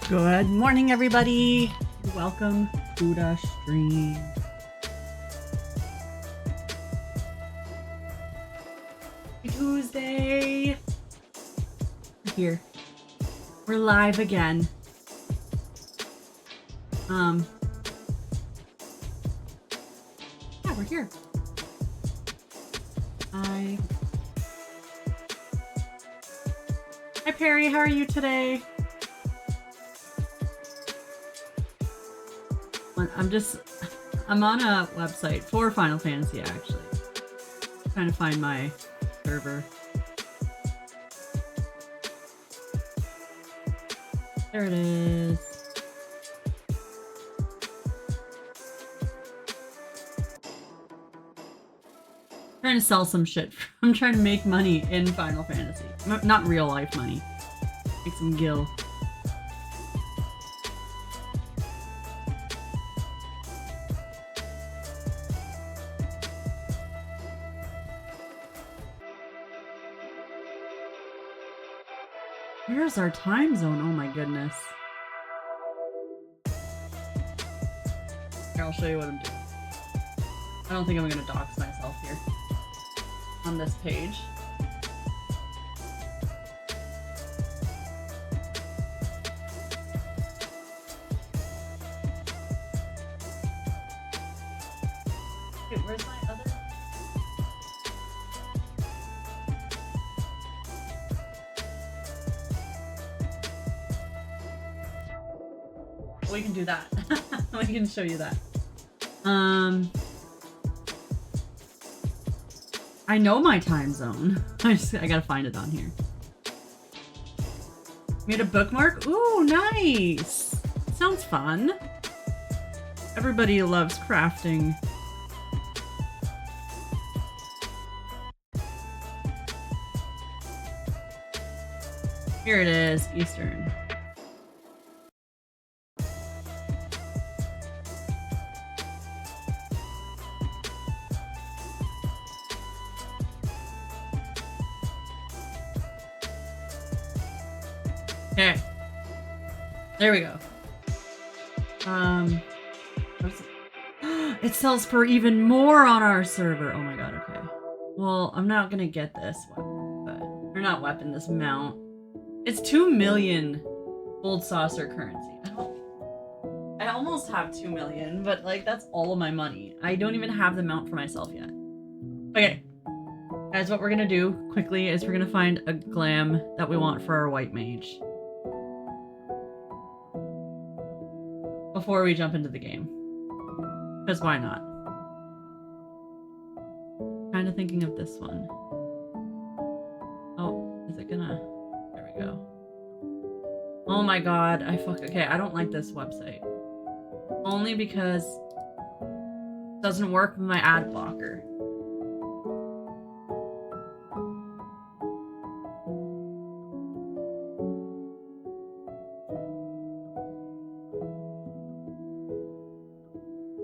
Good morning, everybody. Welcome to the stream. Tuesday. Here. We're live again. Yeah, we're here. Hi, Perry. How are you today? I'm on a website for Final Fantasy, actually. Trying to find my server. There it is. Trying to sell some shit. I'm trying to make money in Final Fantasy. Not real life money. Make some gil. Where's our time zone? Oh my goodness. Here, I'll show you what I'm doing. I don't think I'm gonna dox myself here on this page. Wait, where's my other? We can do that. We can show you that. I know my time zone. I gotta find it on here. Made a bookmark? Ooh, nice! Sounds fun. Everybody loves crafting. Here it is, Eastern. Okay. There we go. It sells for even more on our server. Oh my god, okay. Well, I'm not gonna get this weapon, but or not weapon, this mount. It's 2 million gold saucer currency. I almost have 2 million, but like that's all of my money. I don't even have the mount for myself yet. Okay. Guys, what we're gonna do quickly is we're gonna find a glam that we want for our white mage before we jump into the game. Because why not? Kind of thinking of this one. Oh, is it gonna... There we go. Oh my god, okay, I don't like this website. Only because it doesn't work with my ad blocker.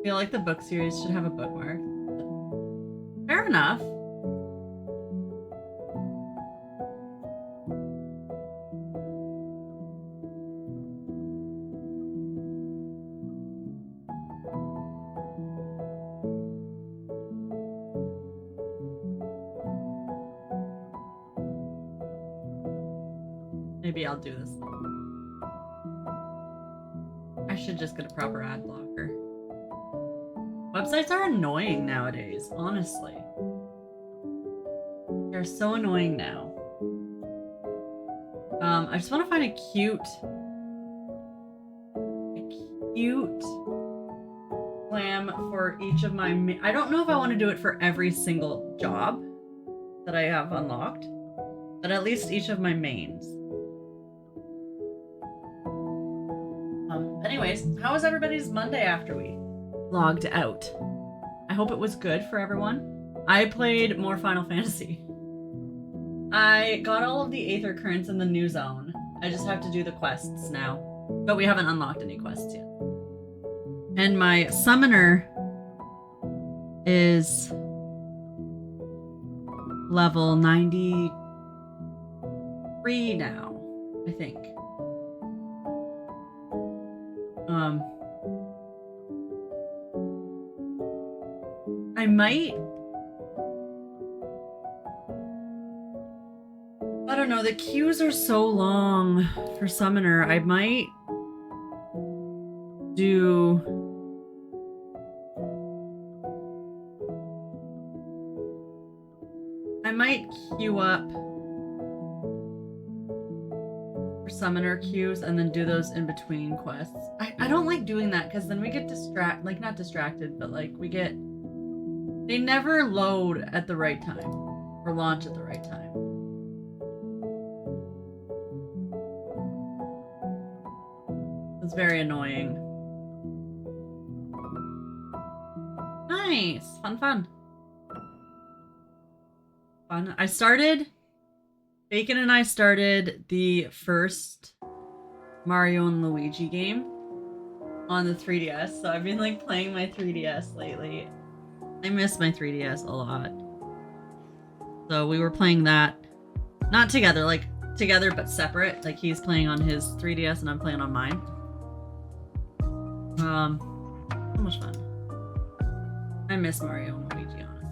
feel like the book series should have a bookmark. Fair enough. Maybe I'll do this. I should just get a proper ad blocker. Websites are annoying nowadays, honestly. They're so annoying now. I just want to find a cute glam for each of my... I don't know if I want to do it for every single job that I have unlocked, but at least each of my mains. Anyways, how was everybody's Monday after we logged out? I hope it was good for everyone. I played more Final Fantasy. I got all of the Aether Currents in the new zone. I just have to do the quests now. But we haven't unlocked any quests yet. And my summoner is level 93 now, I think. I might... I don't know, the queues are so long for Summoner. I might do... I might queue up for Summoner queues and then do those in between quests. I don't like doing that because then we get not distracted, but like we get... They never load at the right time or launch at the right time. It's very annoying. Nice. Fun. Fun. Bacon and I started the first Mario and Luigi game on the 3DS. So I've been like playing my 3DS lately. I miss my 3DS a lot. So we were playing that, not together, like together but separate. Like he's playing on his 3DS and I'm playing on mine. So much fun. I miss Mario and Luigi, honestly.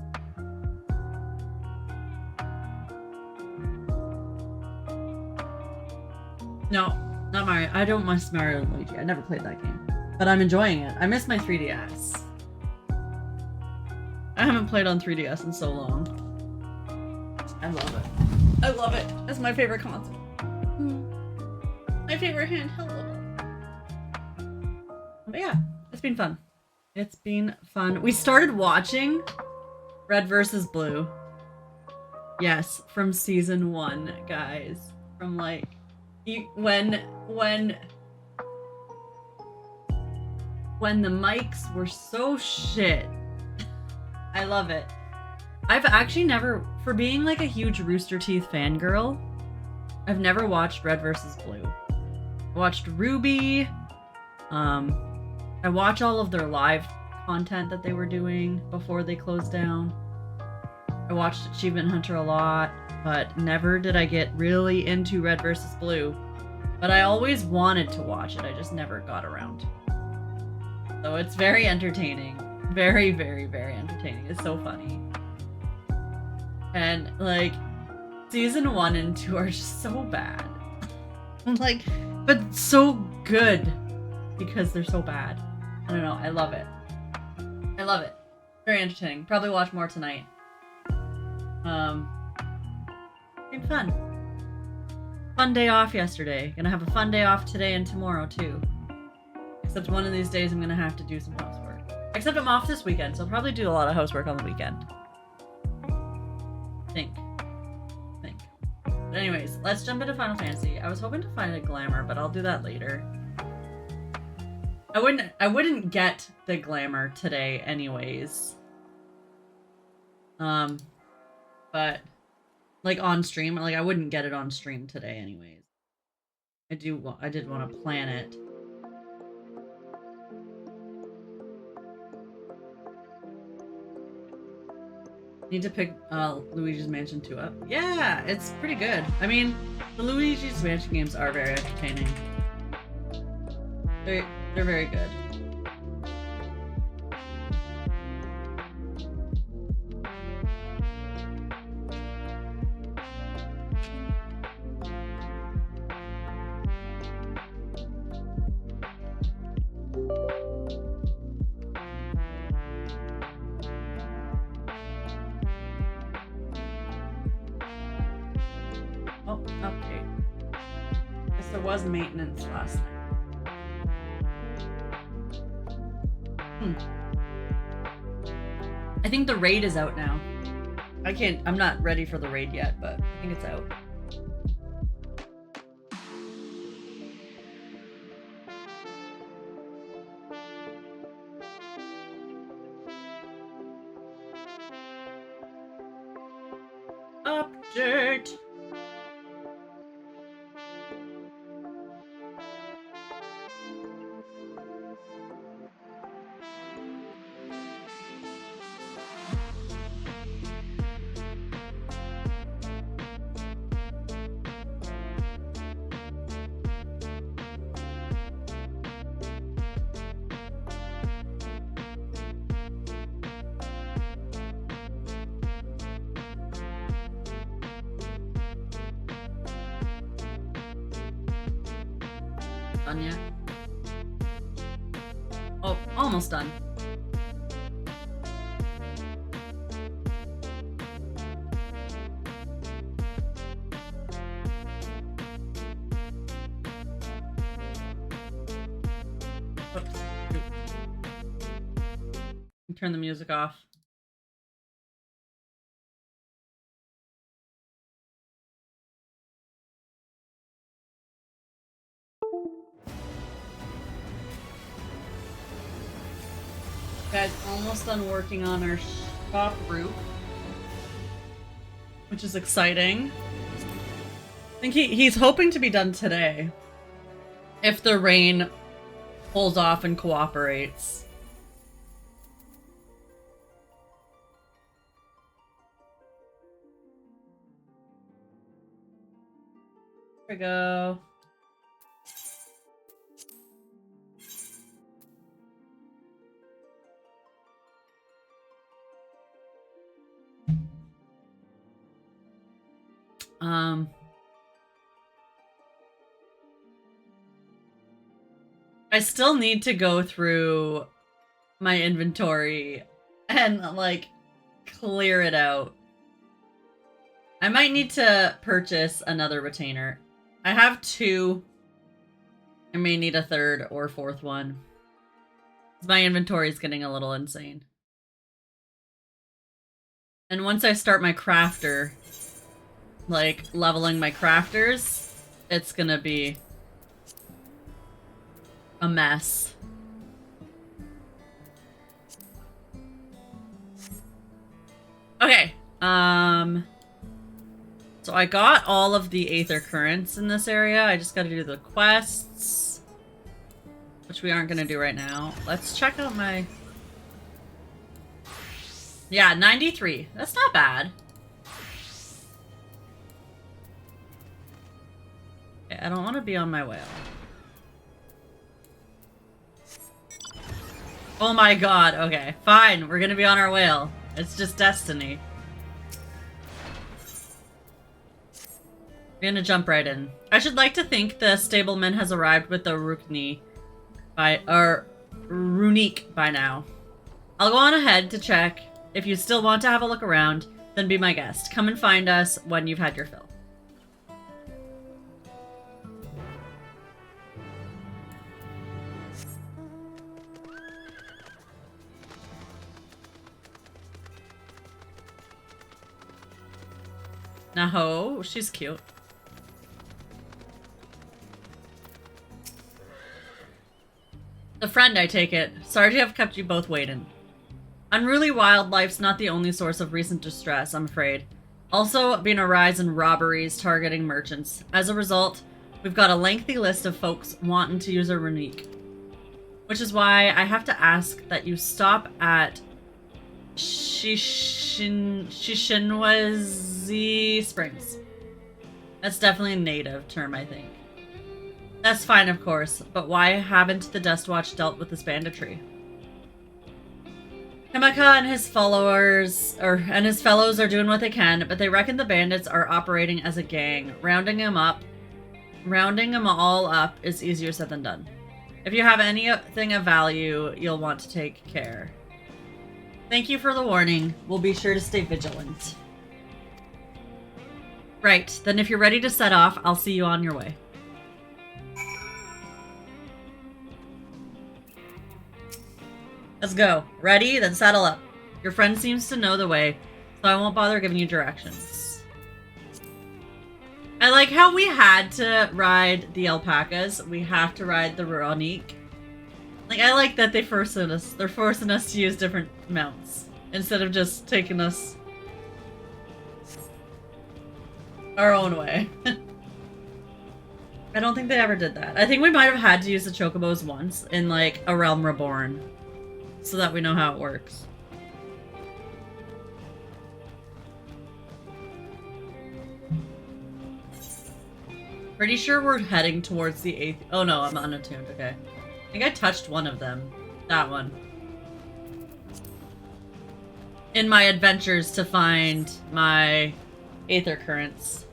No, not Mario. I don't miss Mario and Luigi. I never played that game. But I'm enjoying it. I miss my 3DS. I haven't played on 3DS in so long. I love it. I love it. It's my favorite console. My favorite handheld. But yeah, it's been fun. It's been fun. We started watching Red vs. Blue. Yes, from season 1, guys. From like when the mics were so shit. I love it. I've actually never, for being like a huge Rooster Teeth fangirl, I've never watched Red vs. Blue. I watched Ruby. I watch all of their live content that they were doing before they closed down. I watched Achievement Hunter a lot, but never did I get really into Red vs. Blue. But I always wanted to watch it, I just never got around to it. So it's very entertaining. Very, very, very entertaining. It's so funny. And like, season 1 and 2 are just so bad. Like, but so good because they're so bad. I don't know. I love it. I love it. Very entertaining. Probably watch more tonight. Been fun. Fun day off yesterday. Gonna have a fun day off today and tomorrow too. Except one of these days I'm gonna have to do some housework. Except I'm off this weekend, so I'll probably do a lot of housework on the weekend. Think. But anyways, let's jump into Final Fantasy. I was hoping to find a glamour, but I'll do that later. I wouldn't get the glamour today anyways. But like on stream, like I wouldn't get it on stream today anyways. I did want to plan it. Need to pick Luigi's Mansion 2 up. Yeah, it's pretty good. I mean, the Luigi's Mansion games are very entertaining. They're very good. Oh, update. Guess there was maintenance last night. I think the raid is out now. I'm not ready for the raid yet, but I think it's out. Update. Done yet? Oh, almost done. Oops. Turn the music off. Guys, almost done working on our shop roof, which is exciting. I think he's hoping to be done today, if the rain pulls off and cooperates. There we go. I still need to go through my inventory and, like, clear it out. I might need to purchase another retainer. I have 2. I may need a 3rd or 4th one. My inventory is getting a little insane. And once I start my crafter, like, leveling my crafters, it's gonna be a mess. Okay, so I got all of the Aether Currents in this area. I just gotta do the quests, which we aren't gonna do right now. Let's check out my... Yeah, 93. That's not bad. Okay, I don't want to be on my whale. Oh my god, okay. Fine, we're gonna be on our whale. It's just destiny. We're gonna jump right in. I should like to think the stableman has arrived with the Runique by now. I'll go on ahead to check. If you still want to have a look around, then be my guest. Come and find us when you've had your fill. Naho, she's cute. The friend, I take it. Sorry to have kept you both waiting. Unruly wildlife's not the only source of recent distress, I'm afraid. Also, been a rise in robberies targeting merchants. As a result, we've got a lengthy list of folks wanting to use a Runique. Which is why I have to ask that you stop at Shishinwazi Springs. That's definitely a native term, I think. That's fine, of course, but why haven't the Dust Watch dealt with this banditry? Himeka and his followers, and his fellows are doing what they can, but they reckon the bandits are operating as a gang. Rounding them all up is easier said than done. If you have anything of value, you'll want to take care. Thank you for the warning. We'll be sure to stay vigilant. Right, then if you're ready to set off, I'll see you on your way. Let's go. Ready? Then saddle up. Your friend seems to know the way, so I won't bother giving you directions. I like how we had to ride the alpacas. We have to ride the Ronique. Like, I like that they're forcing us to use different mounts instead of just taking us our own way. I don't think they ever did that. I think we might have had to use the chocobos once in, like, A Realm Reborn so that we know how it works. Pretty sure we're heading towards the 8th. Oh no, I'm unattuned. Okay. I think I touched one of them. That one. In my adventures to find my Aether Currents.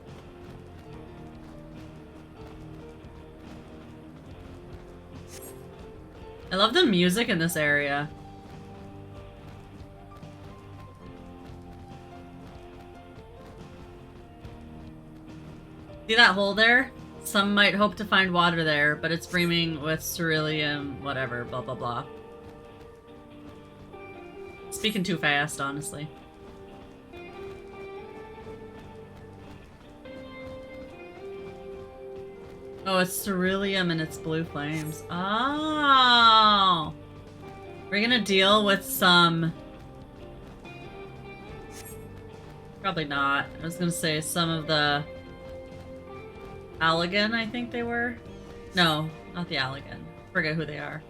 I love the music in this area. See that hole there? Some might hope to find water there, but it's brimming with ceruleum, whatever, blah blah blah. Speaking too fast, honestly. Oh, it's ceruleum and it's blue flames. Oh! We're gonna deal with some... Probably not. I was gonna say some of the... Allagan, I think they were? No, not the Allagan. Forget who they are.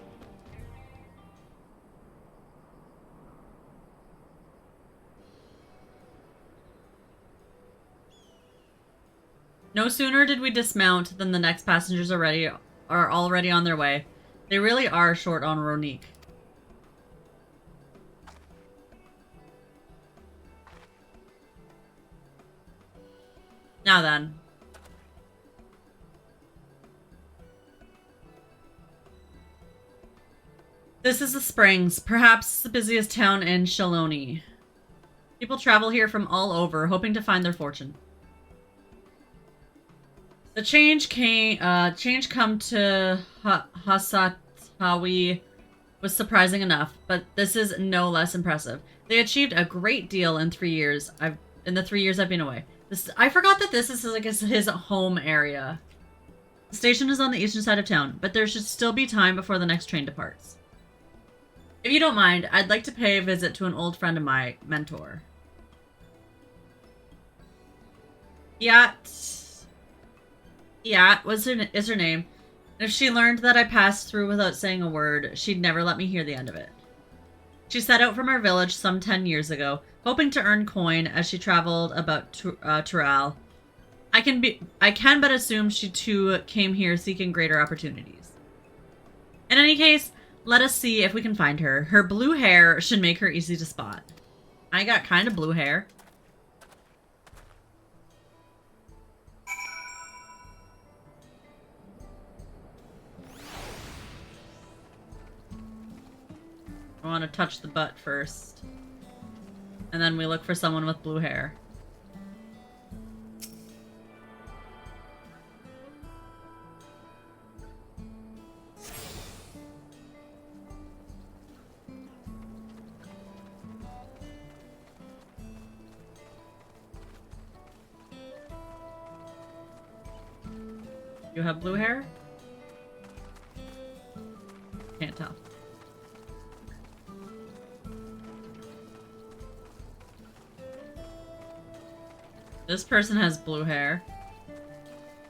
No sooner did we dismount than the next passengers are already on their way. They really are short on Ronique. Now then. This is the Springs, perhaps the busiest town in Shaloni. People travel here from all over, hoping to find their fortune. The change come to Hasatawi was surprising enough, but this is no less impressive. They achieved a great deal in 3 years. In the 3 years I've been away. I forgot that this is like his home area. The station is on the eastern side of town, but there should still be time before the next train departs. If you don't mind, I'd like to pay a visit to an old friend of my mentor. Yat is her name. And if she learned that I passed through without saying a word, she'd never let me hear the end of it. She set out from her village some 10 years ago, hoping to earn coin as she traveled about Turali. I can but assume she too came here seeking greater opportunities. In any case, let us see if we can find her. Her blue hair should make her easy to spot. I got kind of blue hair. I want to touch the butt first. And then we look for someone with blue hair. You have blue hair? Can't tell. This person has blue hair.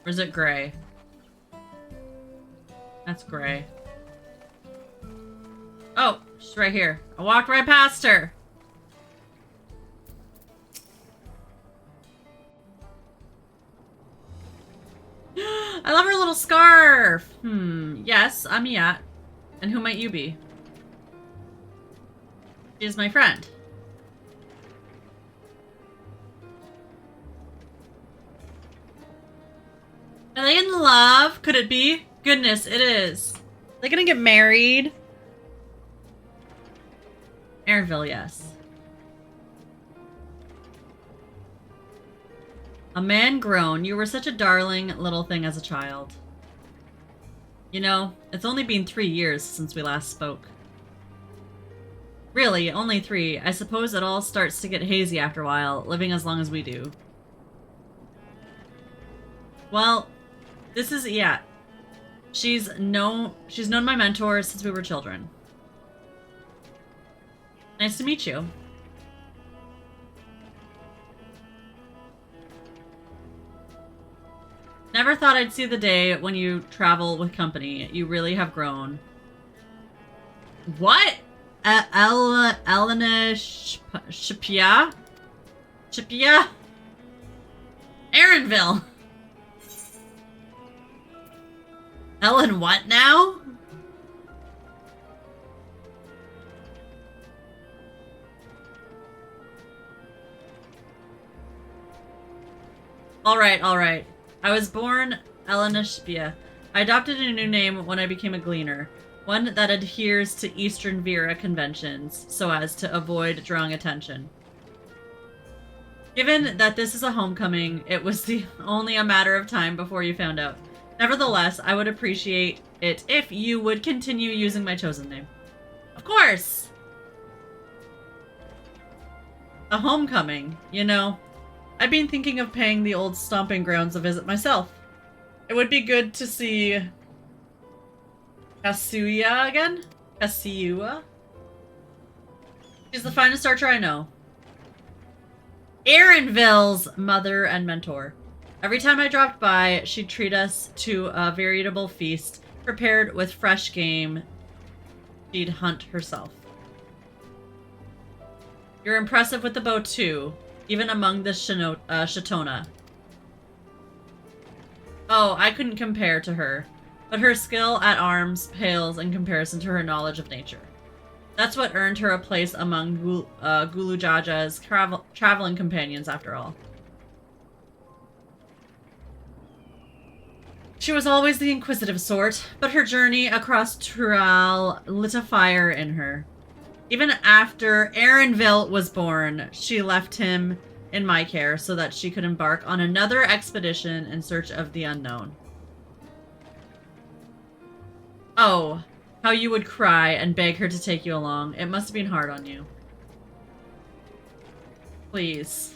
Or is it gray? That's gray. Oh, she's right here. I walked right past her. dwarf. Yes, I'm Yat. And who might you be? She is my friend. Are they in love? Could it be? Goodness, it is. Are they gonna get married? Airville, yes. A man grown. You were such a darling little thing as a child. You know, it's only been 3 years since we last spoke. Really, only 3. I suppose it all starts to get hazy after a while, living as long as we do. Well, this is yeah. She's known my mentor since we were children. Nice to meet you. Never thought I'd see the day when you travel with company. You really have grown. What? Elena Shipia? Shipia? Aaronville. Ellen what now? Alright. I was born Elena Shipia. I adopted a new name when I became a gleaner. One that adheres to Eastern Vera conventions, so as to avoid drawing attention. Given that this is a homecoming, it was only a matter of time before you found out. Nevertheless, I would appreciate it if you would continue using my chosen name. Of course! A homecoming, you know. I've been thinking of paying the old stomping grounds a visit myself. It would be good to see Kasuya again? Kasuya? She's the finest archer I know. Aaronville's mother and mentor. Every time I dropped by, she'd treat us to a veritable feast, prepared with fresh game she'd hunt herself. You're impressive with the bow too, even among the Shatona. Oh, I couldn't compare to her, but her skill at arms pales in comparison to her knowledge of nature. That's what earned her a place among Gulu Jaja's traveling companions, after all. She was always the inquisitive sort, but her journey across Turali lit a fire in her. Even after Aaronville was born, she left him in my care so that she could embark on another expedition in search of the unknown. Oh, how you would cry and beg her to take you along. It must have been hard on you. Please.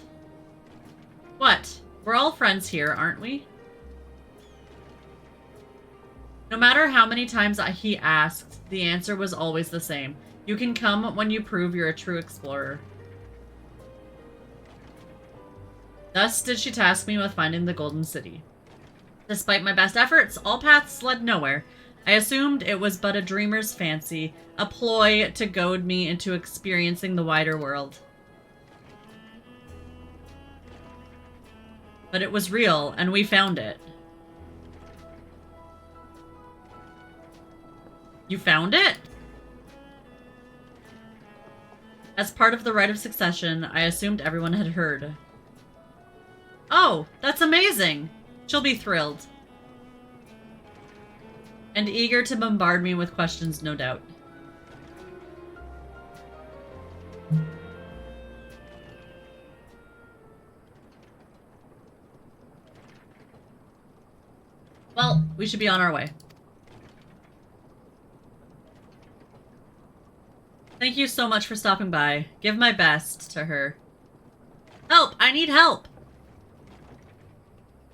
What? We're all friends here, aren't we? No matter how many times he asked, the answer was always the same. You can come when you prove you're a true explorer. Thus did she task me with finding the Golden City. Despite my best efforts, all paths led nowhere. I assumed it was but a dreamer's fancy, a ploy to goad me into experiencing the wider world. But it was real, and we found it. You found it? As part of the rite of succession, I assumed everyone had heard. Oh, that's amazing! She'll be thrilled. And eager to bombard me with questions, no doubt. Well, we should be on our way. Thank you so much for stopping by. Give my best to her. Help! I need help!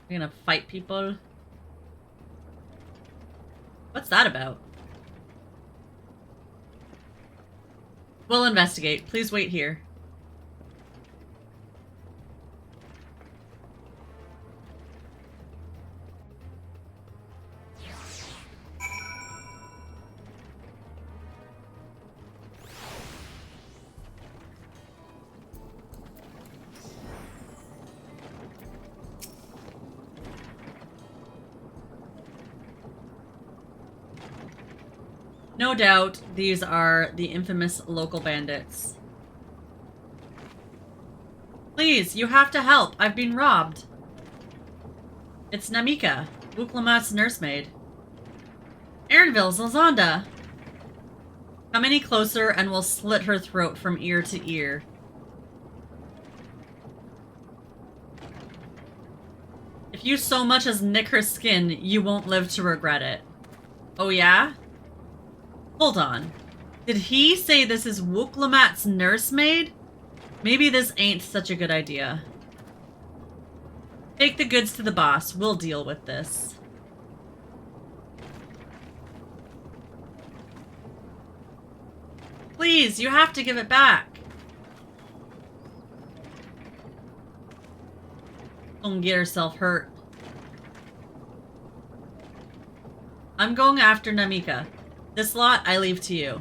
We're gonna fight people? What's that about? We'll investigate. Please wait here. No doubt these are the infamous local bandits. Please, you have to help. I've been robbed. It's Namika, Wuklamat's nursemaid. Aaronville, Zalzanda. Come any closer and we'll slit her throat from ear to ear. If you so much as nick her skin, you won't live to regret it. Oh yeah? Hold on. Did he say this is Wuklamat's nursemaid? Maybe this ain't such a good idea. Take the goods to the boss. We'll deal with this. Please, you have to give it back. Don't get herself hurt. I'm going after Namika. This lot I leave to you.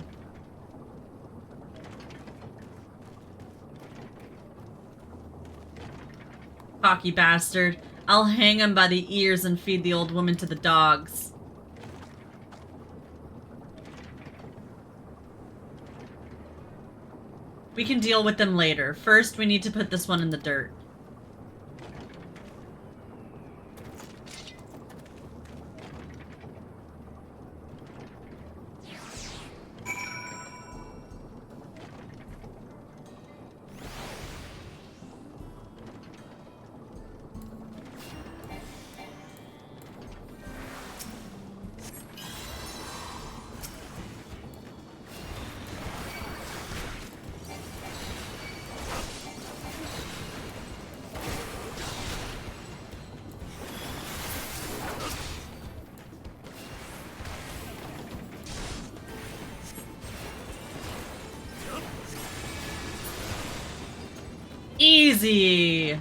Cocky bastard. I'll hang him by the ears and feed the old woman to the dogs. We can deal with them later. First, we need to put this one in the dirt. Easy.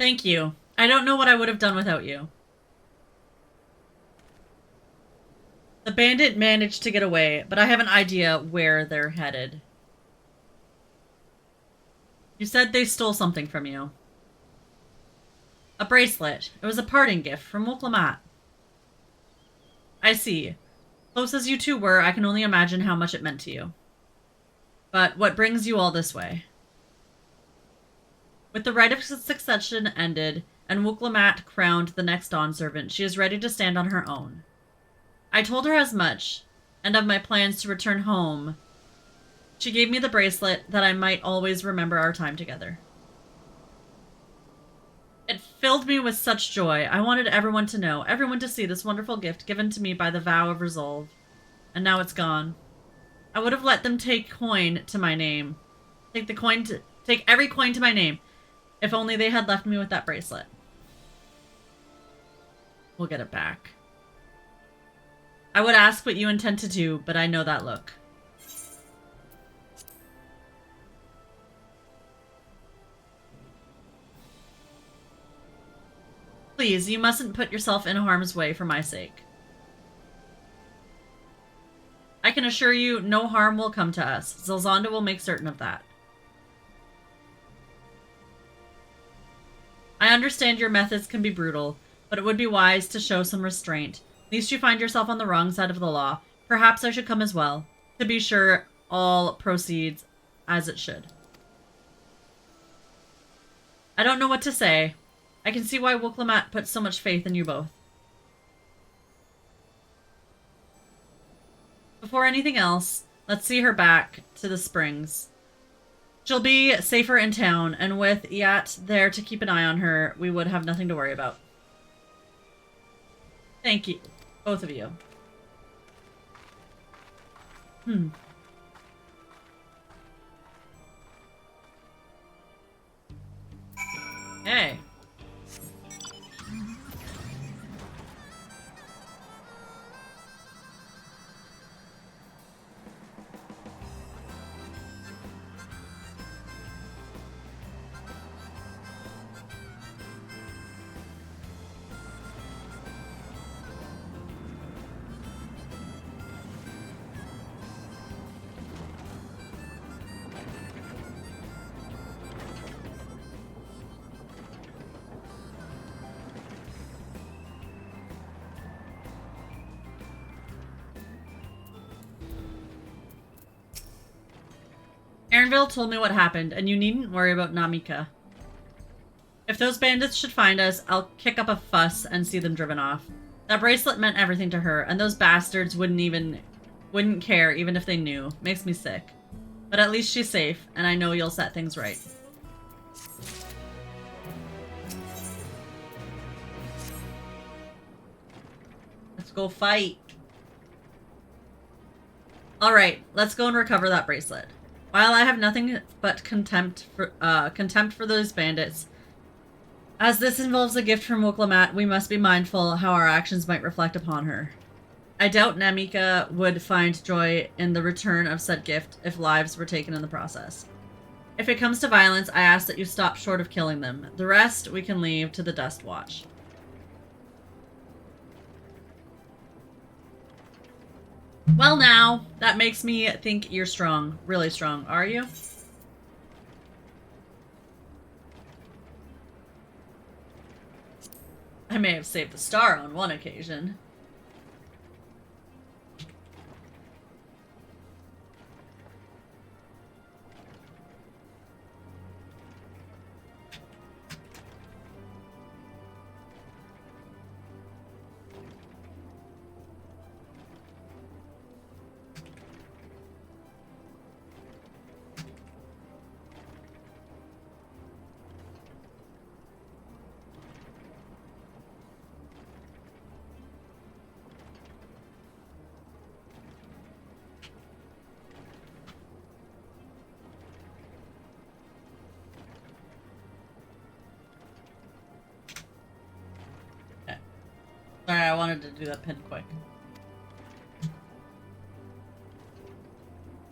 Thank you. I don't know what I would have done without you. The bandit managed to get away, but I have an idea where they're headed. You said they stole something from you. A bracelet. It was a parting gift from Wuklamat. I see. Close as you two were, I can only imagine how much it meant to you. But what brings you all this way? With the right of succession ended, and Wuklamat crowned the next Dawn Servant, she is ready to stand on her own. I told her as much, and of my plans to return home. She gave me the bracelet that I might always remember our time together. It filled me with such joy. I wanted everyone to know, everyone to see this wonderful gift given to me by the vow of resolve. And now it's gone. I would have let them take coin to my name. Take every coin to my name. If only they had left me with that bracelet. We'll get it back. I would ask what you intend to do, but I know that look. Please, you mustn't put yourself in harm's way for my sake. I can assure you no harm will come to us. Zalzanda will make certain of that. I understand your methods can be brutal, but it would be wise to show some restraint. Least you find yourself on the wrong side of the law. Perhaps I should come as well. To be sure, all proceeds as it should. I don't know what to say. I can see why Wuklamat put so much faith in you both. Before anything else, let's see her back to the springs. She'll be safer in town, and with Yat there to keep an eye on her, we would have nothing to worry about. Thank you, both of you. Granville told me what happened, and you needn't worry about Namika. If those bandits should find us, I'll kick up a fuss and see them driven off. That bracelet meant everything to her, and those bastards wouldn't care even if they knew. Makes me sick. But at least she's safe, and I know you'll set things right. Let's go fight. Alright, let's go and recover that bracelet. While I have nothing but contempt for those bandits, as this involves a gift from Woklamat, we must be mindful how our actions might reflect upon her. I doubt Namika would find joy in the return of said gift if lives were taken in the process. If it comes to violence, I ask that you stop short of killing them. The rest we can leave to the Dust Watch. Well now, that makes me think you're strong. Really strong. Are you? I may have saved the star on one occasion. Sorry, I wanted to do that pin quick.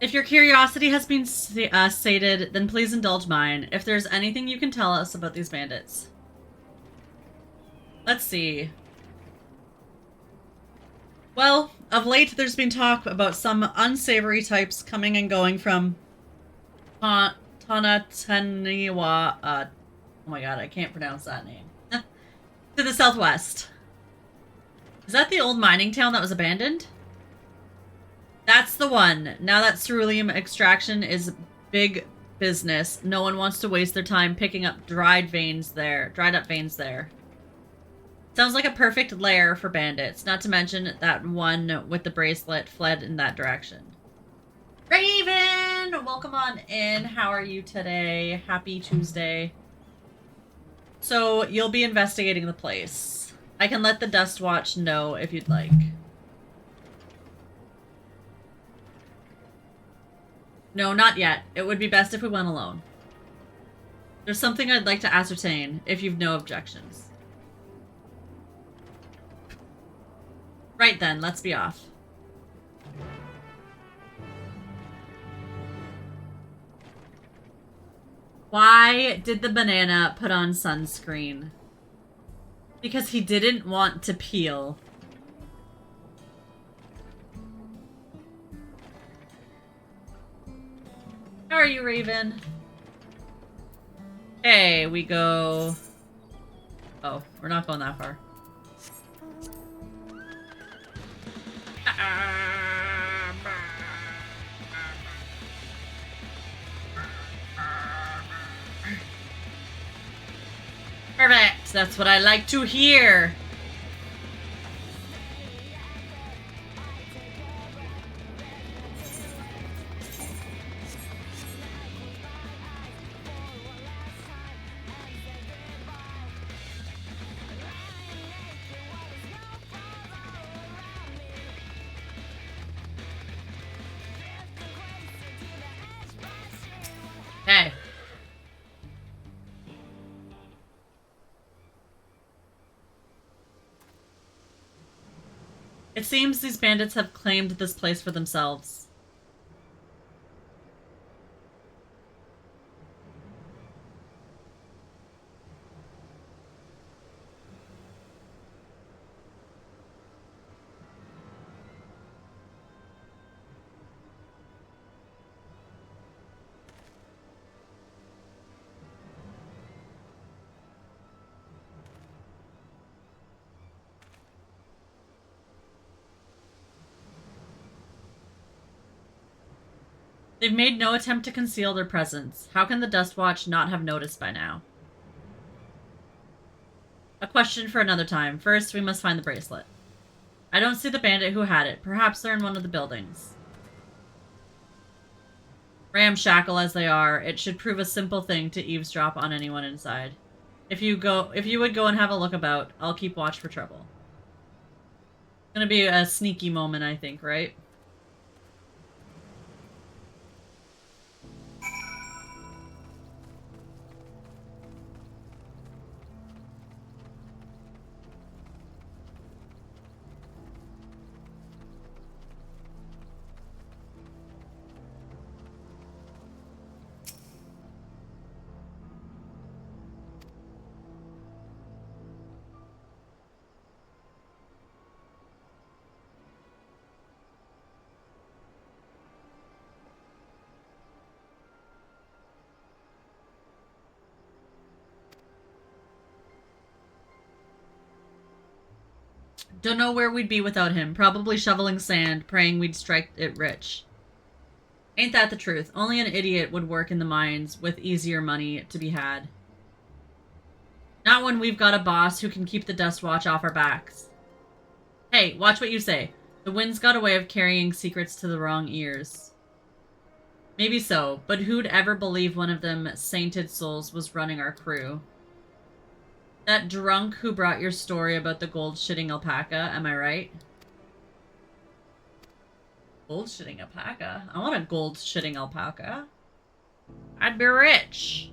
If your curiosity has been sated, then please indulge mine. If there's anything you can tell us about these bandits. Let's see. Well, of late there's been talk about some unsavory types coming and going from Tonataniwa, oh my god, I can't pronounce that name. To the southwest. Is that the old mining town that was abandoned? That's the one. Now that ceruleum extraction is big business, no one wants to waste their time picking up dried up veins there. Sounds like a perfect lair for bandits, not to mention that one with the bracelet fled in that direction. Raven! Welcome on in. How are you today? Happy Tuesday. So, you'll be investigating the place. I can let the Dust Watch know if you'd like. No, not yet. It would be best if we went alone. There's something I'd like to ascertain, if you've no objections. Right then, let's be off. Why did the banana put on sunscreen? Because he didn't want to peel. How are you, Raven? Hey, we go... Oh, we're not going that far. Perfect! That's what I like to hear! Hey. It seems these bandits have claimed this place for themselves. They've made no attempt to conceal their presence. How can the Dust Watch not have noticed by now? A question for another time. First, we must find the bracelet. I don't see the bandit who had it. Perhaps they're in one of the buildings. Ramshackle as they are, it should prove a simple thing to eavesdrop on anyone inside. If you would go and have a look about, I'll keep watch for trouble. It's gonna be a sneaky moment, I think, right? Don't know where we'd be without him. Probably shoveling sand, praying we'd strike it rich. Ain't that the truth? Only an idiot would work in the mines with easier money to be had. Not when we've got a boss who can keep the Dust Watch off our backs. Hey, watch what you say. The wind's got a way of carrying secrets to the wrong ears. Maybe so, but who'd ever believe one of them sainted souls was running our crew? That drunk who brought your story about the gold-shitting alpaca, am I right? Gold-shitting alpaca? I want a gold-shitting alpaca. I'd be rich.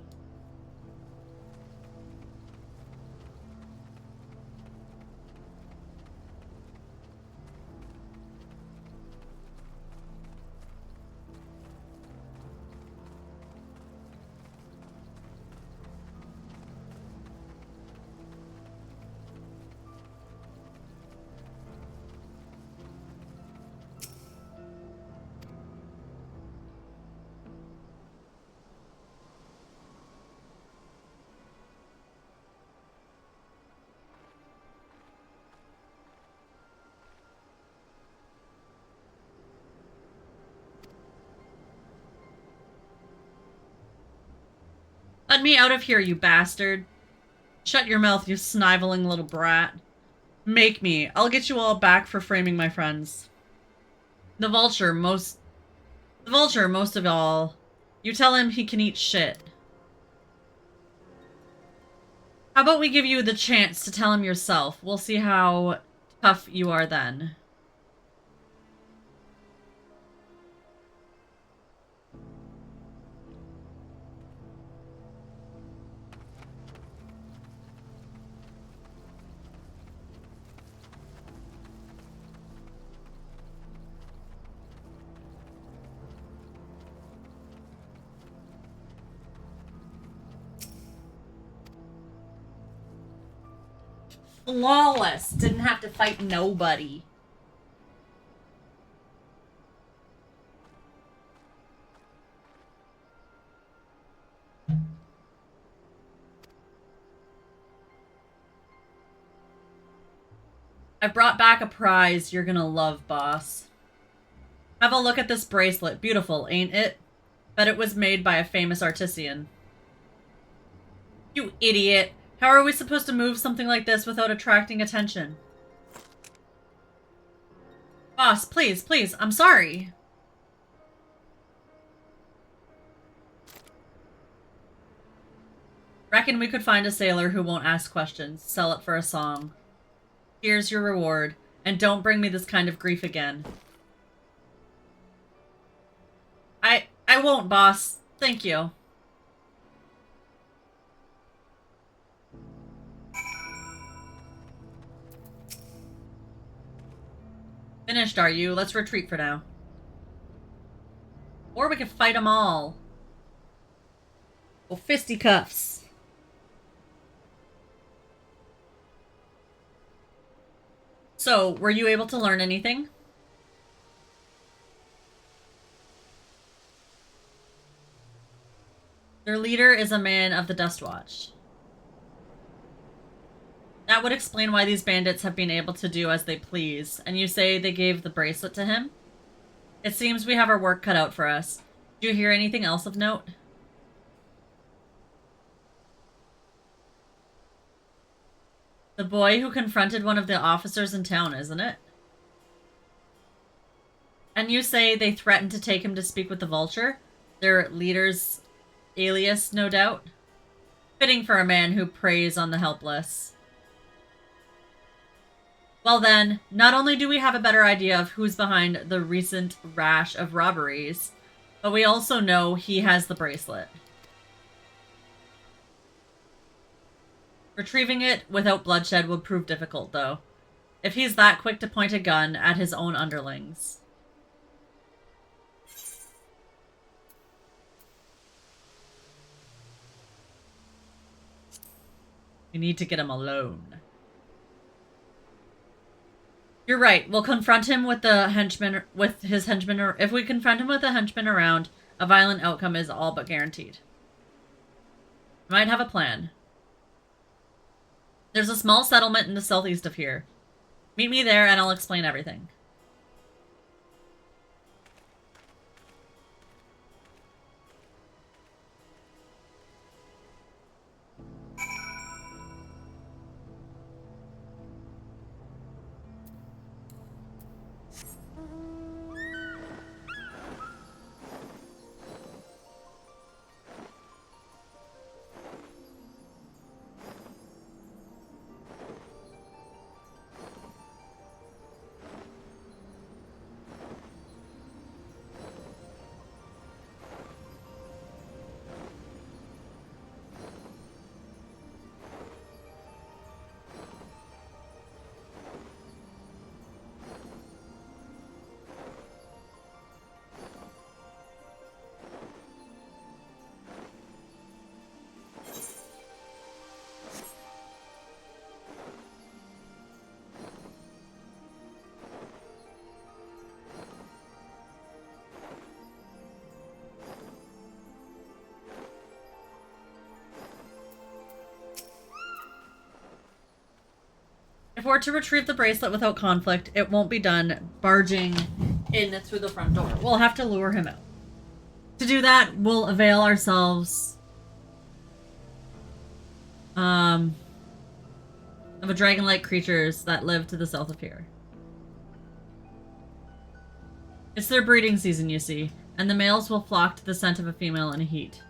Let me out of here, you bastard. Shut your mouth, you sniveling little brat. Make me. I'll get you all back for framing my friends. The vulture, most of all. You tell him he can eat shit. How about we give you the chance to tell him yourself? We'll see how tough you are then. Flawless. Didn't have to fight nobody. I brought back a prize you're gonna love, boss. Have a look at this bracelet. Beautiful, ain't it? Bet it was made by a famous artisan. You idiot. How are we supposed to move something like this without attracting attention? Boss, please, please, I'm sorry. Reckon we could find a sailor who won't ask questions. Sell it for a song. Here's your reward. And don't bring me this kind of grief again. I won't, boss. Thank you. Finished, are you? Let's retreat for now. Or we could fight them all. Well, fisticuffs. So, were you able to learn anything? Their leader is a man of the Dust Watch. That would explain why these bandits have been able to do as they please. And you say they gave the bracelet to him? It seems we have our work cut out for us. Do you hear anything else of note? The boy who confronted one of the officers in town, isn't it? And you say they threatened to take him to speak with the Vulture? Their leader's alias, no doubt? Fitting for a man who preys on the helpless. Well then, not only do we have a better idea of who's behind the recent rash of robberies, but we also know he has the bracelet. Retrieving it without bloodshed would prove difficult, though, if he's that quick to point a gun at his own underlings. We need to get him alone. You're right. We'll confront him with the henchman, with his henchmen. If we confront him with a henchman around, a violent outcome is all but guaranteed. I might have a plan. There's a small settlement in the southeast of here. Meet me there and I'll explain everything. If we're to retrieve the bracelet without conflict, it won't be done barging in through the front door. We'll have to lure him out. To do that, we'll avail ourselves of a dragon-like creatures that live to the south of here. It's their breeding season, you see, and the males will flock to the scent of a female in a heat.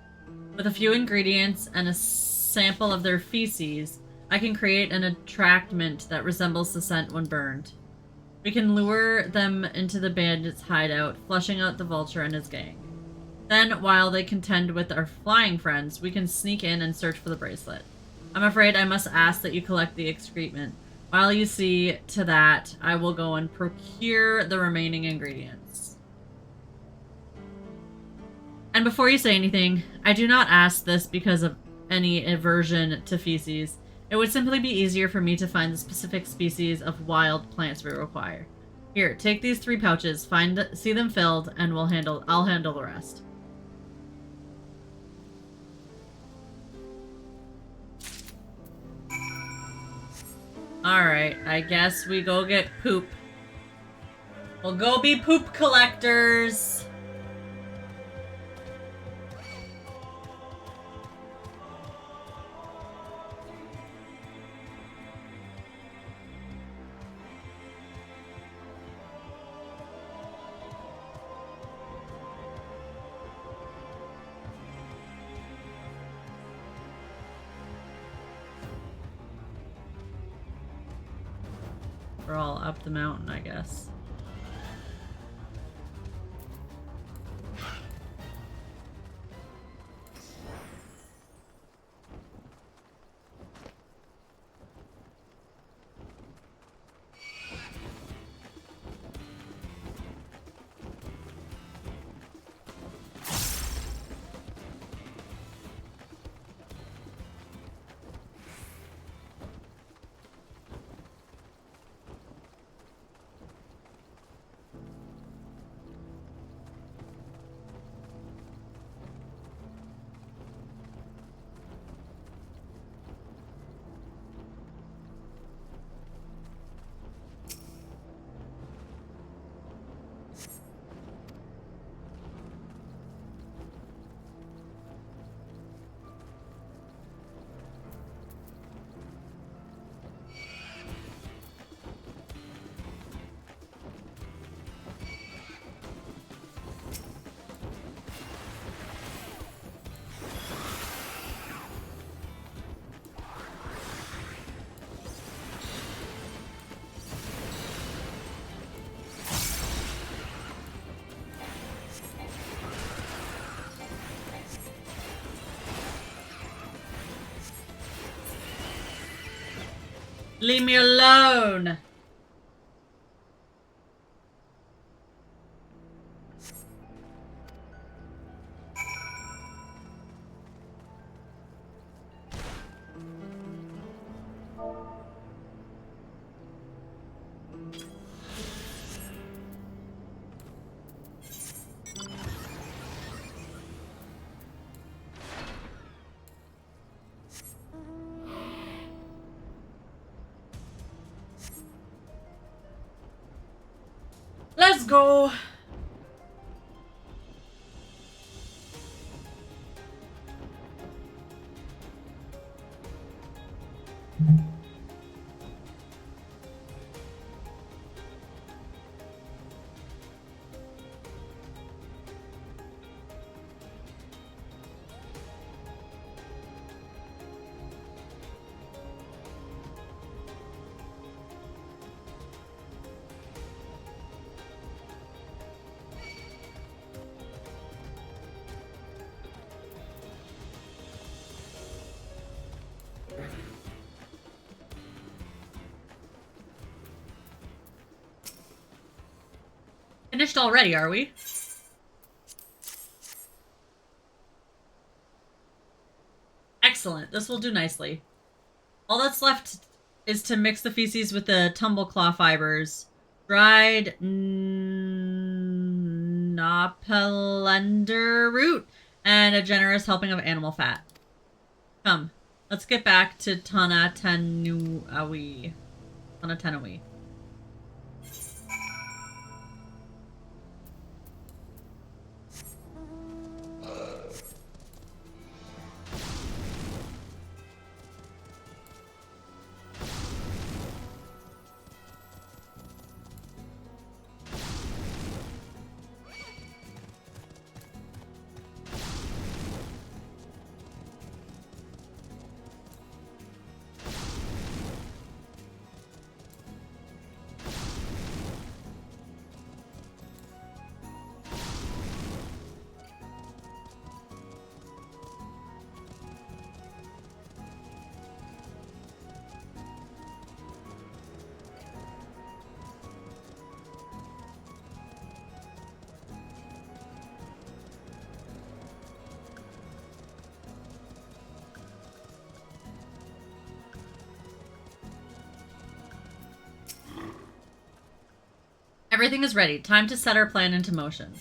With a few ingredients and a sample of their feces, I can create an attractment that resembles the scent when burned. We can lure them into the bandit's hideout, flushing out the Vulture and his gang. Then, while they contend with our flying friends, we can sneak in and search for the bracelet. I'm afraid I must ask that you collect the excrement. While you see to that, I will go and procure the remaining ingredients. And before you say anything, I do not ask this because of any aversion to feces. It would simply be easier for me to find the specific species of wild plants we require. Here, take these 3 pouches, see them filled, and I'll handle the rest. Alright, I guess we go get poop. We'll go be poop collectors. We're all up the mountain, I guess. Leave me alone! Let's go! Finished already, are we? Excellent. This will do nicely. All that's left is to mix the feces with the tumbleclaw fibers, dried napalender root, and a generous helping of animal fat. Come, let's get back to Tanatanui. Tanatanui. Everything is ready. Time to set our plan into motion.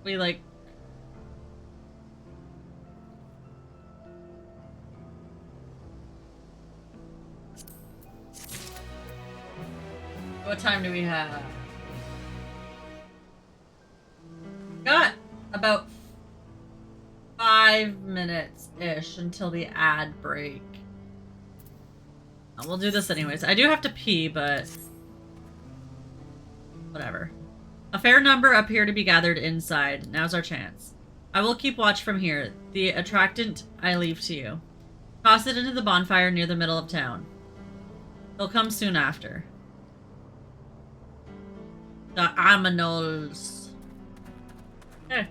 We like... What time do we have? Got about 5 minutes-ish until the ad break. We'll do this anyways. I do have to pee, but... whatever. A fair number appear to be gathered inside. Now's our chance. I will keep watch from here. The attractant I leave to you. Toss it into the bonfire near the middle of town. They'll come soon after. The Aminols. Okay.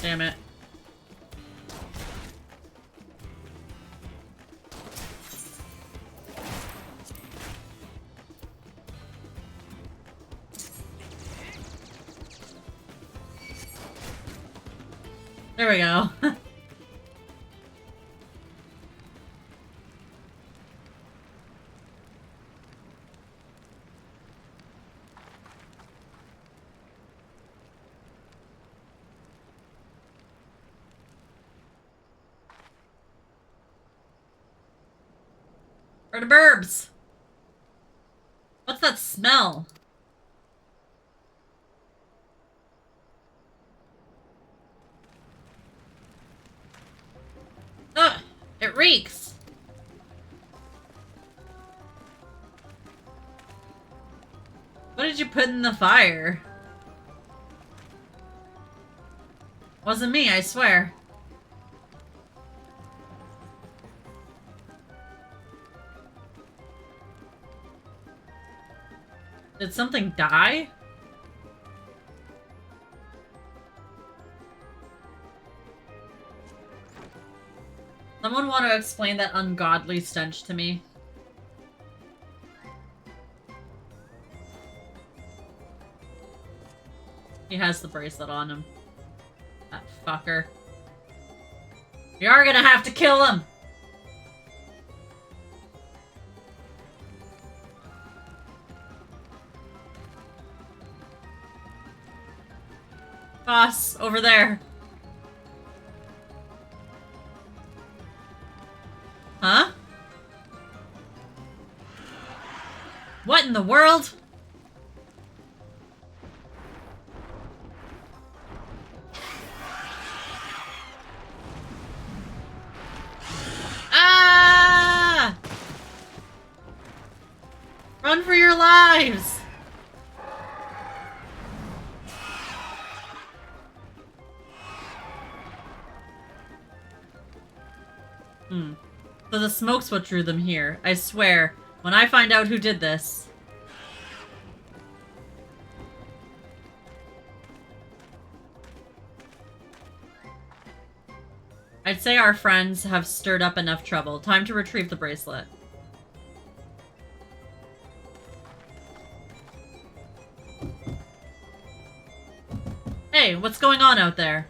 Damn it. There we go. Or the burbs. What's that smell? Ugh, it reeks. did you put in the fire? Wasn't me, I swear. Did something die? Someone want to explain that ungodly stench to me? He has the bracelet on him. That fucker. We are gonna have to kill him! Boss, over there. Huh? What in the world? Ah! Run for your lives! So the smoke's what drew them here. I swear, when I find out who did this... I'd say our friends have stirred up enough trouble. Time to retrieve the bracelet. Hey, what's going on out there?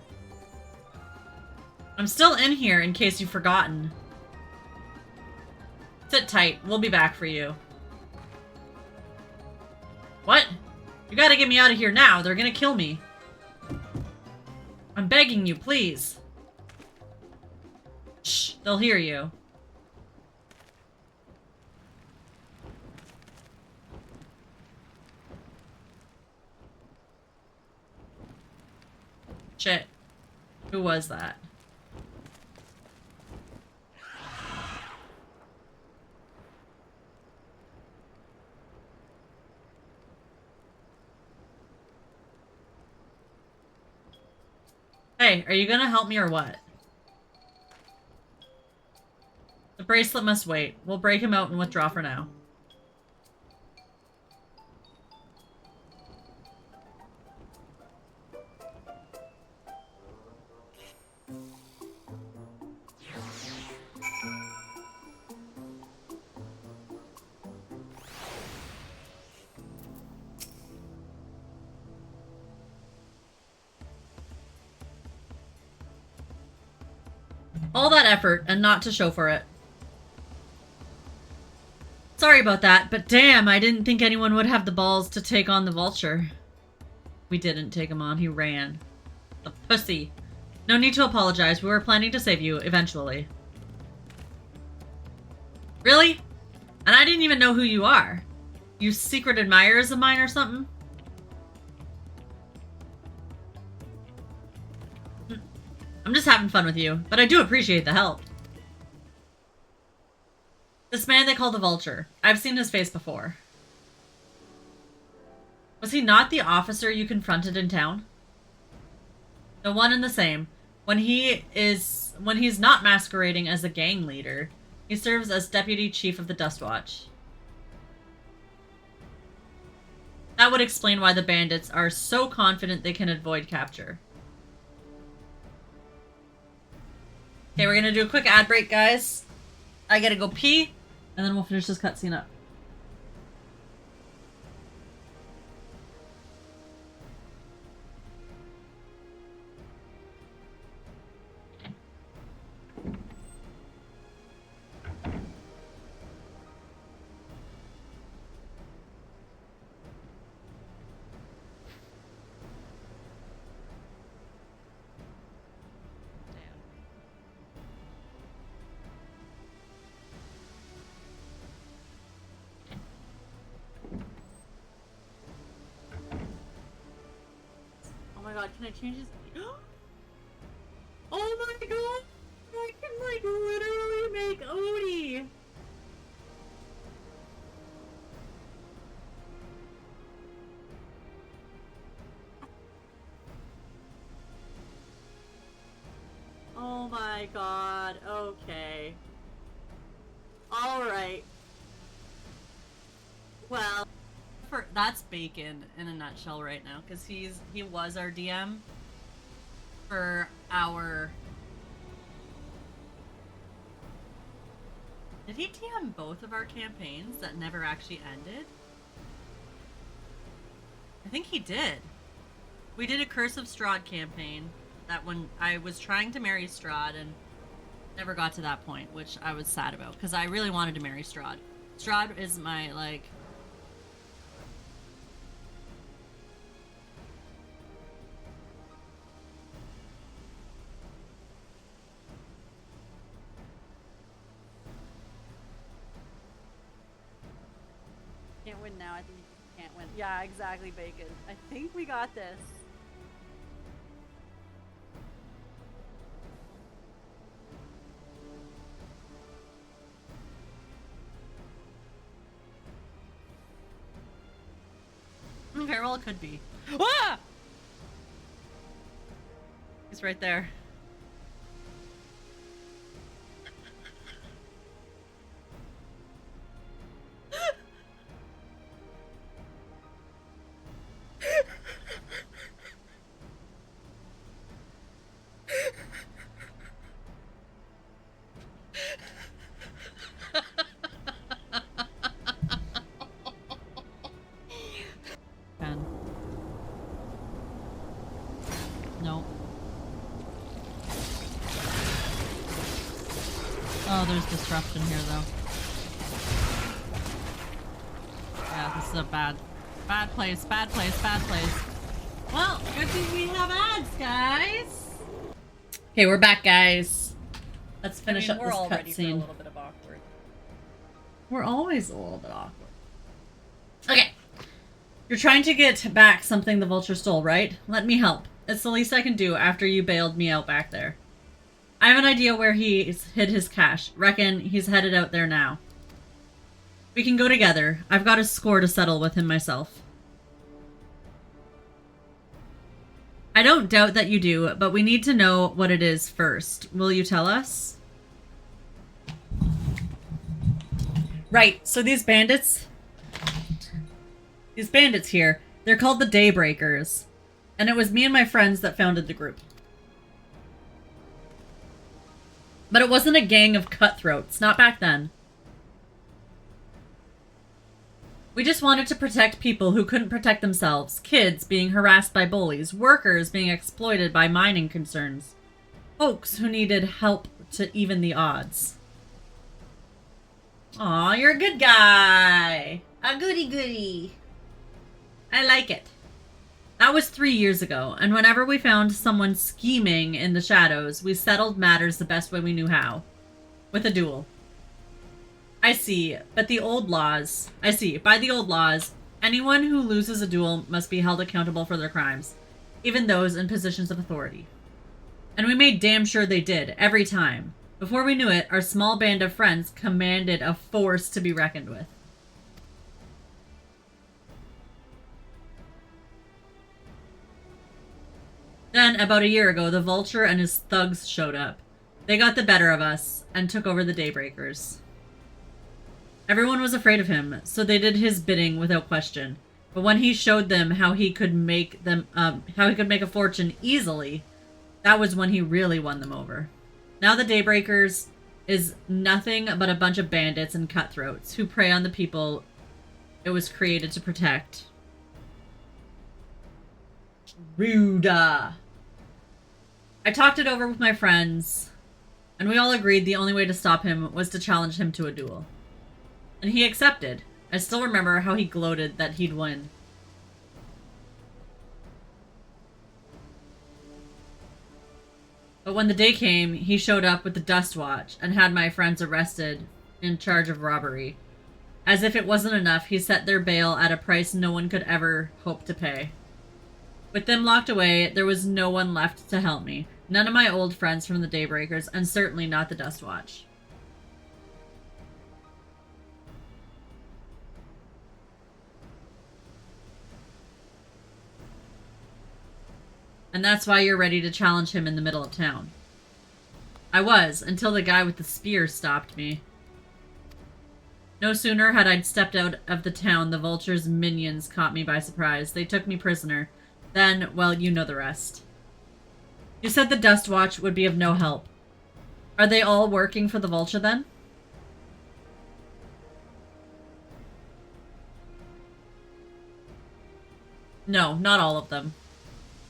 I'm still in here in case you've forgotten. Sit tight. We'll be back for you. What? You gotta get me out of here now. They're gonna kill me. I'm begging you, please. Shh, they'll hear you. Shit. Who was that? Hey, are you gonna help me or what? The bracelet must wait. We'll break him out and withdraw for now. All that effort, and not to show for it. Sorry about that, but damn, I didn't think anyone would have the balls to take on the vulture. We didn't take him on, he ran. The pussy. No need to apologize, we were planning to save you, eventually. Really? And I didn't even know who you are. You secret admirers of mine or something? I'm just having fun with you, but I do appreciate the help. This man they call the Vulture. I've seen his face before. Was he not the officer you confronted in town? The one and the same. When he's not masquerading as a gang leader, he serves as deputy chief of the Dust Watch. That would explain why the bandits are so confident they can avoid capture. Okay, we're gonna do a quick ad break, guys. I gotta go pee, and then we'll finish this cutscene up. Oh my god, can I change his... Oh my god! I can, like, literally make Odie! my god. Okay. Alright. Well, that's Bacon in a nutshell right now, because he was our DM for our... Did he DM both of our campaigns that never actually ended? I think he did. We did a Curse of Strahd campaign that when I was trying to marry Strahd and never got to that point, which I was sad about because I really wanted to marry Strahd. Strahd is my, like... Can't win now. I think you can't win. Yeah, exactly, Bacon. I think we got this. Very well, it could be. Ah! He's right there. No. Oh, there's disruption here, though. Yeah, this is a bad place, bad place, bad place. Well, good thing we have ads, guys. Okay, we're back, guys. Let's finish up this cutscene. A little bit of awkward. We're always a little bit awkward. Okay. You're trying to get back something the vulture stole, right? Let me help. It's the least I can do after you bailed me out back there. I have an idea where he's hid his cash. Reckon he's headed out there now. We can go together. I've got a score to settle with him myself. I don't doubt that you do, but we need to know what it is first. Will you tell us? Right, so these bandits here, they're called the Daybreakers. And it was me and my friends that founded the group. But it wasn't a gang of cutthroats, not back then. We just wanted to protect people who couldn't protect themselves. Kids being harassed by bullies. Workers being exploited by mining concerns. Folks who needed help to even the odds. Aw, you're a good guy. A goody goody. I like it. That was 3 years ago, and whenever we found someone scheming in the shadows, we settled matters the best way we knew how. With a duel. I see, but the old laws... by the old laws, anyone who loses a duel must be held accountable for their crimes, even those in positions of authority. And we made damn sure they did, every time. Before we knew it, our small band of friends commanded a force to be reckoned with. Then, about a year ago, the Vulture and his thugs showed up. They got the better of us and took over the Daybreakers. Everyone was afraid of him, so they did his bidding without question. But when he showed them how he could make a fortune easily, that was when he really won them over. Now the Daybreakers is nothing but a bunch of bandits and cutthroats who prey on the people it was created to protect. Ruda. I talked it over with my friends, and we all agreed the only way to stop him was to challenge him to a duel. And he accepted. I still remember how he gloated that he'd win. But when the day came, he showed up with the Dust Watch and had my friends arrested in charge of robbery. As if it wasn't enough, he set their bail at a price no one could ever hope to pay. With them locked away, there was no one left to help me. None of my old friends from the Daybreakers, and certainly not the Dust Watch. And that's why you're ready to challenge him in the middle of town. I was, until the guy with the spear stopped me. No sooner had I stepped out of the town, the vulture's minions caught me by surprise. They took me prisoner. Then, well, you know the rest. You said the Dust Watch would be of no help. Are they all working for the vulture then? No, not all of them.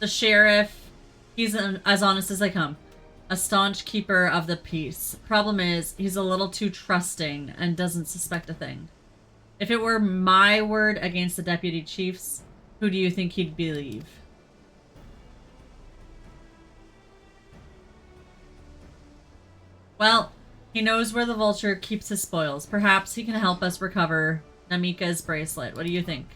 The sheriff, he's as honest as I come. A staunch keeper of the peace. Problem is, he's a little too trusting and doesn't suspect a thing. If it were my word against the deputy chief's, who do you think he'd believe? Well, he knows where the vulture keeps his spoils. Perhaps he can help us recover Namika's bracelet. What do you think?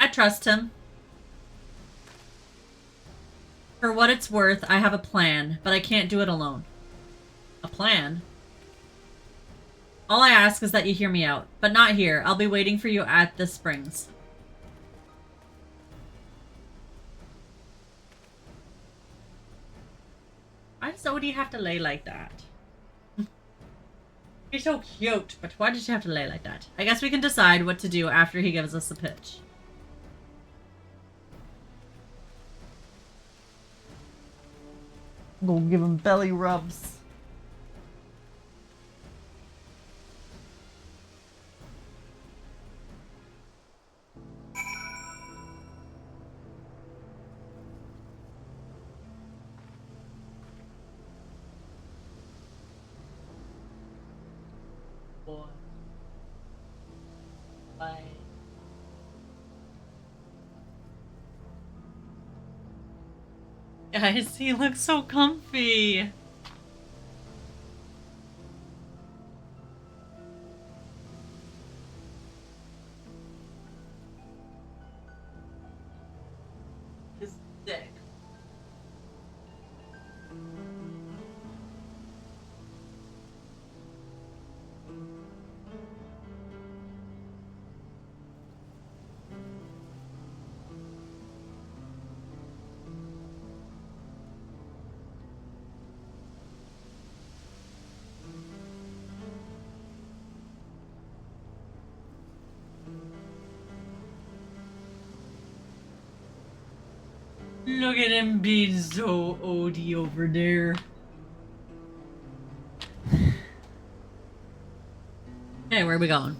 I trust him. For what it's worth, I have a plan, but I can't do it alone. A plan? All I ask is that you hear me out, but not here. I'll be waiting for you at the springs. Why does Odie have to lay like that? He's so cute, but why did you have to lay like that? I guess we can decide what to do after he gives us a pitch. Go give him belly rubs. Boy. Bye. Guys, he looks so comfy. His dick. Look at him being so OD over there. Okay, where are we going?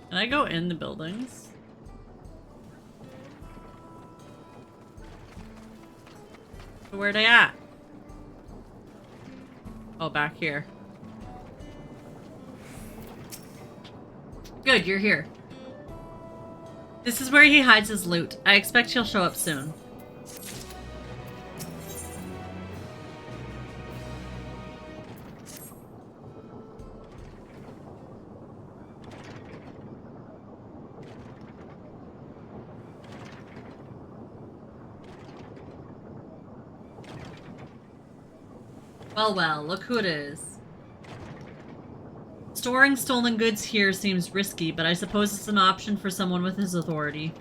Can I go in the buildings? Where are they at? Oh, back here. Good, you're here. This is where he hides his loot. I expect he'll show up soon. Well, well, look who it is. Storing stolen goods here seems risky, but I suppose it's an option for someone with his authority.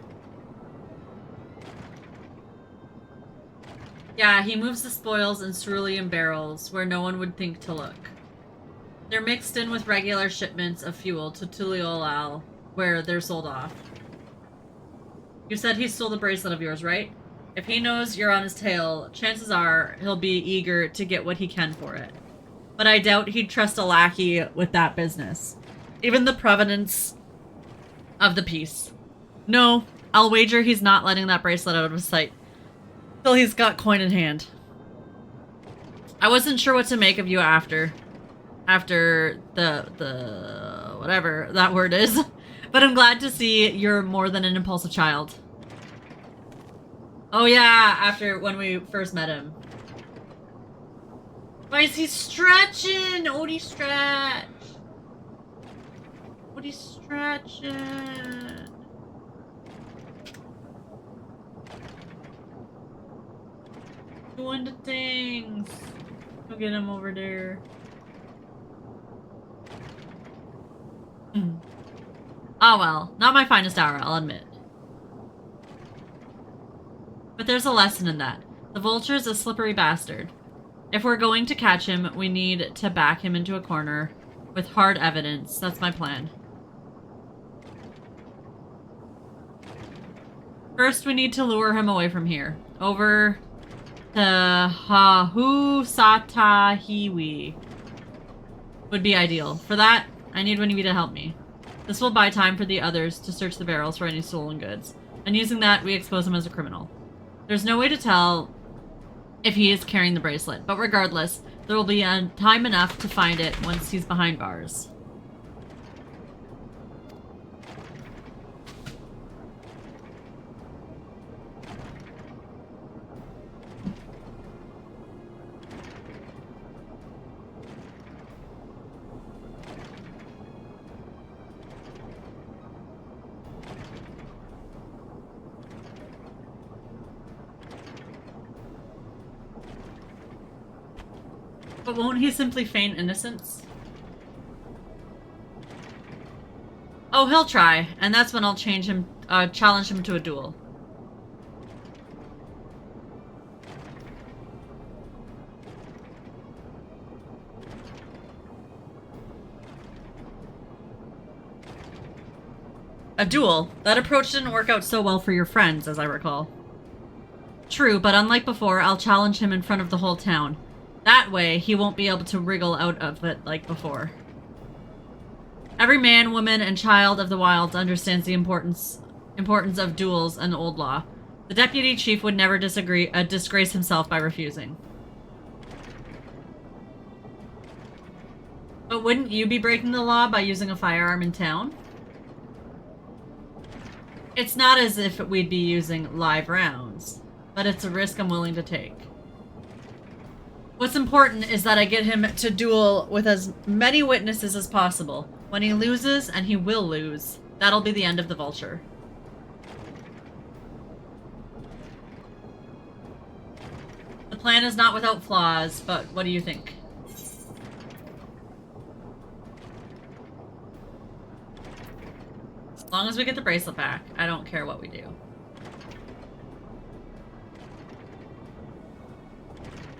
Yeah, he moves the spoils in cerulean barrels where no one would think to look. They're mixed in with regular shipments of fuel to Tuliolal, where they're sold off. You said he stole the bracelet of yours, right? If he knows you're on his tail, chances are he'll be eager to get what he can for it. But I doubt he'd trust a lackey with that business. Even the provenance of the piece. No, I'll wager he's not letting that bracelet out of his sight till he's got coin in hand. I wasn't sure what to make of you after the whatever that word is, but I'm glad to see you're more than an impulsive child. Oh yeah, after when we first met him. Why is he stretching? Odie stretch. Odie stretching. Doing the things. Go get him over there. Oh well, not my finest hour, I'll admit. But there's a lesson in that. The vulture's a slippery bastard. If we're going to catch him, we need to back him into a corner with hard evidence. That's my plan. First, we need to lure him away from here. Over to Hahusatahiwi would be ideal. For that, I need one of you to help me. This will buy time for the others to search the barrels for any stolen goods. And using that, we expose him as a criminal. There's no way to tell if he is carrying the bracelet, but regardless, there will be time enough to find it once he's behind bars. But won't he simply feign innocence? Oh, he'll try, and that's when I'll challenge him to a duel. A duel? That approach didn't work out so well for your friends, as I recall. True, but unlike before, I'll challenge him in front of the whole town. That way, he won't be able to wriggle out of it like before. Every man, woman, and child of the wilds understands the importance of duels and old law. The deputy chief would never disgrace himself by refusing. But wouldn't you be breaking the law by using a firearm in town? It's not as if we'd be using live rounds, but it's a risk I'm willing to take. What's important is that I get him to duel with as many witnesses as possible. When he loses, and he will lose, that'll be the end of the vulture. The plan is not without flaws, but what do you think? As long as we get the bracelet back, I don't care what we do.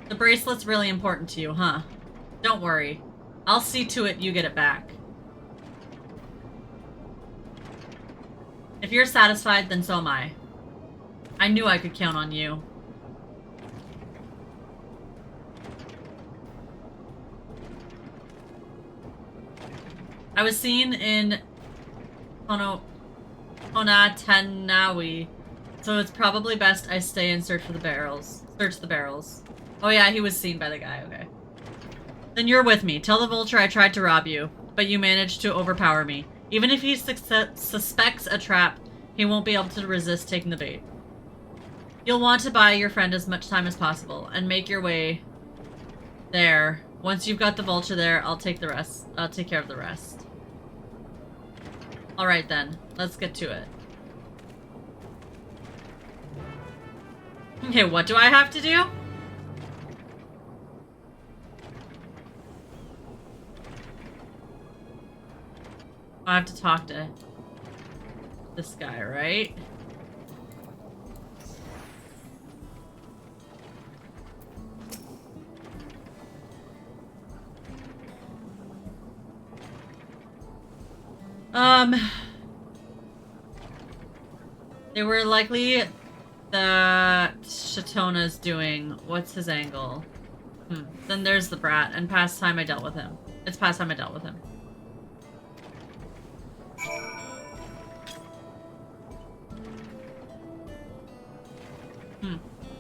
The bracelet's really important to you, huh? Don't worry. I'll see to it you get it back. If you're satisfied, then so am I. I knew I could count on you. I was seen in Onatanawi, so it's probably best I stay and search the barrels. Oh yeah, he was seen by the guy, okay. Then you're with me. Tell the vulture I tried to rob you, but you managed to overpower me. Even if he suspects a trap, he won't be able to resist taking the bait. You'll want to buy your friend as much time as possible, and make your way there. Once you've got the vulture there, I'll take care of the rest. Alright then, let's get to it. Okay, what do I have to do? I have to talk to this guy, right? They were likely that Shatona's doing. What's his angle? Then there's the brat, and past time I dealt with him. It's past time I dealt with him.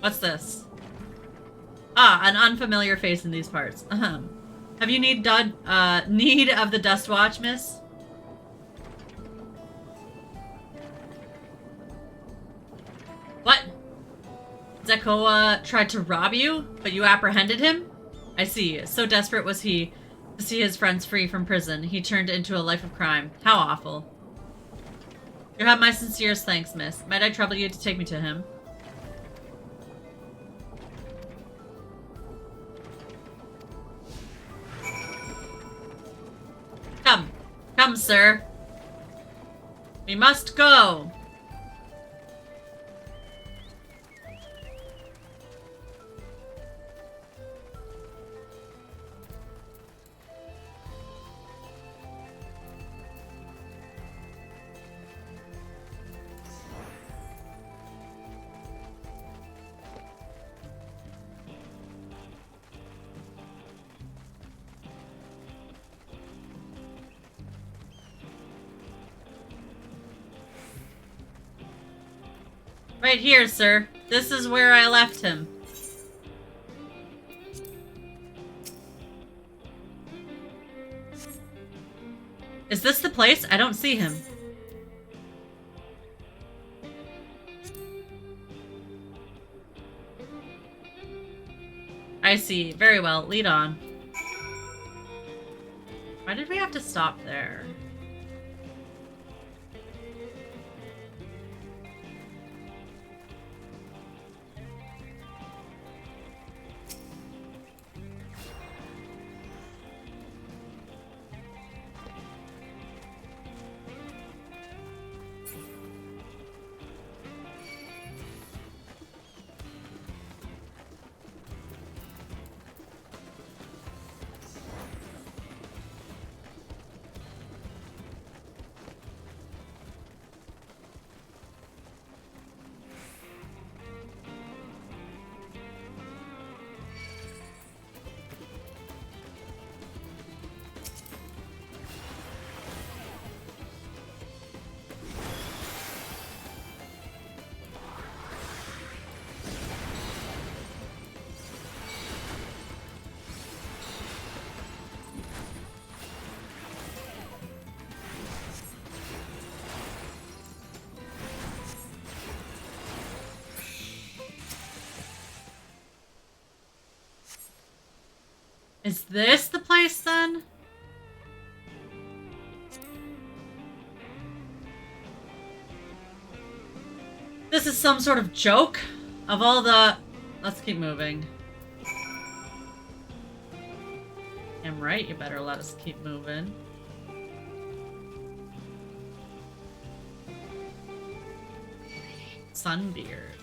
What's this? Ah, an unfamiliar face in these parts. Have you need of the Dust Watch, miss? What? Zekoa tried to rob you, but you apprehended him? I see. So desperate was he to see his friends free from prison. He turned into a life of crime. How awful. You have my sincerest thanks, miss. Might I trouble you to take me to him? Come. Come, sir. We must go. Right here, sir. This is where I left him. Is this the place? I don't see him. I see. Very well. Lead on. Why did we have to stop there? Is this the place then? This is some sort of joke? Of all the... Let's keep moving. I'm right, you better let us keep moving. Sunbeard.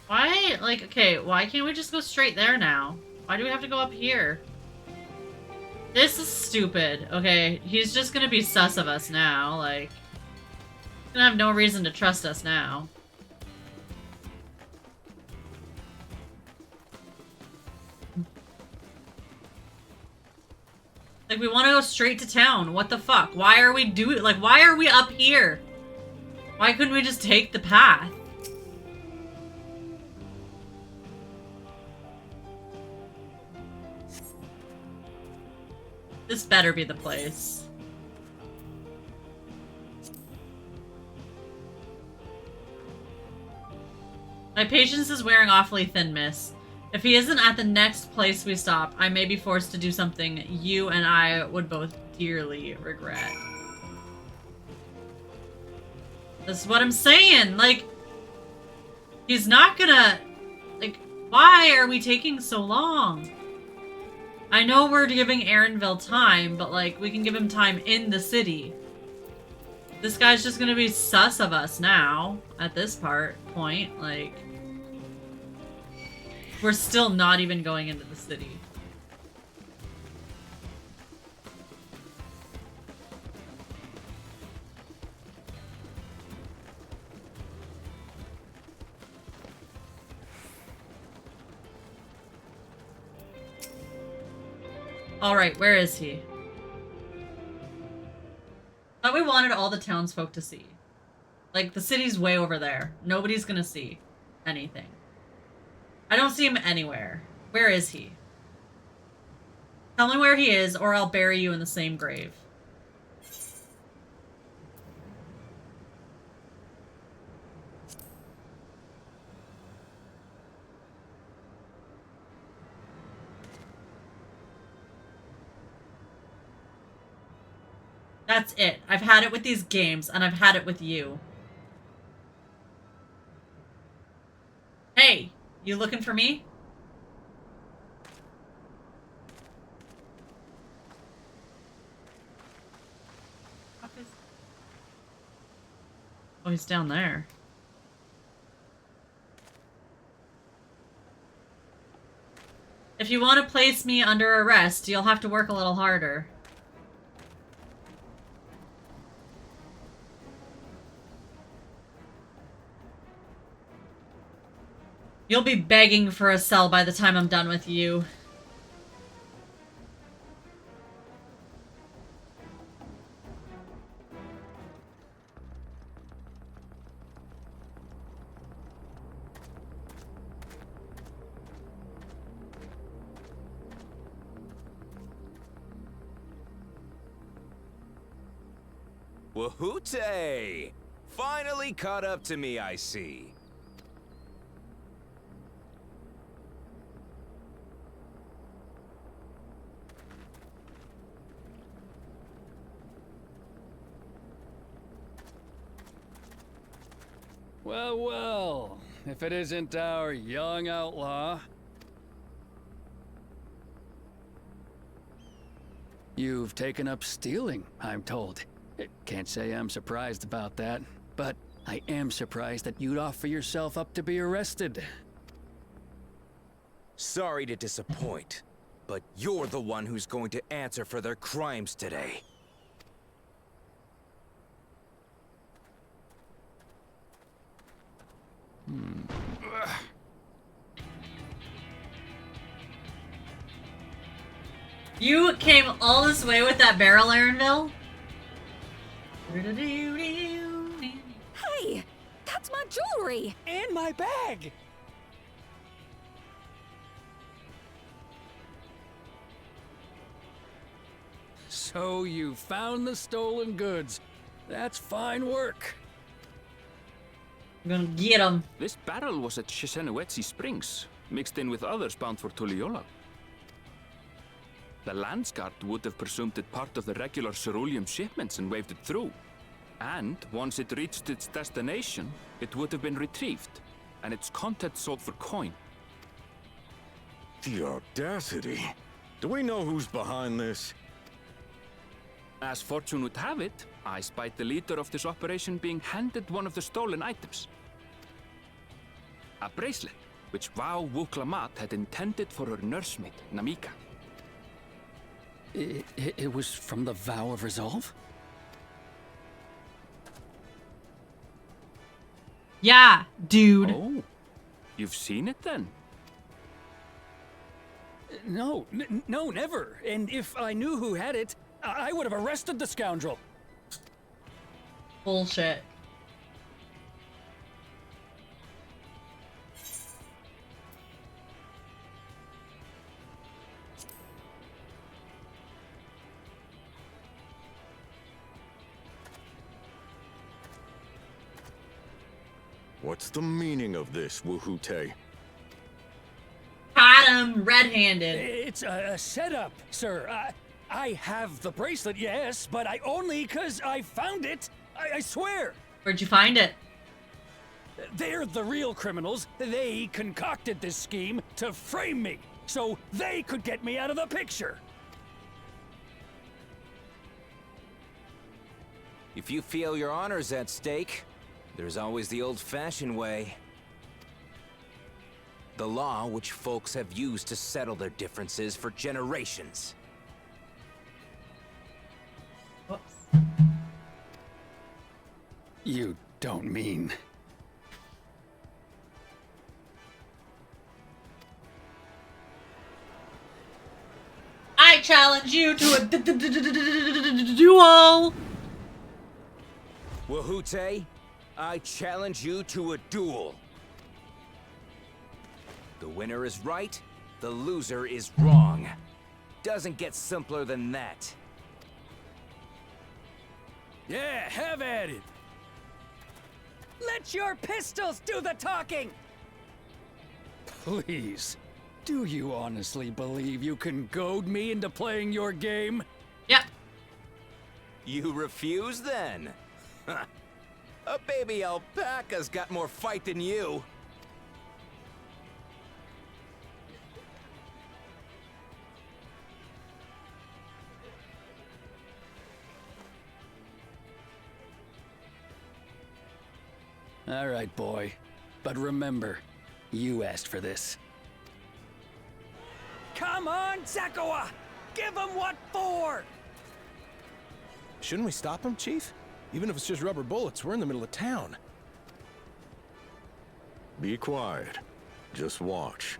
Why, like, okay, why can't we just go straight there now? Why do we have to go up here? This is stupid. Okay, he's just gonna be sus of us now, like... He's gonna have no reason to trust us now. Like, we want to go straight to town. What the fuck? Why are we doing... Like, why are we up here? Why couldn't we just take the path? This better be the place. My patience is wearing awfully thin, miss. If he isn't at the next place we stop, I may be forced to do something you and I would both dearly regret. That's what I'm saying. Like, he's not gonna... Like, why are we taking so long? I know we're giving Aaronville time, but, like, we can give him time in the city. This guy's just gonna be sus of us now, at this point. Like, we're still not even going into the city. Alright, where is he? Thought we wanted all the townsfolk to see. Like, the city's way over there. Nobody's gonna see anything. I don't see him anywhere. Where is he? Tell me where he is, or I'll bury you in the same grave. That's it. I've had it with these games, and I've had it with you. Hey, you looking for me? Oh, he's down there. If you want to place me under arrest, you'll have to work a little harder. You'll be begging for a cell by the time I'm done with you. Wahoote! Finally caught up to me, I see. Well, well, if it isn't our young outlaw. You've taken up stealing, I'm told. Can't say I'm surprised about that, but I am surprised that you'd offer yourself up to be arrested. Sorry to disappoint, but you're the one who's going to answer for their crimes today. You came all this way with that barrel, Aaronville? Hey, that's my jewelry! And my bag! So you found the stolen goods. That's fine work. I'm gonna get him. This barrel was at Shisenuetsi Springs, mixed in with others bound for Tuliyola. The Landsguard would have presumed it part of the regular ceruleum shipments and waved it through. And once it reached its destination, it would have been retrieved, and its contents sold for coin. The audacity. Do we know who's behind this? As fortune would have it, I spied the leader of this operation being handed one of the stolen items. A bracelet, which Vau Wuklamat had intended for her nursemaid, Namika. It was from the Vow of Resolve? Yeah, dude. Oh, you've seen it then? No, no, never. And if I knew who had it, I would have arrested the scoundrel. Bullshit. What's the meaning of this, Wahoote? Caught him red-handed. It's a setup, sir. I have the bracelet, yes, but I only 'cause I found it. I swear. Where'd you find it? They're the real criminals. They concocted this scheme to frame me, so they could get me out of the picture. If you feel your honor's at stake, there's always the old-fashioned way. The law which folks have used to settle their differences for generations. Whoops. You don't mean... I challenge you to a duel. Wahoote, I challenge you to a duel. The winner is right, the loser is wrong. Doesn't get simpler than that. Yeah, have at it. Let your pistols do the talking! Please. Do you honestly believe you can goad me into playing your game? Yep. You refuse then? Huh. A baby alpaca's got more fight than you. All right, boy. But remember, you asked for this. Come on, Zakawa! Give him what for! Shouldn't we stop him, Chief? Even if it's just rubber bullets, we're in the middle of town. Be quiet. Just watch.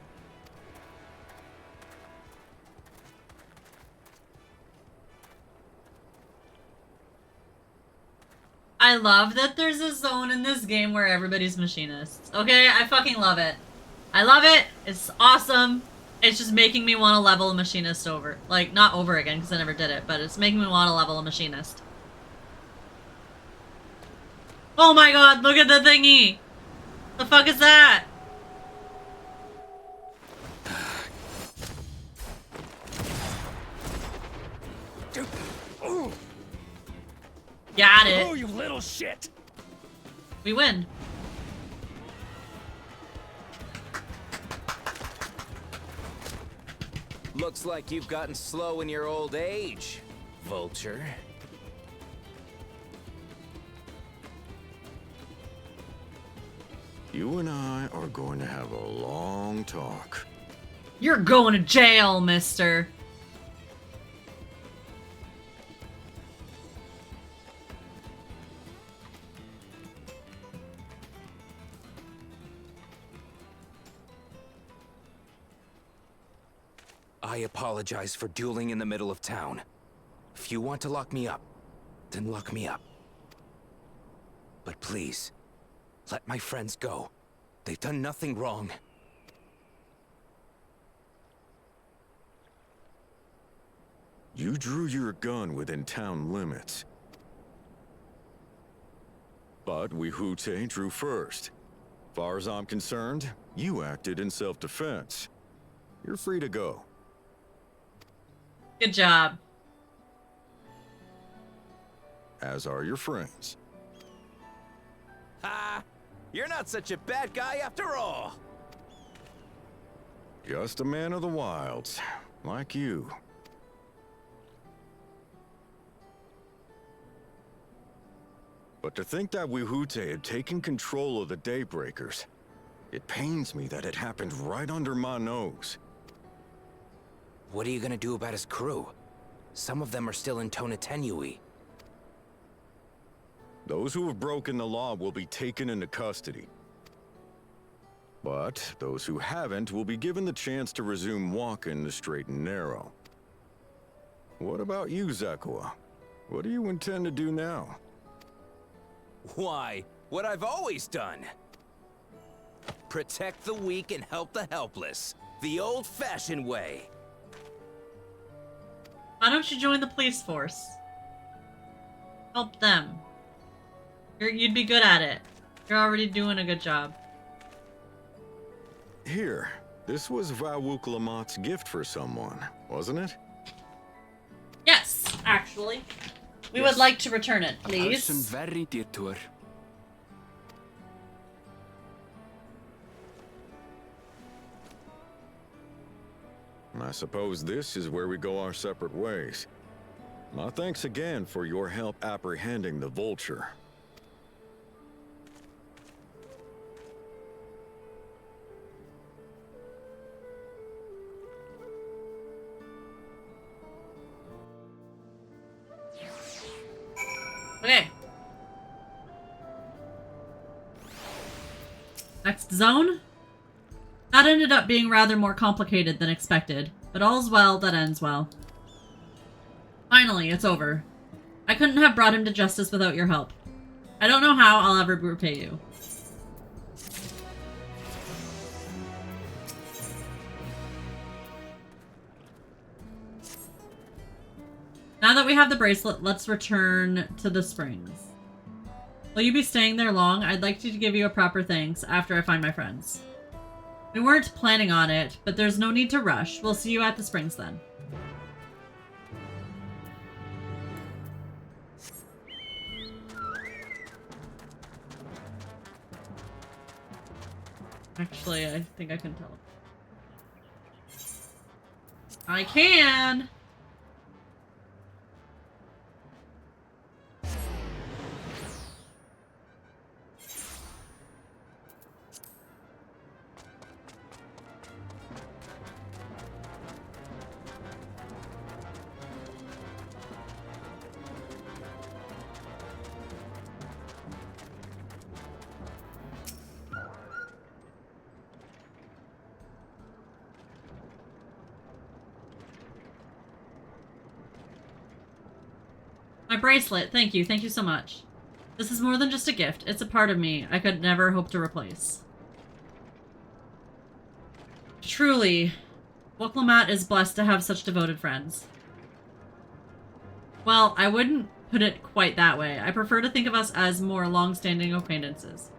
I love that there's a zone in this game where everybody's machinists. Okay, I fucking love it. I love it. It's awesome. It's just making me want to level a machinist over. Like, not over again, because I never did it, but it's making me want to level a machinist. Oh my god, look at the thingy! The fuck is that? Got it. Oh, you little shit! We win. Looks like you've gotten slow in your old age, Vulture. You and I are going to have a long talk. You're going to jail, mister. I apologize for dueling in the middle of town. If you want to lock me up, then lock me up. But please, let my friends go. They've done nothing wrong. You drew your gun within town limits. But Wihute drew first. Far as I'm concerned, you acted in self-defense. You're free to go. Good job. As are your friends. Ha! You're not such a bad guy after all! Just a man of the wilds, like you. But to think that Wihute had taken control of the Daybreakers, it pains me that it happened right under my nose. What are you gonna do about his crew? Some of them are still in Tonatenui. Those who have broken the law will be taken into custody. But those who haven't will be given the chance to resume walking the straight and narrow. What about you, Zakawa? What do you intend to do now? Why, what I've always done. Protect the weak and help the helpless. The old-fashioned way. Why don't you join the police force? Help them. You'd be good at it. You're already doing a good job. Here, this was Vawuklamat's gift for someone, wasn't it? Yes, actually. We would like to return it, A person please. very dear to her. I suppose this is where we go our separate ways. My thanks again for your help apprehending the Vulture. Okay. Next zone? That ended up being rather more complicated than expected, but all's well that ends well. Finally, it's over. I couldn't have brought him to justice without your help. I don't know how I'll ever repay you. Now that we have the bracelet, let's return to the springs. Will you be staying there long? I'd like to give you a proper thanks after I find my friends. We weren't planning on it, but there's no need to rush. We'll see you at the springs then. Actually, I think I can tell. I can! My bracelet. Thank you. Thank you so much. This is more than just a gift. It's a part of me I could never hope to replace. Truly, Woklamat is blessed to have such devoted friends. Well, I wouldn't put it quite that way. I prefer to think of us as more long-standing acquaintances.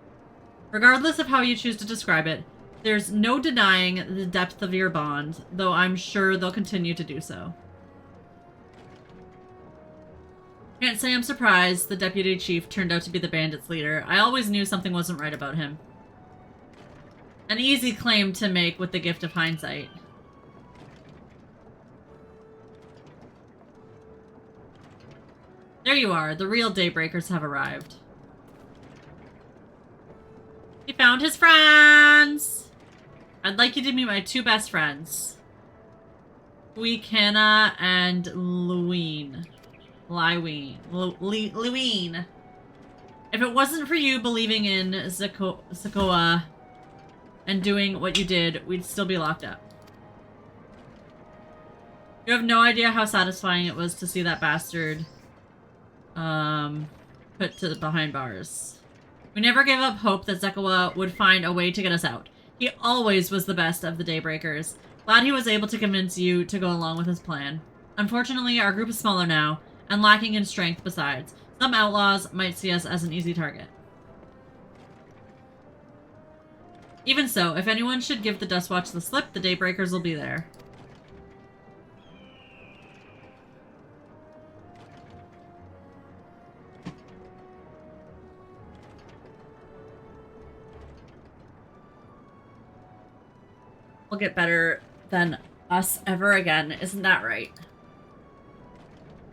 Regardless of how you choose to describe it, there's no denying the depth of your bond, though I'm sure they'll continue to do so. Can't say I'm surprised the deputy chief turned out to be the bandits' leader. I always knew something wasn't right about him. An easy claim to make with the gift of hindsight. There you are. The real Daybreakers have arrived. He found his friends! I'd like you to meet my two best friends. Huikana and Luween. Luween. If it wasn't for you believing in Zakoa and doing what you did, we'd still be locked up. You have no idea how satisfying it was to see that bastard put behind bars. We never gave up hope that Zakoa would find a way to get us out. He always was the best of the Daybreakers. Glad he was able to convince you to go along with his plan. Unfortunately, our group is smaller now, and lacking in strength besides. Some outlaws might see us as an easy target. Even so, if anyone should give the Dustwatch the slip, the Daybreakers will be there. We'll get better than us ever again, isn't that right?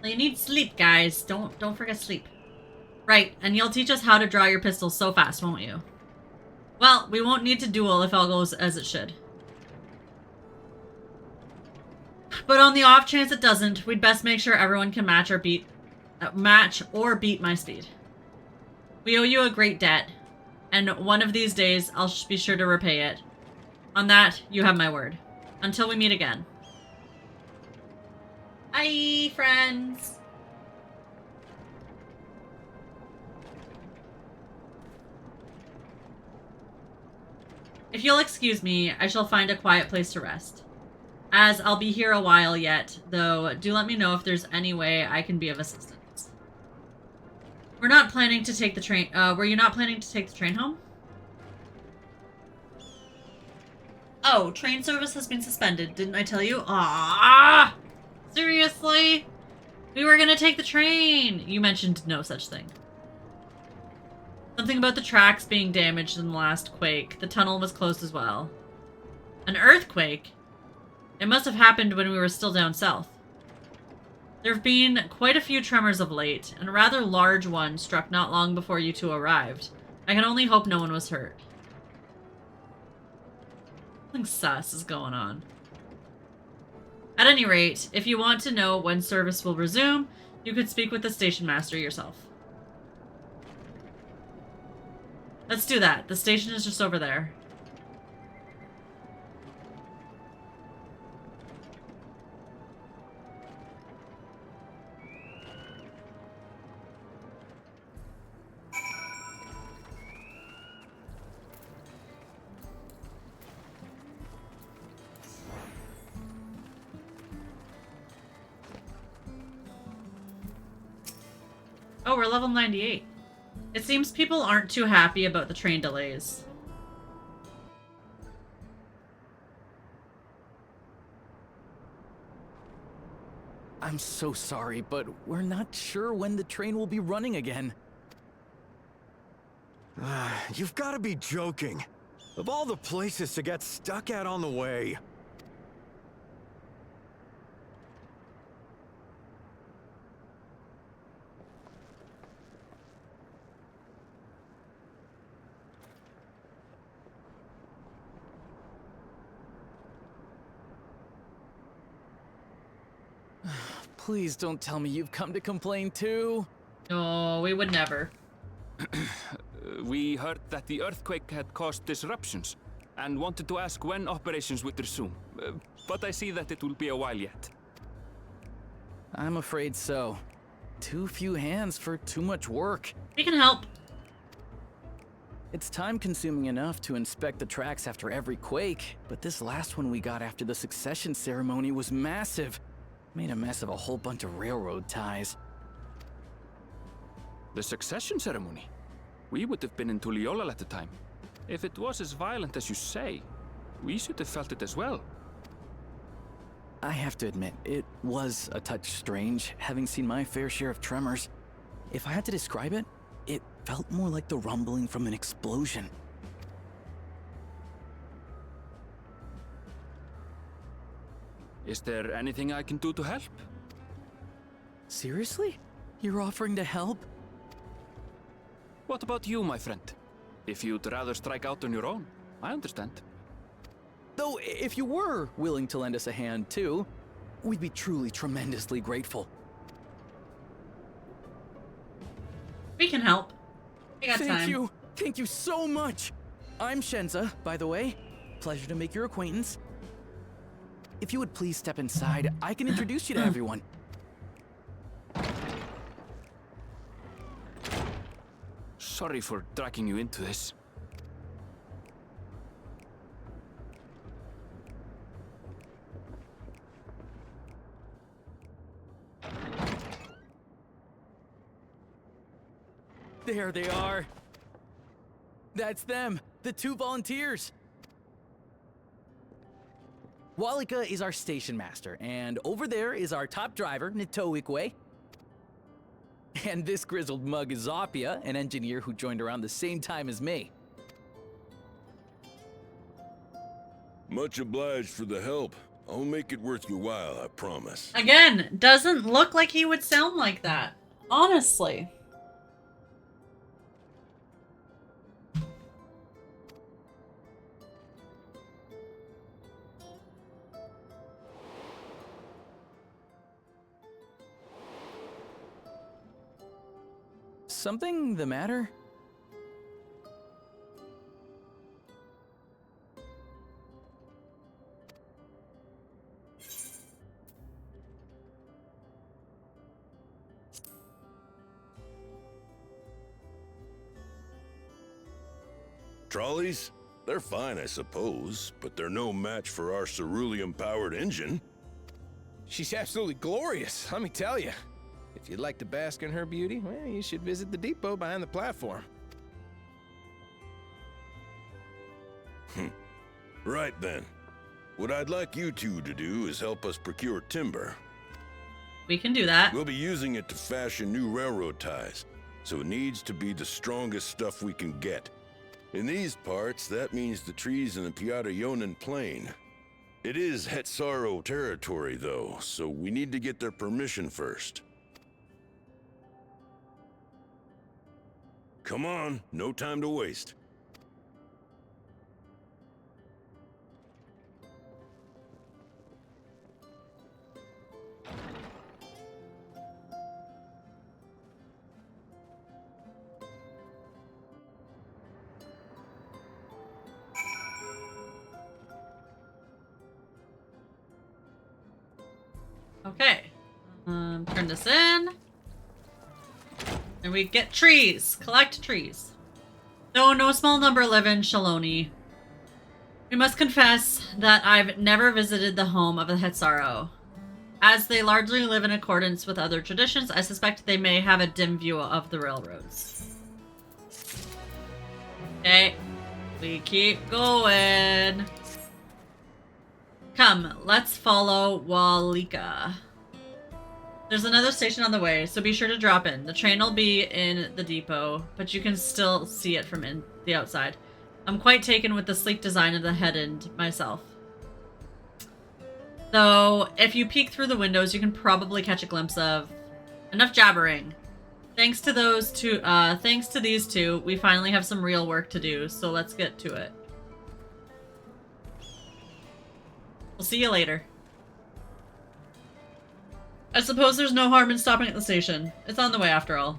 You need sleep, guys. Don't forget sleep. Right, and you'll teach us how to draw your pistols so fast, won't you? Well, we won't need to duel if all goes as it should. But on the off chance it doesn't, we'd best make sure everyone can match or beat my speed. We owe you a great debt, and one of these days I'll be sure to repay it. On that, you have my word. Until we meet again. Bye, friends. If you'll excuse me, I shall find a quiet place to rest. As I'll be here a while yet, though, do let me know if there's any way I can be of assistance. We're not planning to take the train. Were you not planning to take the train home? Oh, train service has been suspended. Didn't I tell you? Ah! Seriously? We were gonna take the train! You mentioned no such thing. Something about the tracks being damaged in the last quake. The tunnel was closed as well. An earthquake? It must have happened when we were still down south. There have been quite a few tremors of late, and a rather large one struck not long before you two arrived. I can only hope no one was hurt. Something sus is going on. At any rate, if you want to know when service will resume, you could speak with the station master yourself. Let's do that. The station is just over there. Oh, we're level 98. It seems people aren't too happy about the train delays. I'm so sorry, but we're not sure when the train will be running again. You've got to be joking. Of all the places to get stuck at on the way. Please don't tell me you've come to complain too. No, we would never. We heard that the earthquake had caused disruptions and wanted to ask when operations would resume. But I see that it will be a while yet. I'm afraid so. Too few hands for too much work. We can help. It's time-consuming enough to inspect the tracks after every quake, but this last one we got after the succession ceremony was massive. Made a mess of a whole bunch of railroad ties. The succession ceremony? We would have been in Tuliolal at the time. If it was as violent as you say, we should have felt it as well. I have to admit, it was a touch strange, having seen my fair share of tremors. If I had to describe it, it felt more like the rumbling from an explosion. Is there anything I can do to help? Seriously? You're offering to help? What about you, my friend? If you'd rather strike out on your own, I understand. Though, if you were willing to lend us a hand too, we'd be truly tremendously grateful. We can help. We got time. Thank you! Thank you so much! I'm Shenza, by the way. Pleasure to make your acquaintance. If you would please step inside, I can introduce you to everyone. Sorry for dragging you into this. There they are. That's them, the two volunteers. Walika is our station master, and over there is our top driver, Nitoikwe. And this grizzled mug is Zapia, an engineer who joined around the same time as me. Much obliged for the help. I'll make it worth your while, I promise. Again, doesn't look like he would sound like that. Honestly. Something the matter? Trolleys? They're fine, I suppose, but they're no match for our ceruleum-powered engine. She's absolutely glorious, let me tell you. If you'd like to bask in her beauty, well, you should visit the depot behind the platform. Right then. What I'd like you two to do is help us procure timber. We can do that. We'll be using it to fashion new railroad ties, so it needs to be the strongest stuff we can get. In these parts, that means the trees in the Piata-Yonan Plain. It is Hetsaro territory, though, so we need to get their permission first. Come on, no time to waste. Okay. Turn this in. And we get trees. Collect trees. Though no small number live in Shaloni. We must confess that I've never visited the home of the Hetsaro. As they largely live in accordance with other traditions, I suspect they may have a dim view of the railroads. Okay, we keep going. Come, let's follow Walika. There's another station on the way, so be sure to drop in. The train will be in the depot, but you can still see it from the outside. I'm quite taken with the sleek design of the head end myself. Though, if you peek through the windows, you can probably catch a glimpse of... Enough jabbering. Thanks to these two, we finally have some real work to do, so let's get to it. We'll see you later. I suppose there's no harm in stopping at the station. It's on the way after all.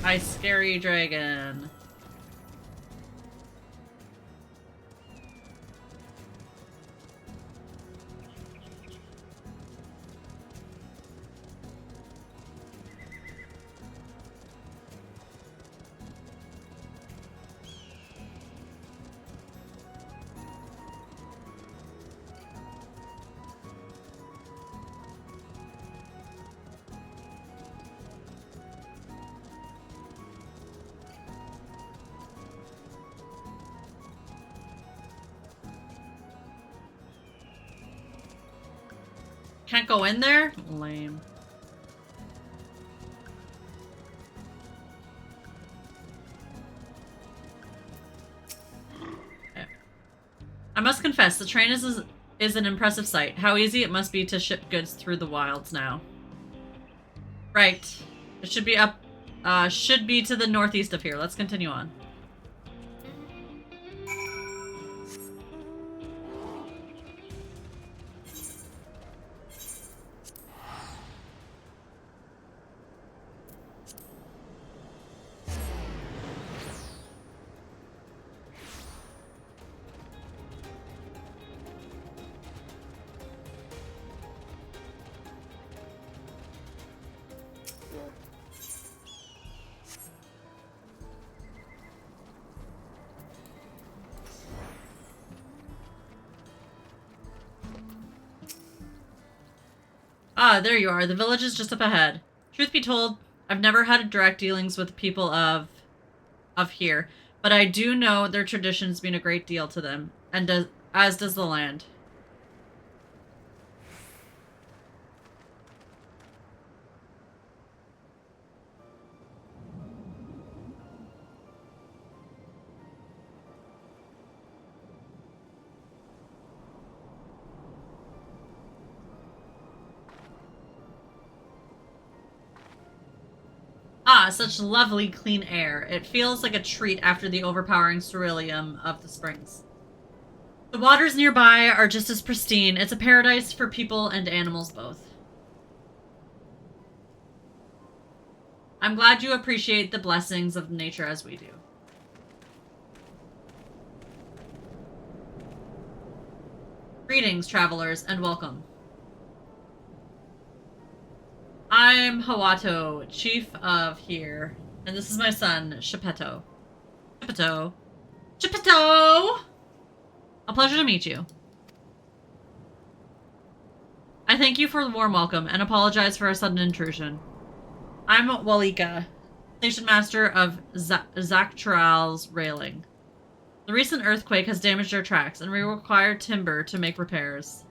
Hi, scary dragon. Can't go in there? Lame. Okay. I must confess, the train is an impressive sight. How easy it must be to ship goods through the wilds now. Right. It should be should be to the northeast of here. Let's continue on. Ah, there you are. The village is just up ahead. Truth be told, I've never had direct dealings with people of here, but I do know their traditions mean a great deal to them, and as does the land. Ah, such lovely clean air. It feels like a treat after the overpowering ceruleum of the springs. The waters nearby are just as pristine. It's a paradise for people and animals both. I'm glad you appreciate the blessings of nature as we do. Greetings, travelers, and welcome. I'm Hawato, chief of here, and this is my son, Shepetto. Shepetto. Shepetto! A pleasure to meet you. I thank you for the warm welcome and apologize for our sudden intrusion. I'm Walika, station master of Turali's railing. The recent earthquake has damaged our tracks, and we require timber to make repairs.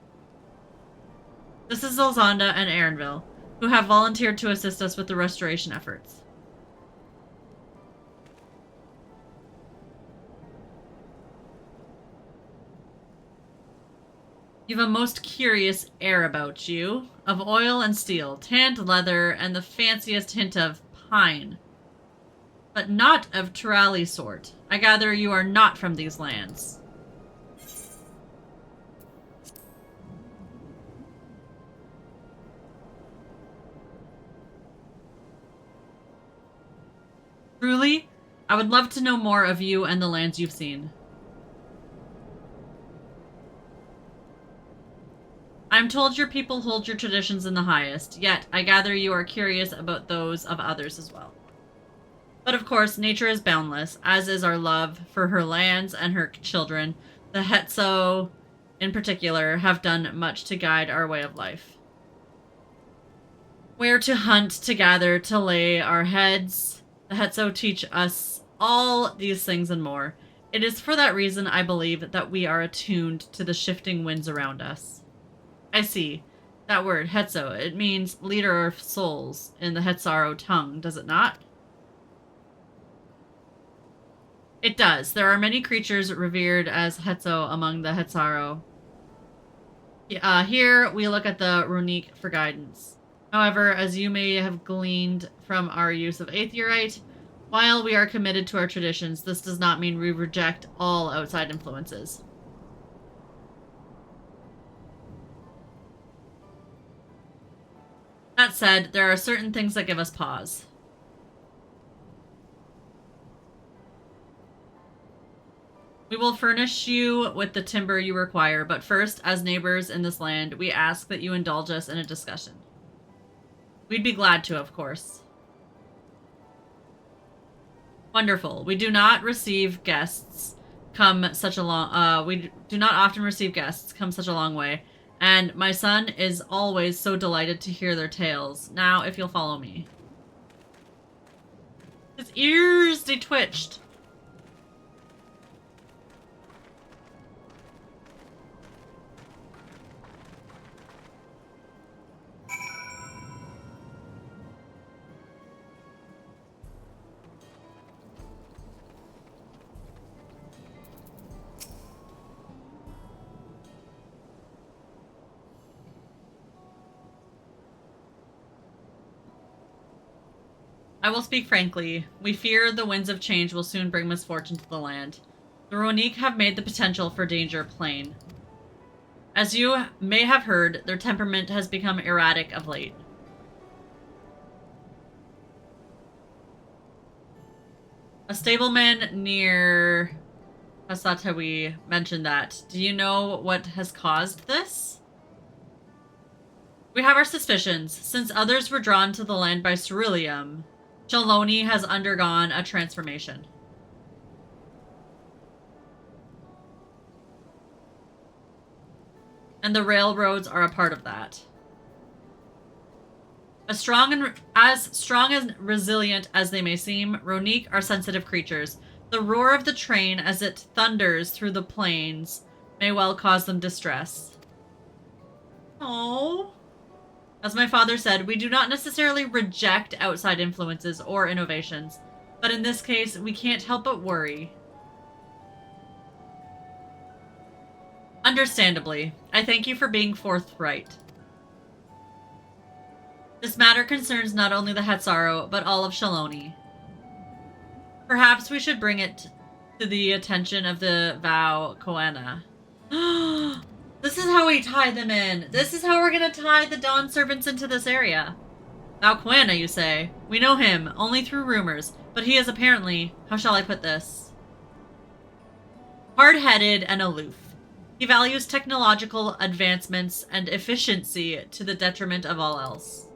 This is Elzonda and Aaronville, who have volunteered to assist us with the restoration efforts. You've a most curious air about you, of oil and steel, tanned leather, and the fanciest hint of pine. But not of Turali sort. I gather you are not from these lands. Truly, I would love to know more of you and the lands you've seen. I'm told your people hold your traditions in the highest, yet I gather you are curious about those of others as well. But of course, nature is boundless, as is our love for her lands and her children. The Hetzo, in particular, have done much to guide our way of life. Where to hunt, to gather, to lay our heads. The Hetzo teach us all these things and more. It is for that reason I believe that we are attuned to the shifting winds around us. I see. That word, Hetzo, it means leader of souls in the Hetzaro tongue, does it not? It does. There are many creatures revered as Hetzo among the Hetzaro. Here, we look at the Runique for guidance. However, as you may have gleaned from our use of Aetheryte, while we are committed to our traditions, this does not mean we reject all outside influences. That said, there are certain things that give us pause. We will furnish you with the timber you require, but first, as neighbors in this land, we ask that you indulge us in a discussion. We'd be glad to, of course. Wonderful. We do not receive guests come such a long we do not often receive guests come such a long way, and my son is always so delighted to hear their tales. Now, if you'll follow me. His ears, they twitched. I will speak frankly. We fear the winds of change will soon bring misfortune to the land. The Ronique have made the potential for danger plain. As you may have heard, their temperament has become erratic of late. A stableman near Pasatawi mentioned that. Do you know what has caused this? We have our suspicions. Since others were drawn to the land by ceruleum, Chaloni has undergone a transformation. And the railroads are a part of that. As strong and resilient as they may seem, Ronique are sensitive creatures. The roar of the train as it thunders through the plains may well cause them distress. Oh. As my father said, we do not necessarily reject outside influences or innovations, but in this case, we can't help but worry. Understandably, I thank you for being forthright. This matter concerns not only the Hetzaro, but all of Shaloni. Perhaps we should bring it to the attention of the Vow Koana. This is how we tie them in. This is how we're gonna tie the Dawn servants into this area. Valquena, you say? We know him, only through rumors, but he is apparently, how shall I put this? Hard-headed and aloof. He values technological advancements and efficiency to the detriment of all else.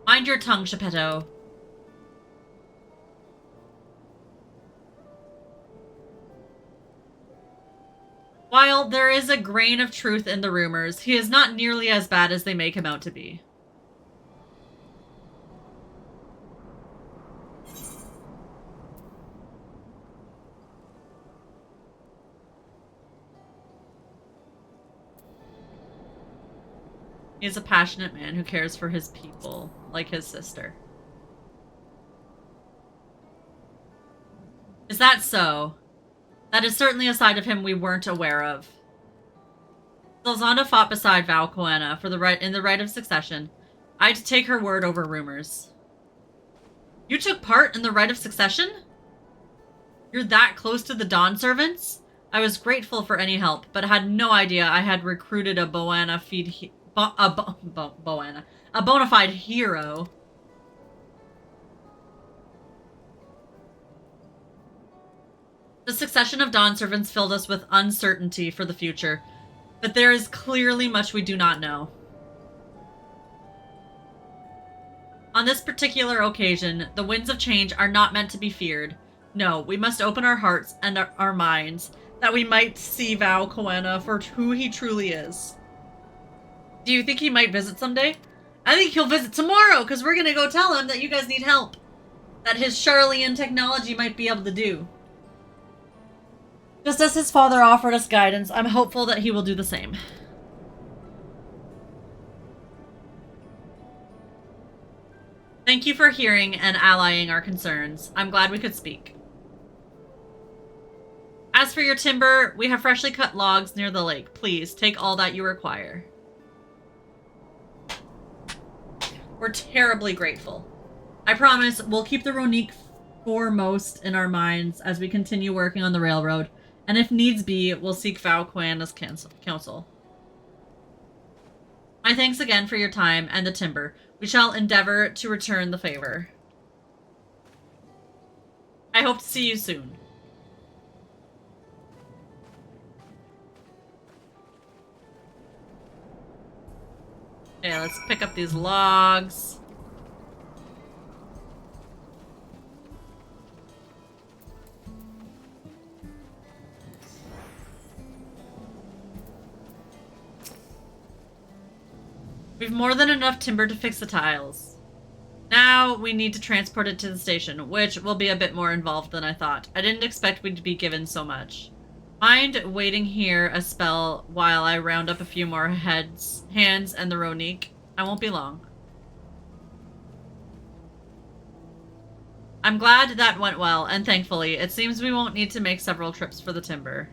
Mind your tongue, Geppetto. While there is a grain of truth in the rumors, he is not nearly as bad as they make him out to be. He is a passionate man who cares for his people, like his sister. Is that so? That is certainly a side of him we weren't aware of. Zelzana fought beside Valquena in the right of succession. I'd take her word over rumors. You took part in the right of succession? You're that close to the Dawn servants? I was grateful for any help, but had no idea I had recruited a bona fide hero. The succession of Dawn servants filled us with uncertainty for the future, but there is clearly much we do not know. On this particular occasion, the winds of change are not meant to be feared. No, we must open our hearts and our minds, that we might see Val Coena for who he truly is. Do you think he might visit someday? I think he'll visit tomorrow, because we're gonna go tell him that you guys need help. That his Charlian technology might be able to do. Just as his father offered us guidance, I'm hopeful that he will do the same. Thank you for hearing and allying our concerns. I'm glad we could speak. As for your timber, we have freshly cut logs near the lake. Please, take all that you require. We're terribly grateful. I promise we'll keep the Ronique foremost in our minds as we continue working on the railroad, and if needs be, we'll seek Val Coena's counsel. My thanks again for your time and the timber. We shall endeavor to return the favor. I hope to see you soon. Okay, let's pick up these logs. We've more than enough timber to fix the tiles. Now we need to transport it to the station, which will be a bit more involved than I thought. I didn't expect we'd be given so much. Mind waiting here a spell while I round up a few more hands and the Ronique? I won't be long. I'm glad that went well, and thankfully, it seems we won't need to make several trips for the timber.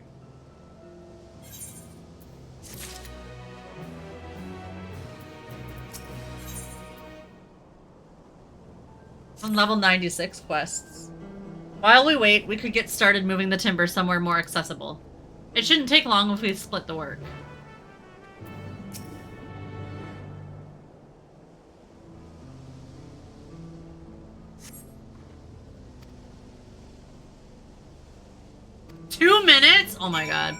On level 96 quests. While we wait, we could get started moving the timber somewhere more accessible. It shouldn't take long if we split the work. Two minutes? Oh my god.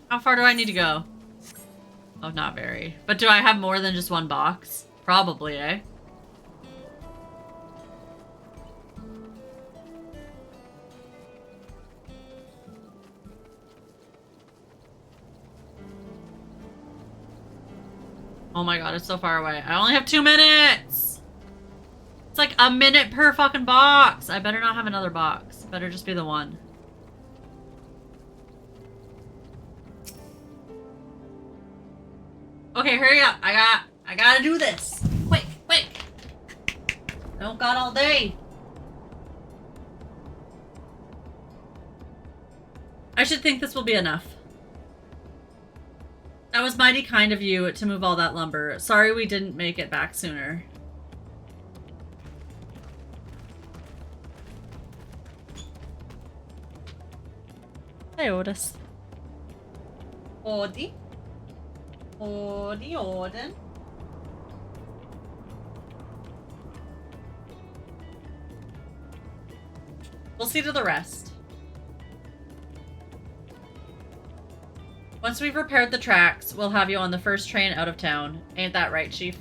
How far do I need to go? Oh, not very. But do I have more than just one box? Probably, eh? Oh my god, it's so far away. I only have 2 minutes! It's like a minute per fucking box! I better not have another box. It better just be the one. Okay, hurry up. I gotta do this. Quick, quick. I don't got all day. I should think this will be enough. That was mighty kind of you to move all that lumber. Sorry we didn't make it back sooner. Hey, Otis. Odie. Odin. We'll see to the rest. Once we've repaired the tracks, we'll have you on the first train out of town. Ain't that right, Chief?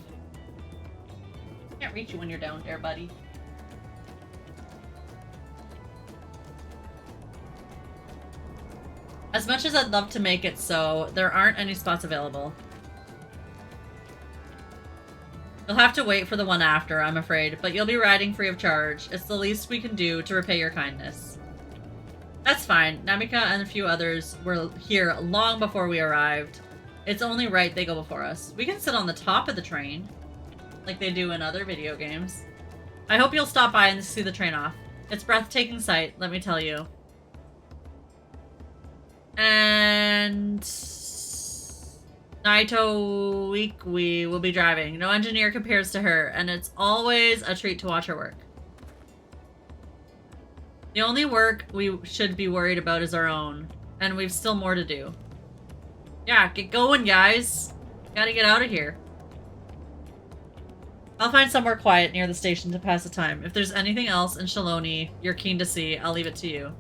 Can't reach you when you're down there, buddy. As much as I'd love to make it so, there aren't any spots available. You'll have to wait for the one after, I'm afraid, but you'll be riding free of charge. It's the least we can do to repay your kindness. That's fine. Namika and a few others were here long before we arrived. It's only right they go before us. We can sit on the top of the train, like they do in other video games. I hope you'll stop by and see the train off. It's a breathtaking sight, let me tell you. And Naito Ikwi will be driving. No engineer compares to her, and it's always a treat to watch her work. The only work we should be worried about is our own, and we've still more to do. Yeah, get going, guys. Gotta get out of here. I'll find somewhere quiet near the station to pass the time. If there's anything else in Shaloni you're keen to see, I'll leave it to you.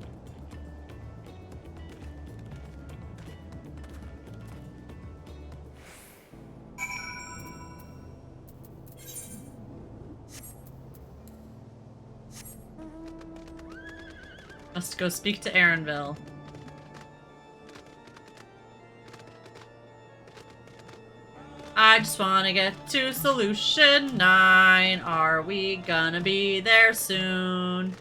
Must go speak to Aaronville. I just wanna get to Solution 9. Are we gonna be there soon?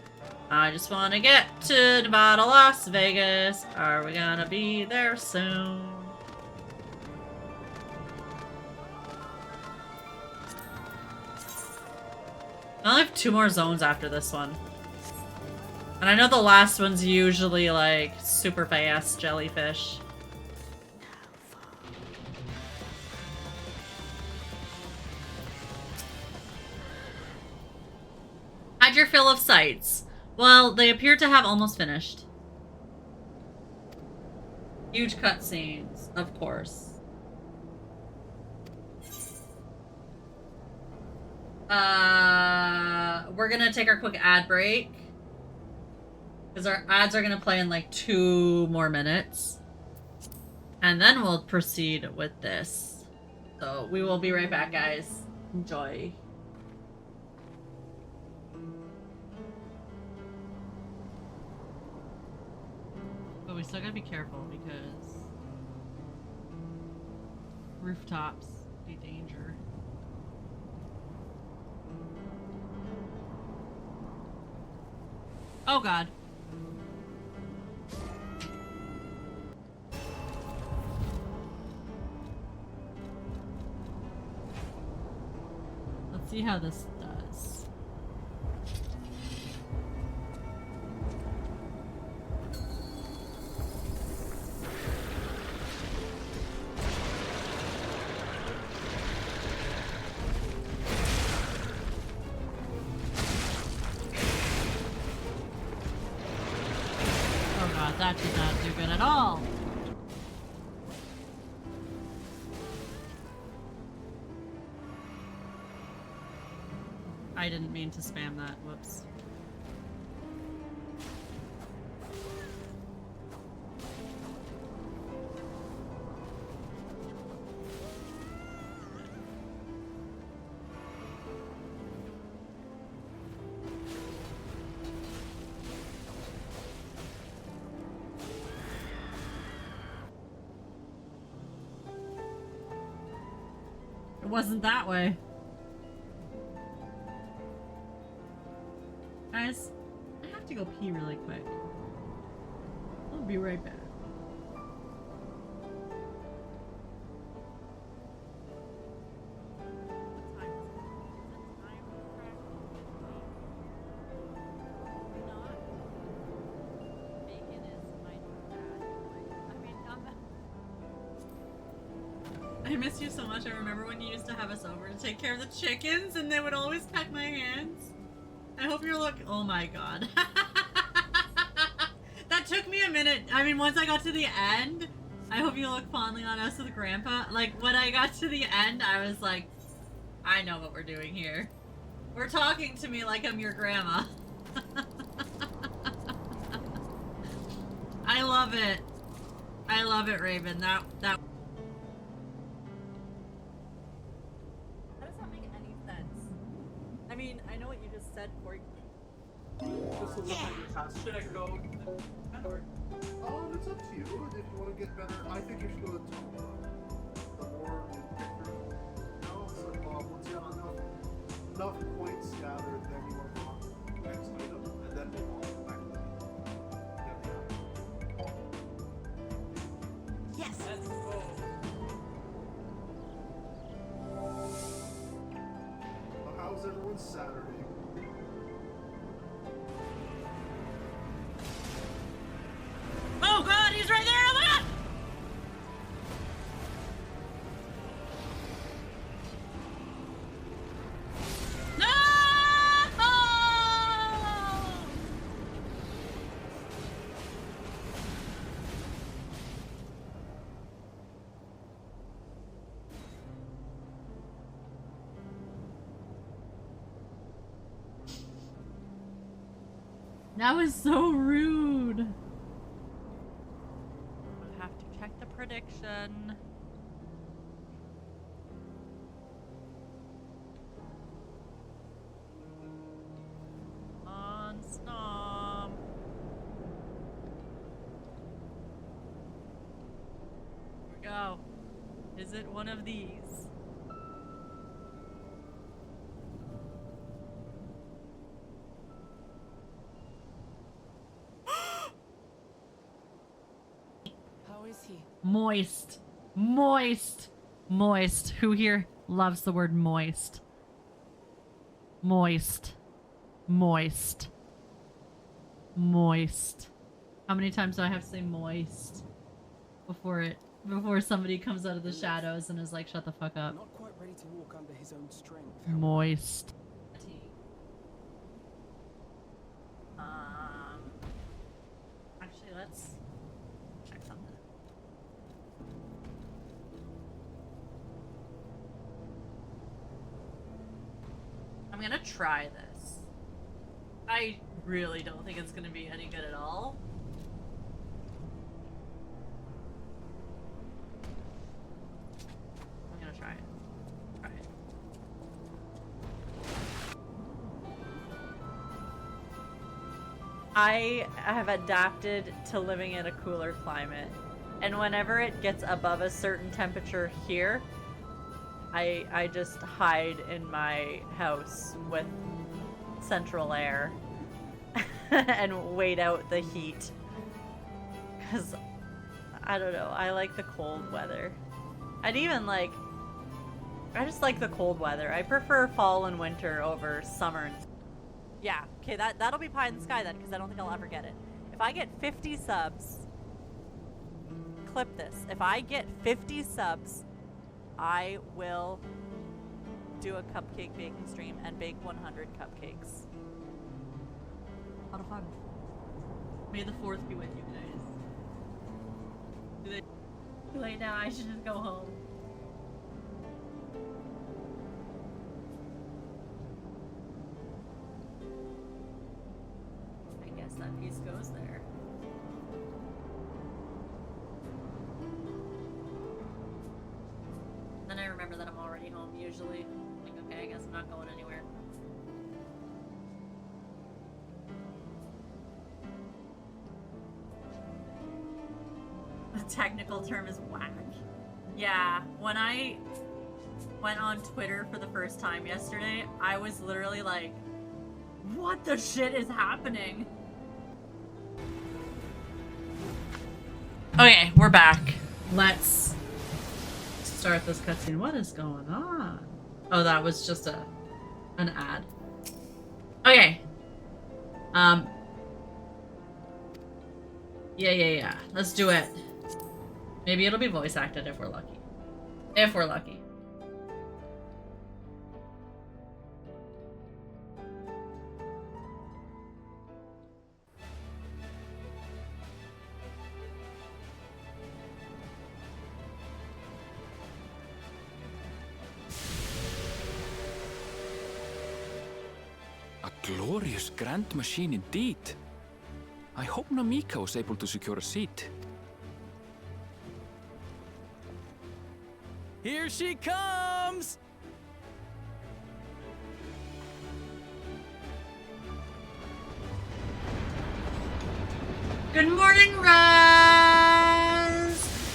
I just wanna get to Nevada, Las Vegas. Are we gonna be there soon? I only have 2 more zones after this one. And I know the last one's usually like super fast jellyfish. Had your fill of sights. Well, they appear to have almost finished. Huge cutscenes, of course. We're gonna take our quick ad break. Because our ads are gonna play in like 2 more minutes. And then we'll proceed with this. So we will be right back, guys. Enjoy. But we still gotta be careful because rooftops be danger. Oh god. Let's see how this does. Oh god, that did not do good at all. I didn't mean to spam that. Whoops. It wasn't that way. Guys, I have to go pee really quick. I'll be right back. I miss you so much. I remember when you used to have us over to take care of the chickens and they would always peck my hands. I hope you're oh my god. That took me a minute. I mean, once I got to the end, I hope you look fondly on us with Grandpa. Like, when I got to the end, I was like, I know what we're doing here. We're talking to me like I'm your grandma. I love it. I love it, Raven. That How does that make any sense? I mean, I know what you just said, Corey. Just look at your task. Should I go? It's up to you. If you want to get better, I think you should go to Toma. The more you get through. No, it's like, once you have enough points gathered, then you unlock the next item, and then we'll all go back to the Yes. Let's go. Well, how's everyone's Saturday? Oh god, he's right there! Oh my god! No! That was so rude. We'll have to check the prediction. On Snom. Here we go. Is it one of these? How is he? Moist. Moist. Moist. Who here loves the word moist? Moist. Moist. Moist. How many times do I have to say moist before somebody comes out of the shadows and is like, shut the fuck up? Not quite ready to walk under his own strength. Moist. Actually, let's check something. I'm gonna try this. I really don't think it's gonna be any good at all. I'm gonna try it. Try it. I have adapted to living in a cooler climate, and whenever it gets above a certain temperature here, I just hide in my house with central air and wait out the heat. Because, I don't know, I like the cold weather. I just like the cold weather. I prefer fall and winter over summer. Yeah, okay, that'll be pie in the sky then, because I don't think I'll ever get it. If I get 50 subs, clip this. If I get 50 subs, I will do a cupcake baking stream and bake 100 cupcakes. A lot of fun. May the 4th be with you guys. Too late now, I should just go home. I guess that piece goes there. Then I remember that I'm already home usually. Like, okay, I guess I'm not going anywhere. The technical term is whack. Yeah, when I went on Twitter for the first time yesterday, I was literally like, what the shit is happening? Okay, we're back. Let's start this cutscene. What is going on? Oh, that was just an ad. Okay. Yeah. Let's do it. Maybe it'll be voice acted if we're lucky. If we're lucky. A glorious grand machine indeed. I hope Namika was able to secure a seat. Here she comes! Good morning, Rose!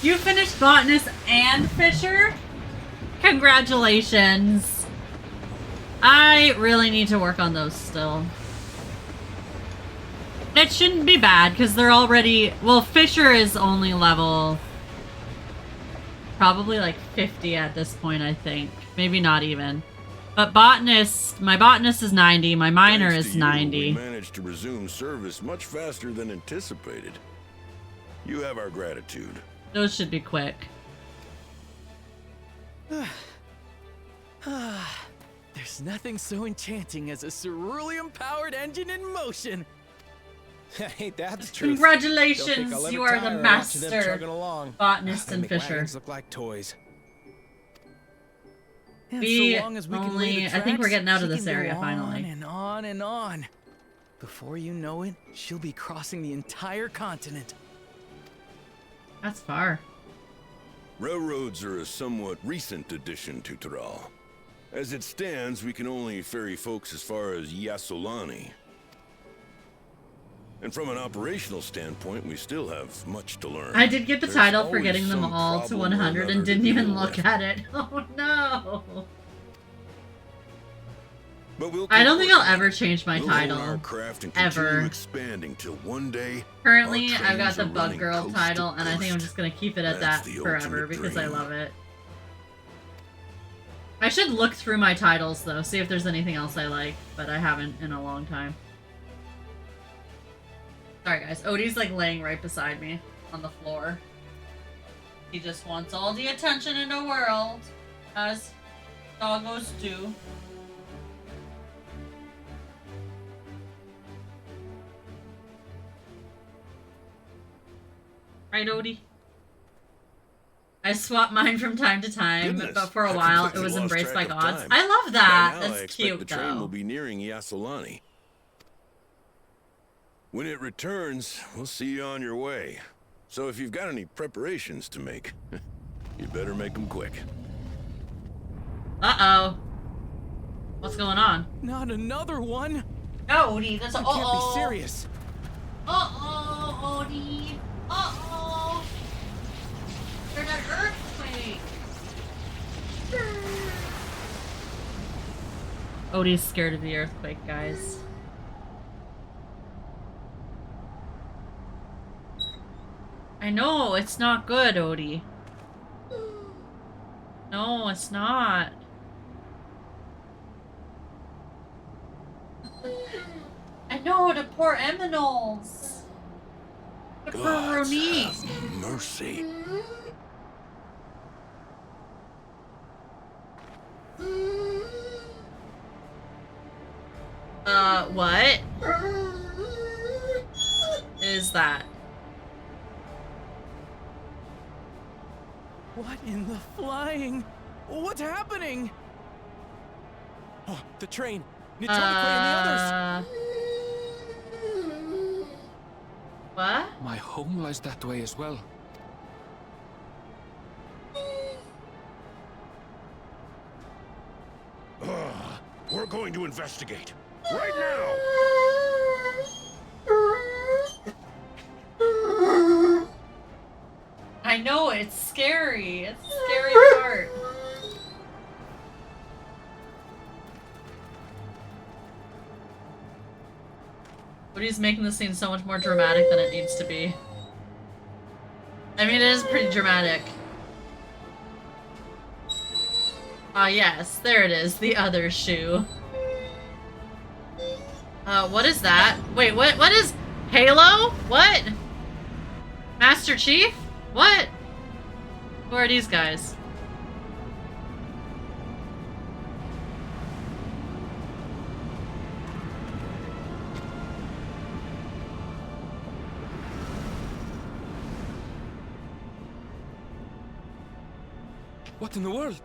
You finished Botanist and Fisher? Congratulations. I really need to work on those still. It shouldn't be bad, because they're already... Well, Fisher is only level... probably like 50 at this point, I think. Maybe not even. But Botanist... My Botanist is 90, my Miner is 90. We managed to resume service much faster than anticipated. You have our gratitude. Those should be quick. There's nothing so enchanting as a cerulean-powered engine in motion. Ain't that the truth? Congratulations, you are the master Botanist and Fisher. Wagons look like toys. And We so long as we can only... lay the I think we're tracks, getting out of she this can go area on finally. and on and on. Before you know it, she'll be crossing the entire continent. That's far. Railroads are a somewhat recent addition to Turali. As it stands, we can only ferry folks as far as Yasolani. And from an operational standpoint, we still have much to learn. I did get the There's title for always getting them some all to problem or 100 another and to didn't even deal look with. at it. Oh no. But we'll I don't keep think I'll working. ever change my We'll hone title. our craft and Ever. continue expanding till one day Currently, our I've got trains the are Bug running Girl coast title, to and I think I'm coast. just gonna keep it at That's that the forever ultimate because I dream. love it. I should look through my titles though, see if there's anything else I like, but I haven't in a long time. Sorry guys, Odie's like laying right beside me on the floor. He just wants all the attention in the world, as doggos do. Right, Odie? I swap mine from time to time, Goodness, but for a I while it completely was lost embraced by track of gods. time. I love By that. now, I That's expect cute, the train though. will be nearing Yasolani. When it returns, we'll see you on your way. So if you've got any preparations to make, you better make them quick. Uh-oh. What's going on? Not another one! No, Odie, that's a You can't be serious. Uh-oh, Odie. Uh-oh. There's an earthquake. Odie's scared of the earthquake, guys. I know, it's not good, Odie. No, it's not. I know, the poor Eminoles. The poor Gods Ronique. have mercy. What? Is that? What in the flying? What's happening? Oh, the train. Nitonikwe and the others. What? My home lies that way as well. We're going to investigate. Right now! I know, it's scary. It's a scary part. But he's making the scene so much more dramatic than it needs to be. I mean, it is pretty dramatic. Ah, yes, there it is, the other shoe. What is that? Wait, what is Halo? What? Master Chief? What? Who are these guys? What in the world?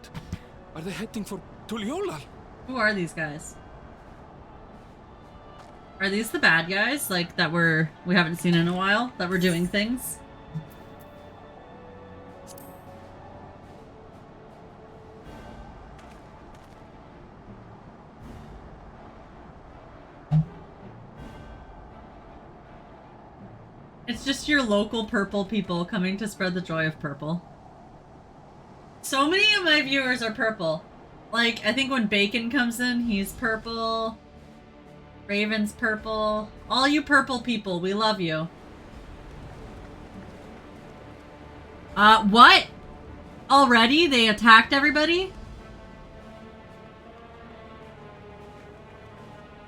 Are they heading for Tuliolal? Who are these guys? Are these the bad guys, like, that we haven't seen in a while? That were doing things? It's just your local purple people coming to spread the joy of purple. So many of my viewers are purple. Like, I think when Bacon comes in, he's purple. Raven's purple. All you purple people, we love you. What? Already? They attacked everybody?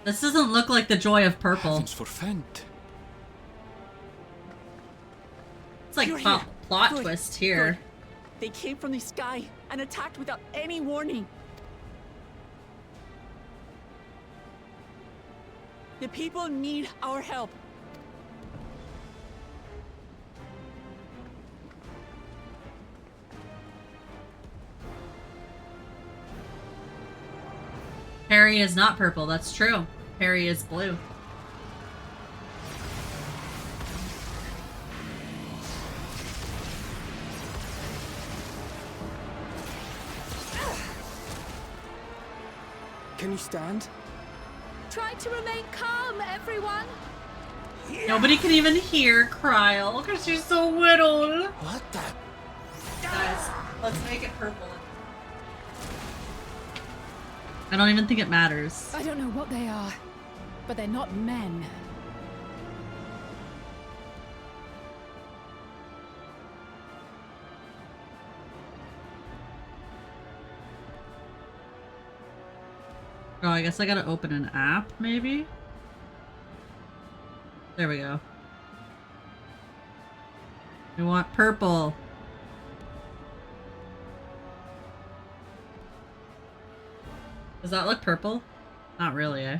This doesn't look like the joy of purple. Heavens forfend. It's like You're here. plot Good, twist here. good. They came from the sky and attacked without any warning. The people need our help. Harry is not purple, that's true. Harry is blue. Can you stand? Try to remain calm, everyone. Nobody can even hear Kryle because she's so little. What the? Guys, let's make it purple. I don't even think it matters. I don't know what they are, but they're not men. Oh, I guess I gotta open an app, maybe? There we go. We want purple. Does that look purple? Not really, eh?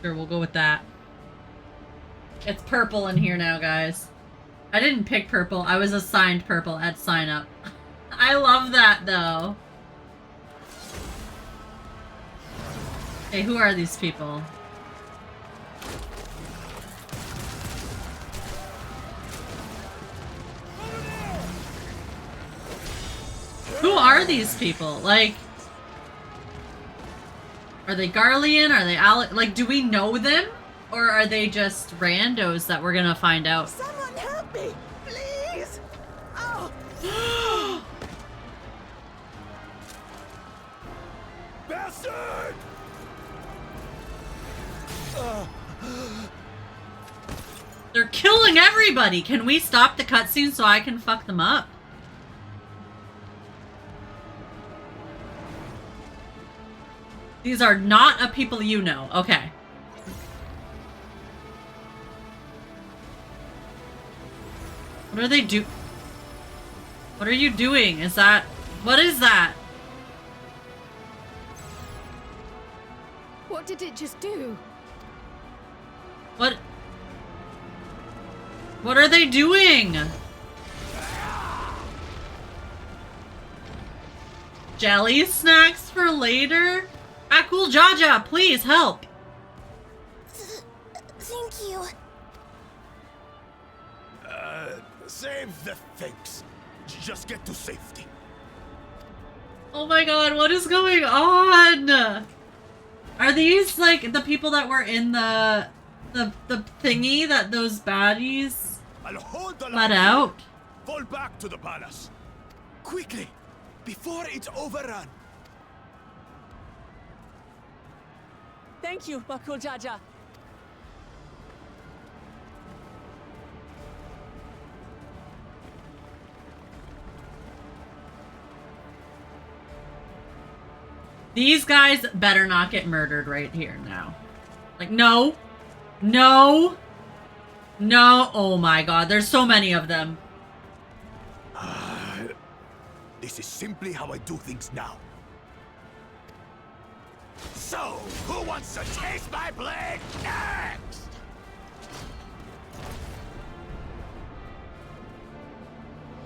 Sure, we'll go with that. It's purple in here now, guys. I didn't pick purple. I was assigned purple at sign up. I love that, though. Hey, who are these people? Who are these people? Like, are they Garlean? Are they like, do we know them? Or are they just randos that we're gonna find out? Someone help me, please! Oh! Bastard! They're killing everybody! Can we stop the cutscene so I can fuck them up? These are not a people you know. Okay. What are they do? What are you doing? Is that... What is that? What did it just do? What are they doing? Jelly snacks for later? Ah, cool, Jaja, please help. Thank you. Save the things. Just get to safety. Oh my god, what is going on? Are these like the people that were in the thingy that those baddies I'll hold the let line. out? Fall back to the palace. Quickly, before it's overrun. Thank you, Bakul Jaja. These guys better not get murdered right here now. Like, no. No. No. Oh my god, there's so many of them. This is simply how I do things now. So, who wants to taste my blade next?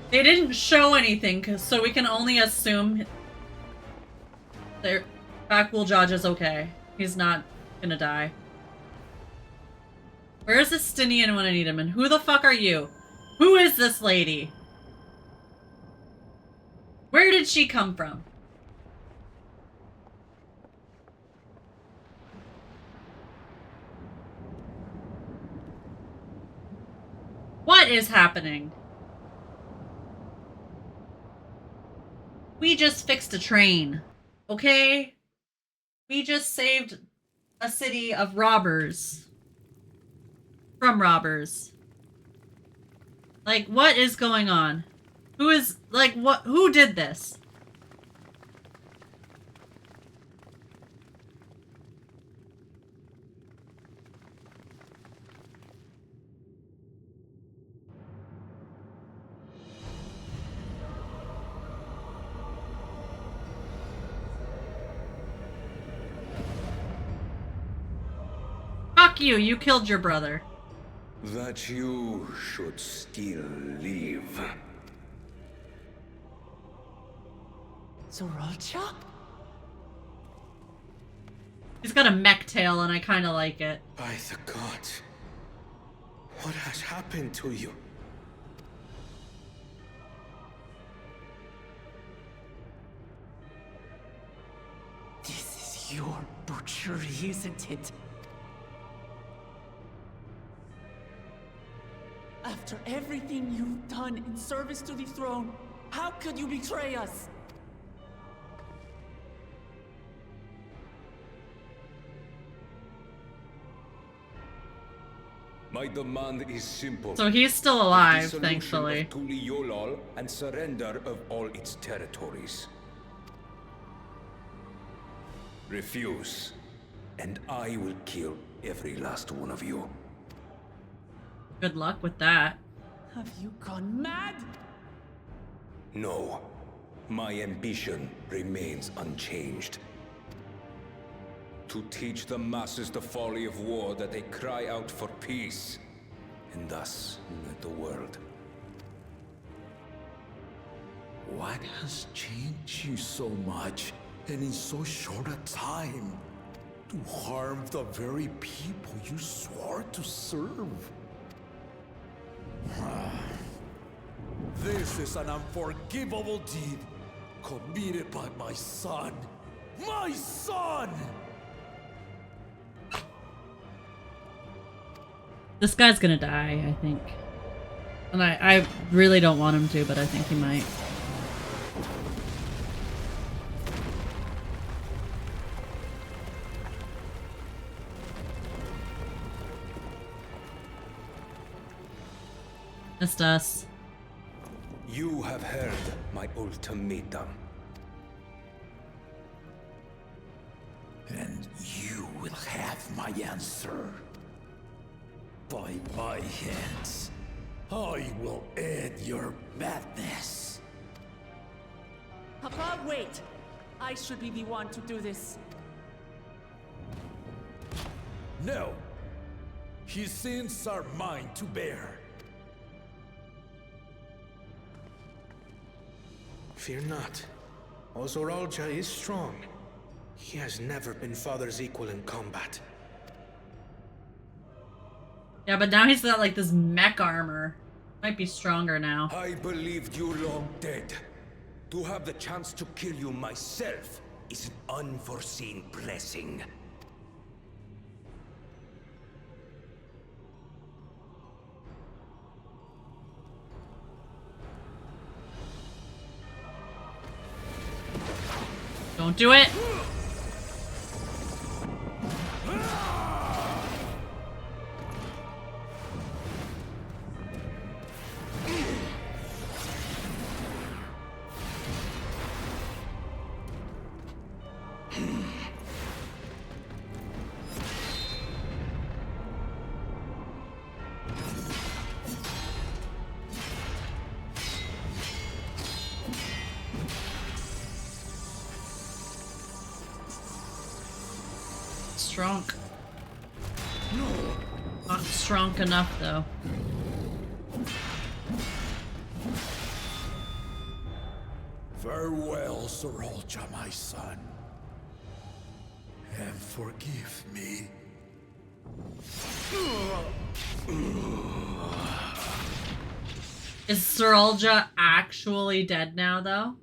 They didn't show anything, so we can only assume Bakul Jaja's okay. He's not gonna die. Where's the Stinian when I need him? And who the fuck are you? Who is this lady? Where did she come from? What is happening? We just fixed a train, okay? We just saved a city of robbers. From robbers. Like, what is going on? Who is, like, what? Who did this? Fuck you, you killed your brother. That you should still live. Zorocha? He's got a mech tail, and I kind of like it. By the gods. What has happened to you? This is your butchery, isn't it? After everything you've done in service to the throne, how could you betray us? My demand is simple. So he's still alive, The dissolution thankfully. of Tuli Yolal and surrender of all its territories. Refuse, and I will kill every last one of you. Good luck with that. Have you gone mad? No, my ambition remains unchanged. To teach the masses the folly of war, that they cry out for peace, and thus unite the world. What has changed you so much, and in so short a time? To harm the very people you swore to serve? This is an unforgivable deed committed by my son. My son! This guy's gonna die, I think. And I really don't want him to, but I think he might. Missed us. You have heard my ultimatum. And you will have my answer. By my hands, I will end your madness. Papa, wait! I should be the one to do this. No. His sins are mine to bear. Fear not. Ozoralja is strong. He has never been Father's equal in combat. Yeah, but now he's got like this mech armor. Might be stronger now. I believed you long dead. To have the chance to kill you myself is an unforeseen blessing. Don't do it. Strong. Not strong enough, though. Farewell, Sorolja, my son. And forgive me. Is Sorolja actually dead now, though?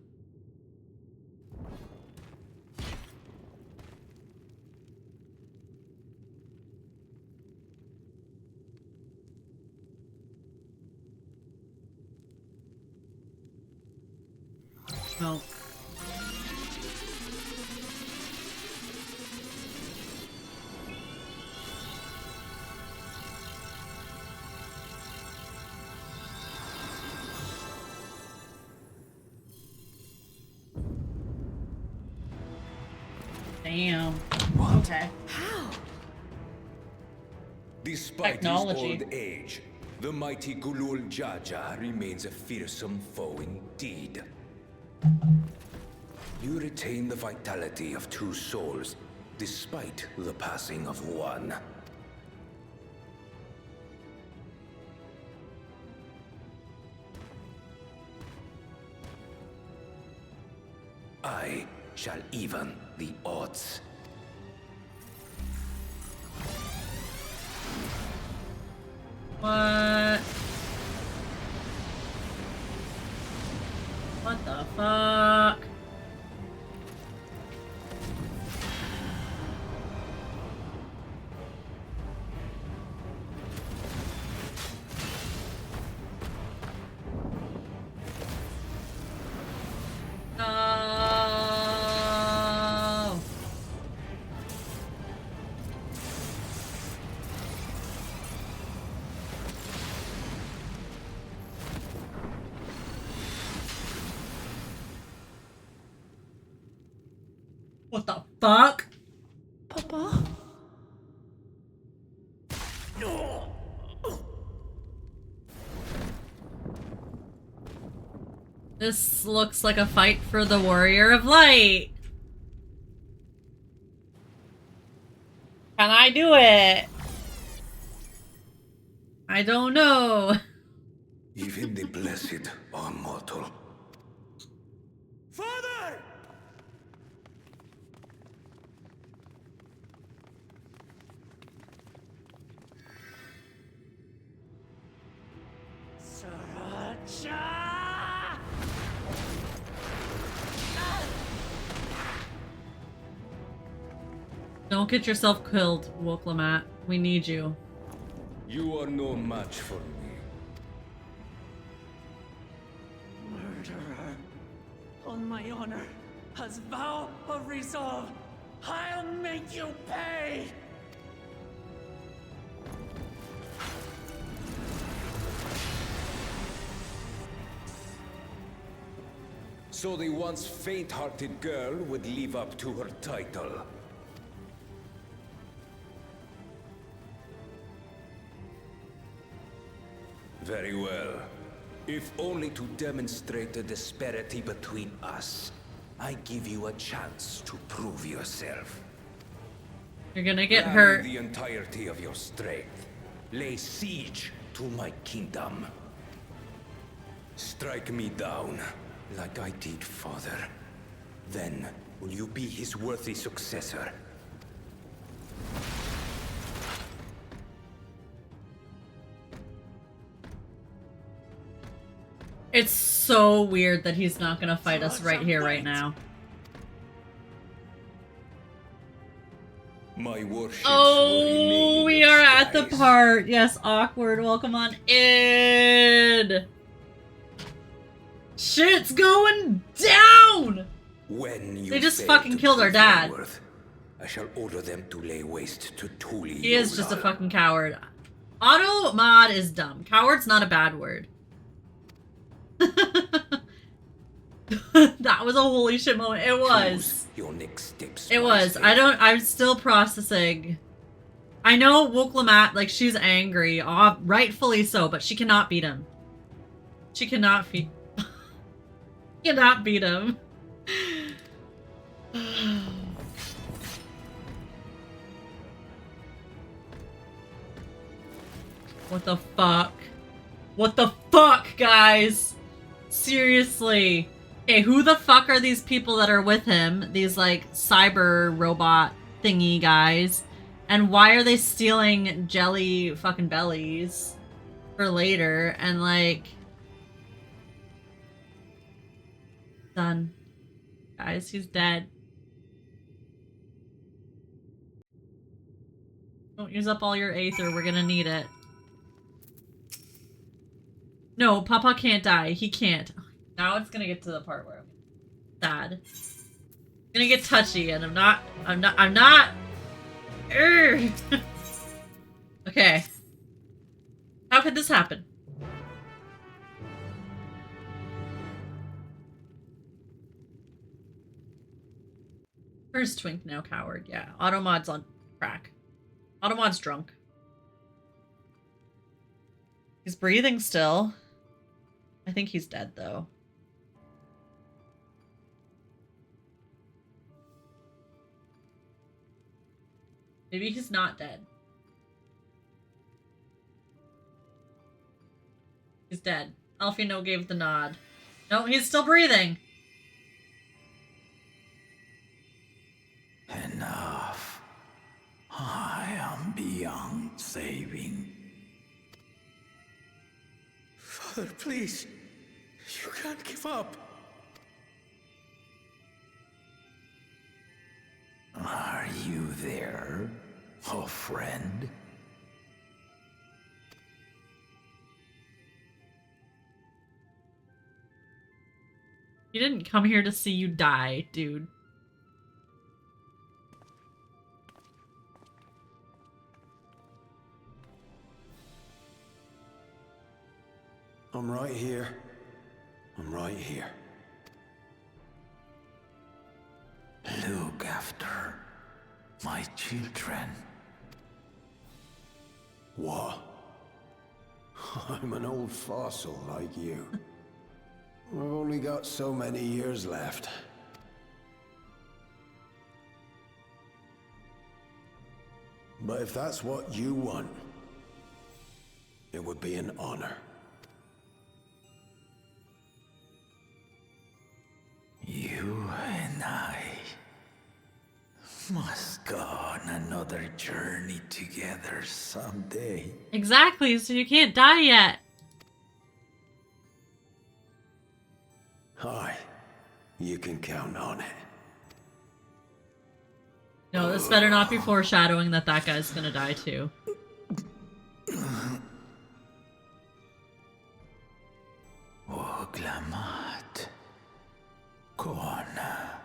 No. Damn. Okay. How? Despite Technology. his old age, the mighty Gulul Jaja remains a fearsome foe indeed. You retain the vitality of two souls, despite the passing of one. I shall even the odds. What? What the fuck? No. What the fuck? Papa? This looks like a fight for the Warrior of Light. Can I do it? I don't know. Even the blessed are mortal. Father! Sriracha! Don't get yourself killed, Woklamat. We need you. You are no match for me. Murderer. On my honor, as vow of resolve, I'll make you pay! So the once faint-hearted girl would live up to her title. Very well. If only to demonstrate the disparity between us, I give you a chance to prove yourself. You're gonna get Rally hurt. the entirety of your strength. Lay siege to my kingdom. Strike me down, like I did father. Then, will you be his worthy successor? It's so weird that he's not gonna fight us right here, right now. My warships Oh, we are at the part. Yes, awkward. Welcome on in. Shit's going down. When you They just fail fucking to killed our prove your dad. worth, I shall order them to lay waste to Turali. He is just a fucking coward. Auto mod is dumb. Coward's not a bad word. That was a holy shit moment. It was. Your next steps. It was. I'm still processing. I know Woklamat, like, she's angry. Rightfully so, but she cannot beat him. She cannot beat... cannot beat him. What the fuck? What the fuck, guys? Seriously. Okay, who the fuck are these people that are with him? These, like, cyber robot thingy guys. And why are they stealing jelly fucking bellies for later? And, like... Done. Guys, he's dead. Don't use up all your aether. We're gonna need it. No, Papa can't die. He can't. Now it's gonna get to the part where I'm sad. It's gonna get touchy, and I'm not. Urgh. Okay. How could this happen? Where's Twink now, coward? Yeah, Automod's on crack. Automod's drunk. He's breathing still. I think he's dead, though. Maybe he's not dead. He's dead. Alfino gave the nod. No, he's still breathing. Enough. I am beyond saving. Father, please. You can't give up. Are you there, oh friend? He didn't come here to see you die, dude. I'm right here. I'm right here. Look after my children. What? I'm an old fossil like you. I've only got so many years left. But if that's what you want, it would be an honor. You and I must go on another journey together someday. Exactly, so you can't die yet. Aye, you can count on it. No, this better not be foreshadowing that that guy's gonna die too. Oglamat. Kona.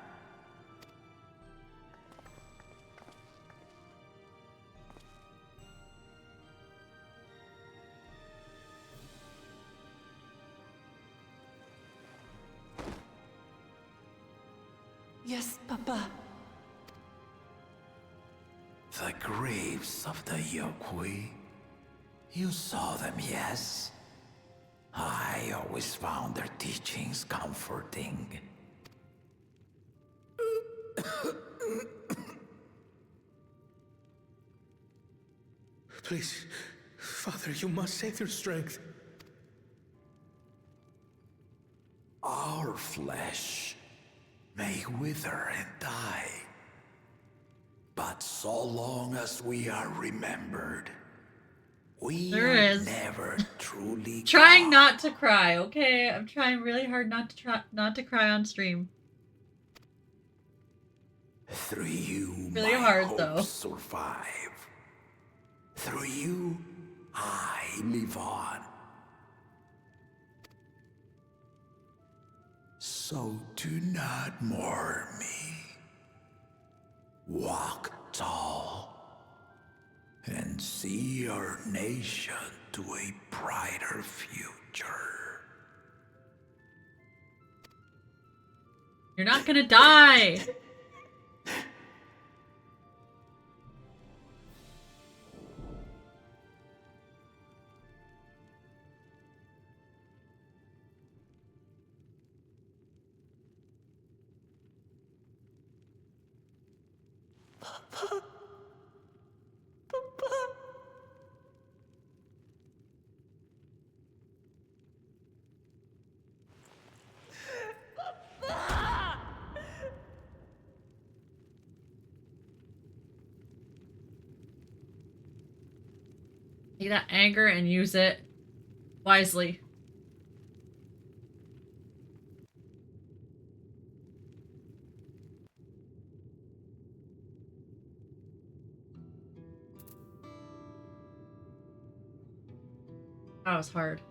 Yes, Papa. The graves of the Yokwi. You saw them, yes? I always found their teachings comforting. Please, Father, you must save their strength. Our flesh may wither and die, but so long as we are remembered, we There are is. never truly Trying not to cry, okay? I'm trying really hard not to cry on stream. Through you, Really my hard, hopes though. survive. Through you, I live on. So do not mourn me. Walk tall and see our nation to a brighter future. You're not gonna die! Take that anger and use it wisely. That was hard.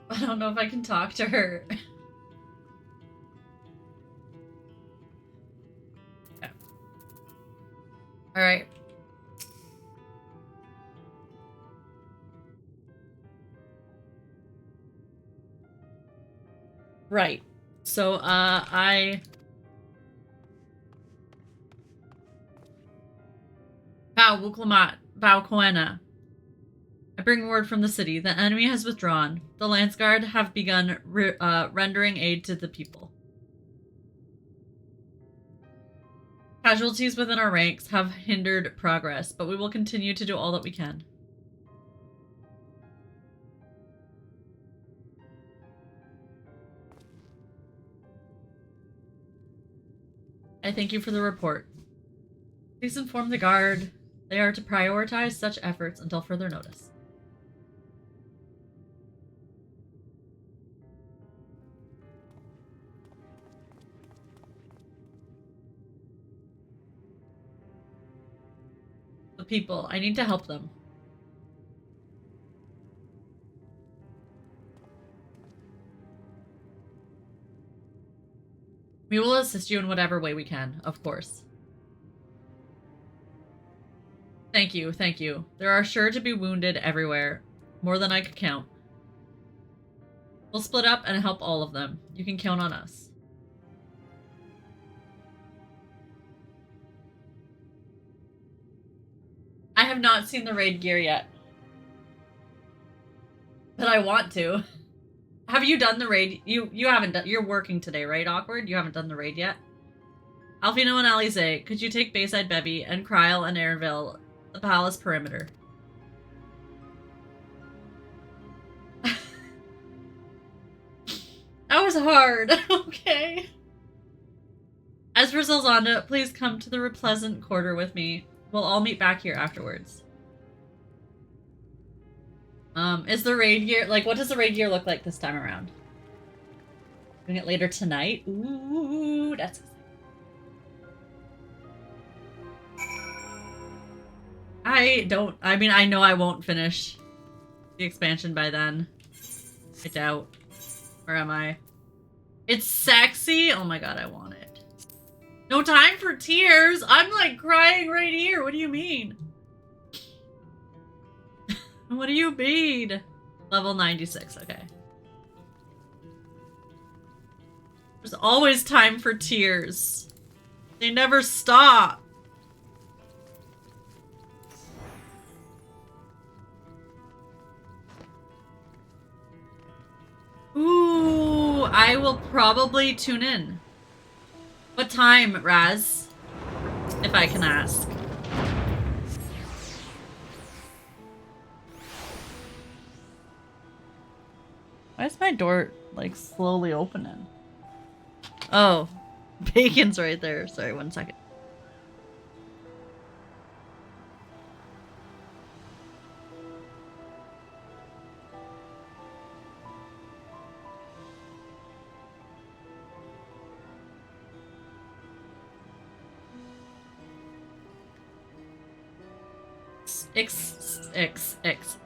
I don't know if I can talk to her. Yeah. All right. Right. So, Bow Wuklamat, Bow Koena. I bring word from the city. The enemy has withdrawn. The Lance Guard have begun rendering aid to the people. Casualties within our ranks have hindered progress, but we will continue to do all that we can. I thank you for the report. Please inform the guard they are to prioritize such efforts until further notice. The people. I need to help them. We will assist you in whatever way we can, of course. Thank you, thank you. There are sure to be wounded everywhere. More than I could count. We'll split up and help all of them. You can count on us. I have not seen the raid gear yet. But I want to. Have you done the raid? You haven't done. You're working today, right, Awkward? You haven't done the raid yet? Alfino and Alize, could you take Bayside Bevy and Kryl and Airville, the palace perimeter? That was hard. Okay. As for Zelzanda, please come to the pleasant quarter with me. We'll all meet back here afterwards. Is the raid gear, like, what does the raid gear look like this time around? Doing it later tonight? Ooh, that's exciting. I mean, I know I won't finish the expansion by then. I doubt. Where am I? It's sexy? Oh my god, I want it. No time for tears! I'm like crying right here, what do you mean? What do you mean? Level 96, okay. There's always time for tears. They never stop. Ooh, I will probably tune in. What time, Raz? If I can ask. Why is my door, like, slowly opening? Oh, Bacon's right there. Sorry, 1 second.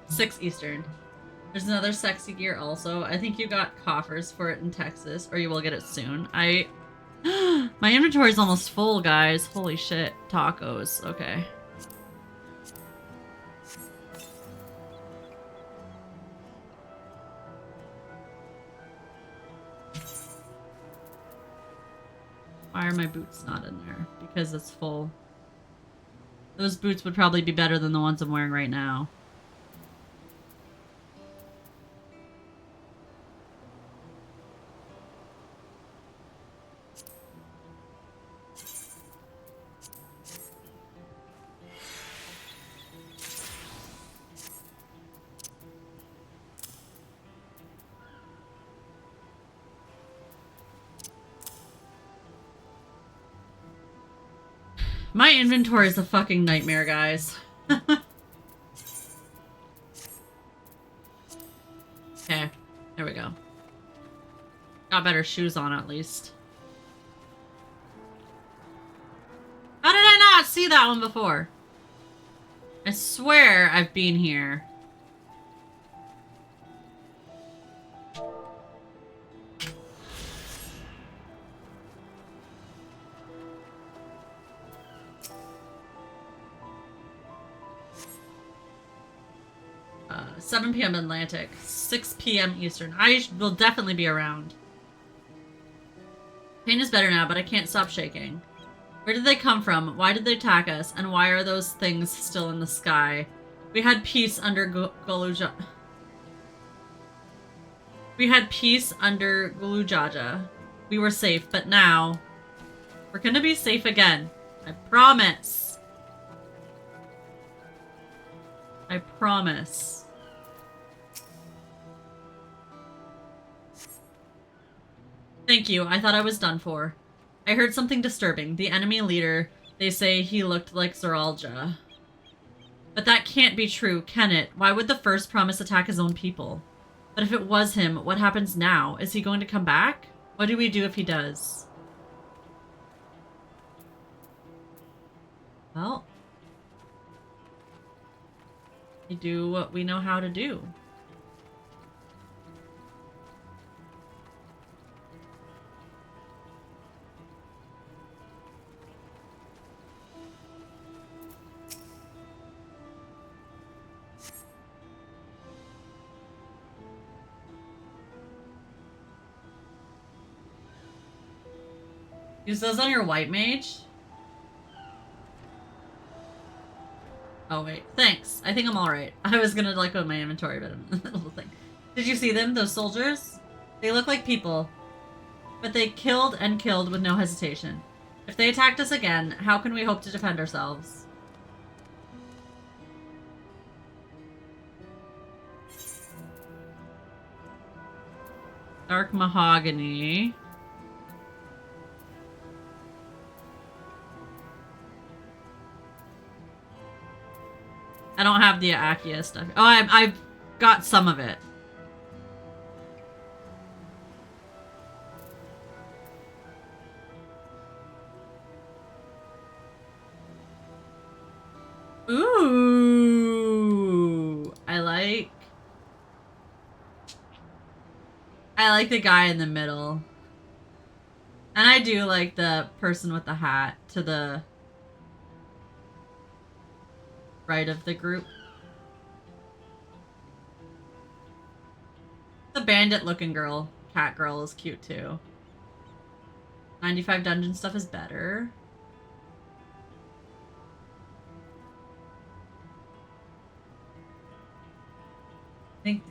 Six Eastern. There's another sexy gear also. I think you got coffers for it in Texas, or you will get it soon. My inventory is almost full, guys. Holy shit. Tacos. Okay. Why are my boots not in there? Because it's full. Those boots would probably be better than the ones I'm wearing right now. My inventory is a fucking nightmare, guys. Okay, there we go. Got better shoes on at least. How did I not see that one before? I swear I've been here. Uh, 7 p.m. Atlantic, 6 p.m. Eastern. I will definitely be around. Pain is better now, but I can't stop shaking. Where did they come from? Why did they attack us? And why are those things still in the sky? We had peace under Goluja. We had peace under Gulujaja. We were safe, but now we're gonna be safe again. I promise. I promise. Thank you. I thought I was done for. I heard something disturbing. The enemy leader, they say he looked like Zoralja. But that can't be true, can it? Why would the first promise attack his own people? But if it was him, what happens now? Is he going to come back? What do we do if he does? Well, we do what we know how to do. Use those on your white mage? Oh wait, thanks. I think I'm alright. I was gonna like go in my inventory, but I'm in the little thing. Did you see them, those soldiers? They look like people, but they killed and killed with no hesitation. If they attacked us again, how can we hope to defend ourselves? Dark mahogany. I don't have the Akia stuff. Oh, I've got some of it. Ooh, I like the guy in the middle. And I do like the person with the hat to the right of the group. The bandit looking girl, cat girl, is cute too. 95 dungeon stuff is better. I think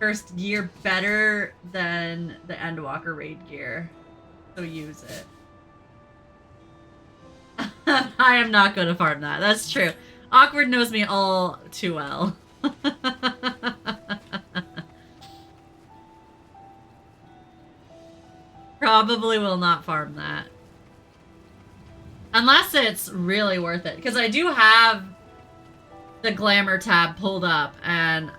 first gear better than the Endwalker raid gear, so use it. I am not going to farm that. That's true. Awkward knows me all too well. Probably will not farm that. Unless it's really worth it. Because I do have the glamour tab pulled up and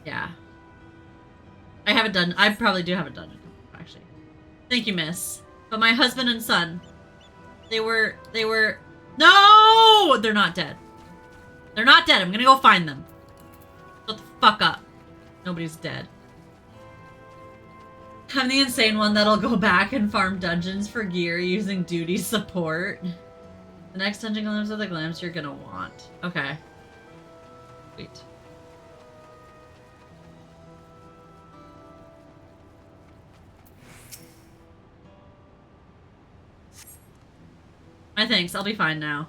yeah. I haven't done, I probably do have it done, actually. Thank you, miss. But my husband and son, they were, no! They're not dead. They're not dead. I'm gonna go find them. Shut the fuck up. Nobody's dead. I'm the insane one that'll go back and farm dungeons for gear using duty support. The next dungeon glimpse of the glams you're gonna want. Okay. Sweet. My thanks, I'll be fine now.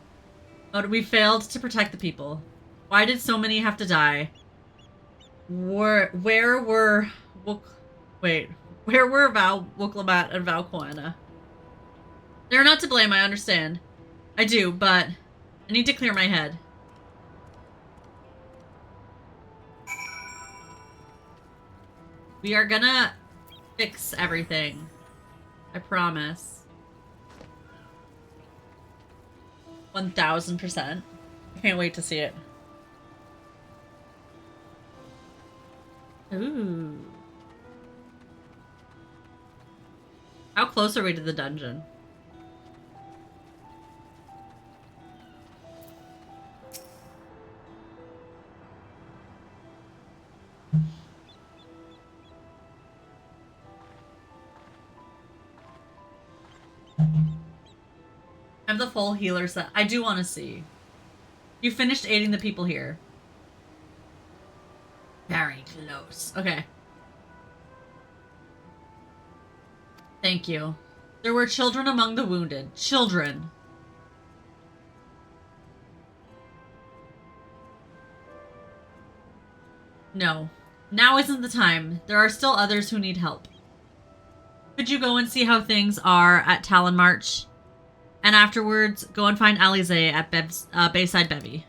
But we failed to protect the people. Why did so many have to die? Where were Val, Wuklamat, and Valkoana? They're not to blame, I understand. I do, but I need to clear my head. We are gonna fix everything. I promise. 1000%. I can't wait to see it. Ooh. How close are we to the dungeon? I have the full healer set. I do want to see. You finished aiding the people here. Very close. Okay. Thank you. There were children among the wounded. Children. No. Now isn't the time. There are still others who need help. Could you go and see how things are at Talon March? And afterwards, go and find Alize at Bayside Bevy.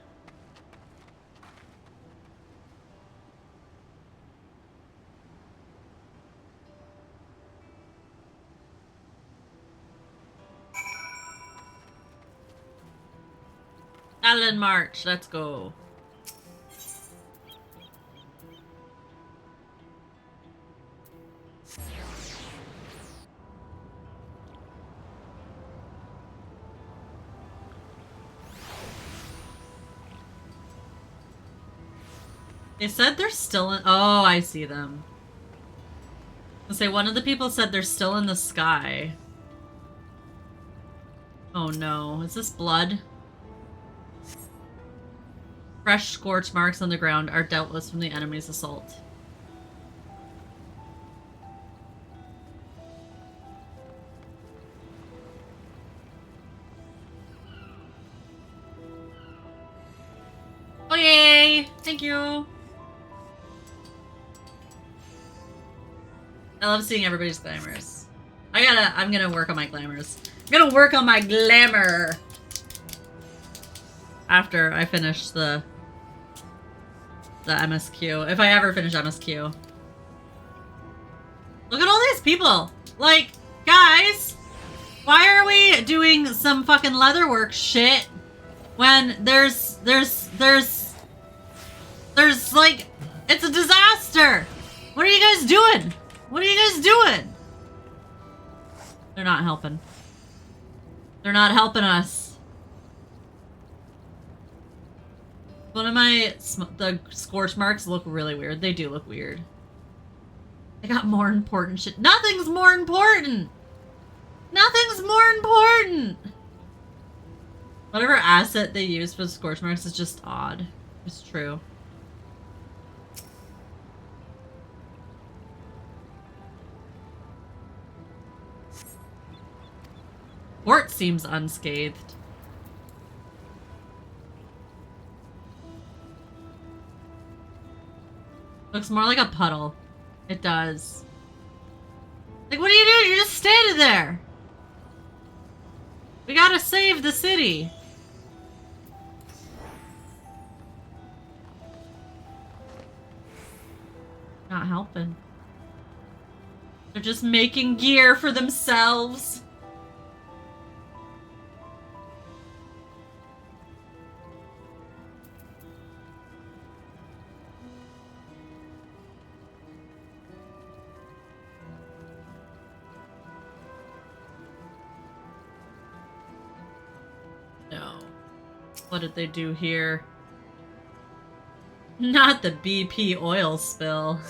Alan March, let's go. They said they're still in— oh, I see them. I'll say one of the people said they're still in the sky. Oh no, is this blood? Fresh scorch marks on the ground are doubtless from the enemy's assault. Oh yay! Thank you! I love seeing everybody's glamours. I'm gonna work on my glamours. I'm gonna work on my glamour! After I finish the MSQ. If I ever finish MSQ. Look at all these people! Like, guys! Why are we doing some fucking leatherwork shit when there's like, it's a disaster! What are you guys doing? What are you guys doing? They're not helping. They're not helping us. One of the scorch marks look really weird. They do look weird. I got more important shit. Nothing's more important! Nothing's more important! Whatever asset they use for the scorch marks is just odd. It's true. Fort seems unscathed. Looks more like a puddle. It does. Like, what are you doing? You're just standing there. We gotta save the city. Not helping. They're just making gear for themselves. What did they do here? Not the BP oil spill.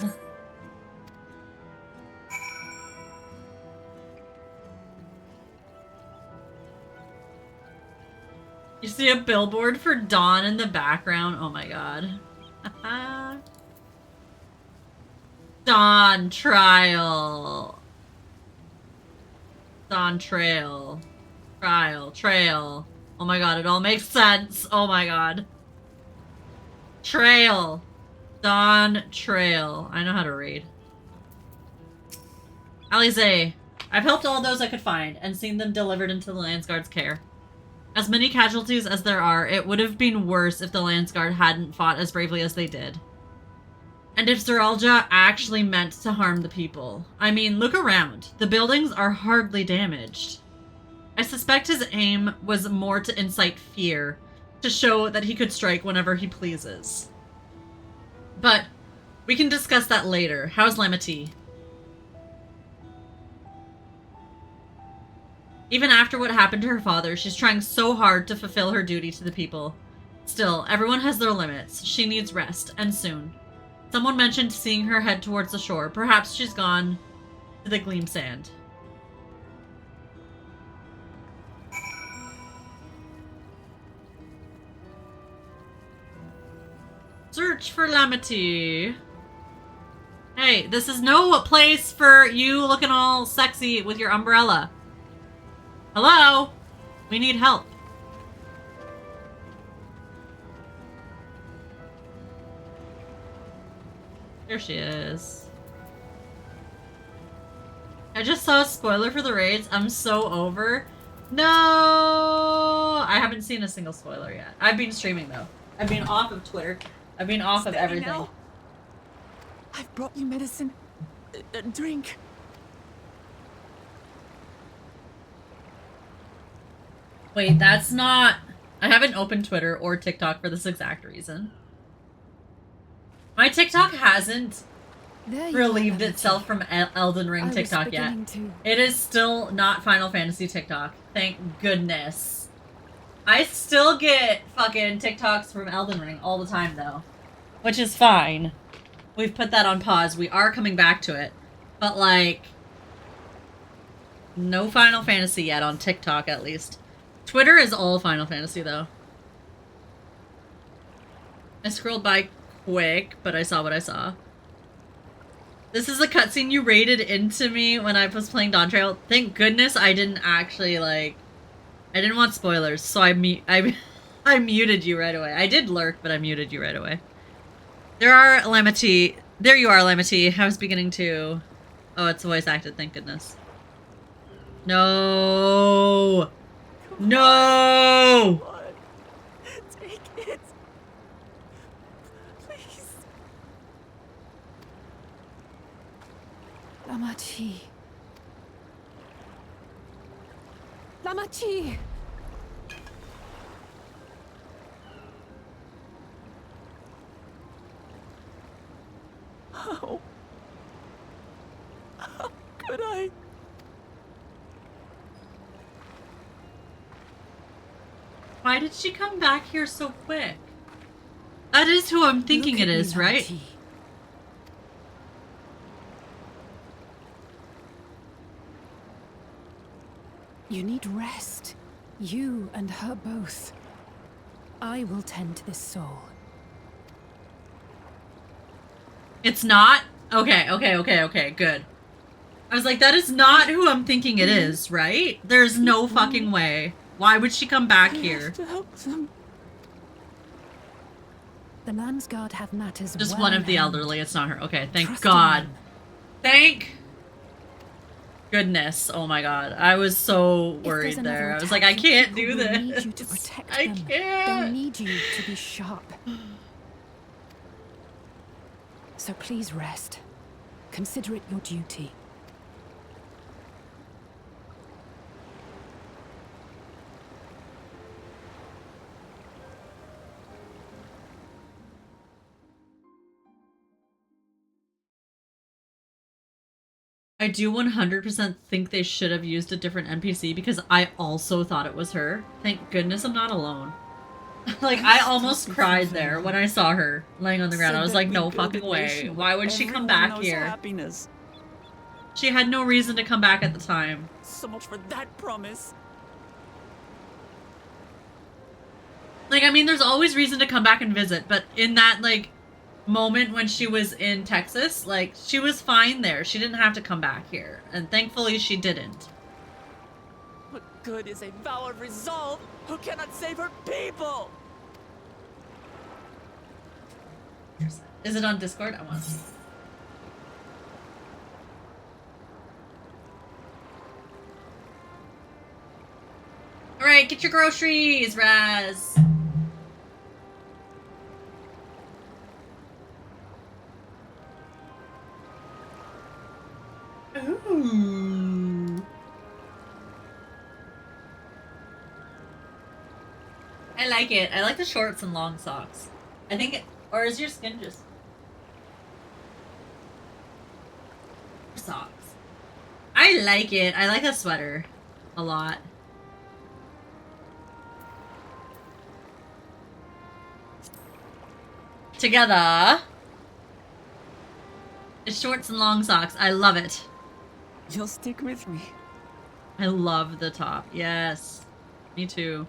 You see a billboard for Dawn in the background? Oh my god. Dawn Trial. Dawn Trail. Trail. Oh my god, it all makes sense. Oh my god. Trail. Dawn Trail. I know how to read. Alize. I've helped all those I could find and seen them delivered into the Landsguard's care. As many casualties as there are, it would have been worse if the Landsguard hadn't fought as bravely as they did. And if Zeralja actually meant to harm the people. I mean, look around. The buildings are hardly damaged. I suspect his aim was more to incite fear, to show that he could strike whenever he pleases. But we can discuss that later. How's Lamati? Even after what happened to her father, she's trying so hard to fulfill her duty to the people. Still, everyone has their limits. She needs rest, and soon. Someone mentioned seeing her head towards the shore. Perhaps she's gone to the Gleam Sand. Search for Lamati. Hey, this is no place for you looking all sexy with your umbrella. Hello? We need help. There she is. I just saw a spoiler for the raids. I'm so over. No! I haven't seen a single spoiler yet. I've been streaming though. I've been off of Twitter. I've been off of everything. Now. I've brought you medicine. Drink. Wait, that's not... I haven't opened Twitter or TikTok for this exact reason. My TikTok hasn't relieved itself from Elden Ring TikTok yet. It is still not Final Fantasy TikTok. Thank goodness. I still get fucking TikToks from Elden Ring all the time though. Which is fine. We've put that on pause. We are coming back to it. But like, no Final Fantasy yet on TikTok at least. Twitter is all Final Fantasy though. I scrolled by quick, but I saw what I saw. This is a cutscene you raided into me when I was playing Dawn Trail. Thank goodness I didn't actually, like... I didn't want spoilers, so I muted you right away. I did lurk, but I muted you right away. There are Lamity. There you are, Lamity. I was beginning to... Oh, it's voice acted, thank goodness. No! No! Take it. Please. Lamachi. Lamachi. How could I? Why did she come back here so quick? That is who I'm thinking it is, right? You need rest. You and her both. I will tend to this soul. It's not? Okay, good. I was like, that is not who I'm thinking it is, right? There's no fucking way. Why would she come back here? To help them. The Landsguard have matters. Just well one of the in hand. elderly, it's not her. Okay, thank Trust in God. them. Thank goodness. Oh my God. I was so worried there. I was like, I can't do this. Need you to protect I them. can't. They'll need you to be sharp. So please rest. Consider it your duty. I do 100% think they should have used a different NPC because I also thought it was her. Thank goodness I'm not alone. Like, I almost cried there when I saw her laying on the ground. I was like, no fucking way. Why would she come back here? Happiness. She had no reason to come back at the time. So much for that promise. Like, I mean, there's always reason to come back and visit, but in that, like, moment when she was in Texas, like, she was fine there. She didn't have to come back here. And thankfully she didn't. What good is a vow of resolve who cannot save her people? Is it on Discord? I want to see. Alright, get your groceries, Raz. Ooh. I like it. I like the shorts and long socks. I think it, or is your skin just socks? I like it. I like the sweater a lot. Together. It's shorts and long socks. I love it. You'll stick with me. I love the top. Yes. Me too.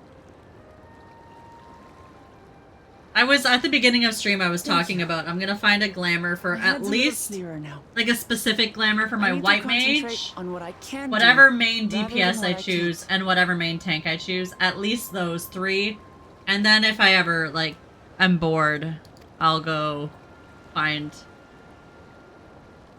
I was at the beginning of stream I was talking about I'm gonna find a glamour for at least like a specific glamour for my white mage, on what I can whatever do, main rather DPS than I what choose can't. and whatever main tank I choose, at least those three. And then if I ever like I'm bored, I'll go find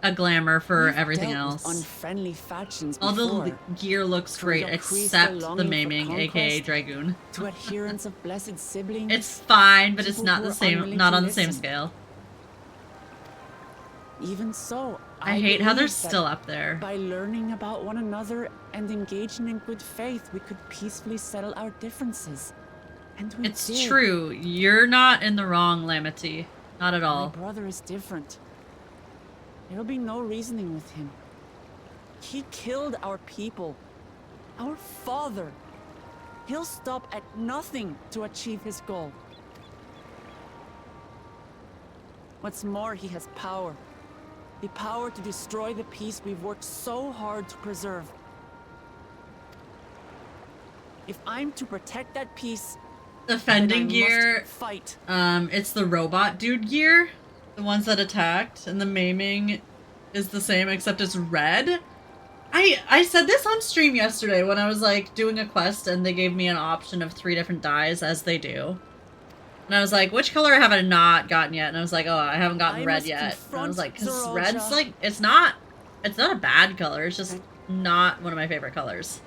a glamour for We've everything dealt with else. unfriendly factions All the before. gear looks From great your priest except the longing for maiming, aka conquest Dragoon. To adherents of blessed siblings. It's fine, but it's people not who the are same, unwilling not to on the same listen. scale. Even so, I hate how they're believe that still up there. By learning about one another and engaging in good faith, we could peacefully settle our differences. And we It's did. true. You're not in the wrong, Lamity. Not at all. My brother is different. There'll be no reasoning with him. He killed our people. Our father. He'll stop at nothing to achieve his goal. What's more, he has power. The power to destroy the peace we've worked so hard to preserve. If I'm to protect that peace, Defending then I gear. must fight. It's the robot dude gear. The ones that attacked, and the maiming is the same except it's red. I said this on stream yesterday when I was like doing a quest and they gave me an option of 3 different dyes as they do. And I was like, which color have I not gotten yet? And I was like, oh, I haven't gotten red yet. And I was like, because red's like, it's not a bad color. It's just not one of my favorite colors.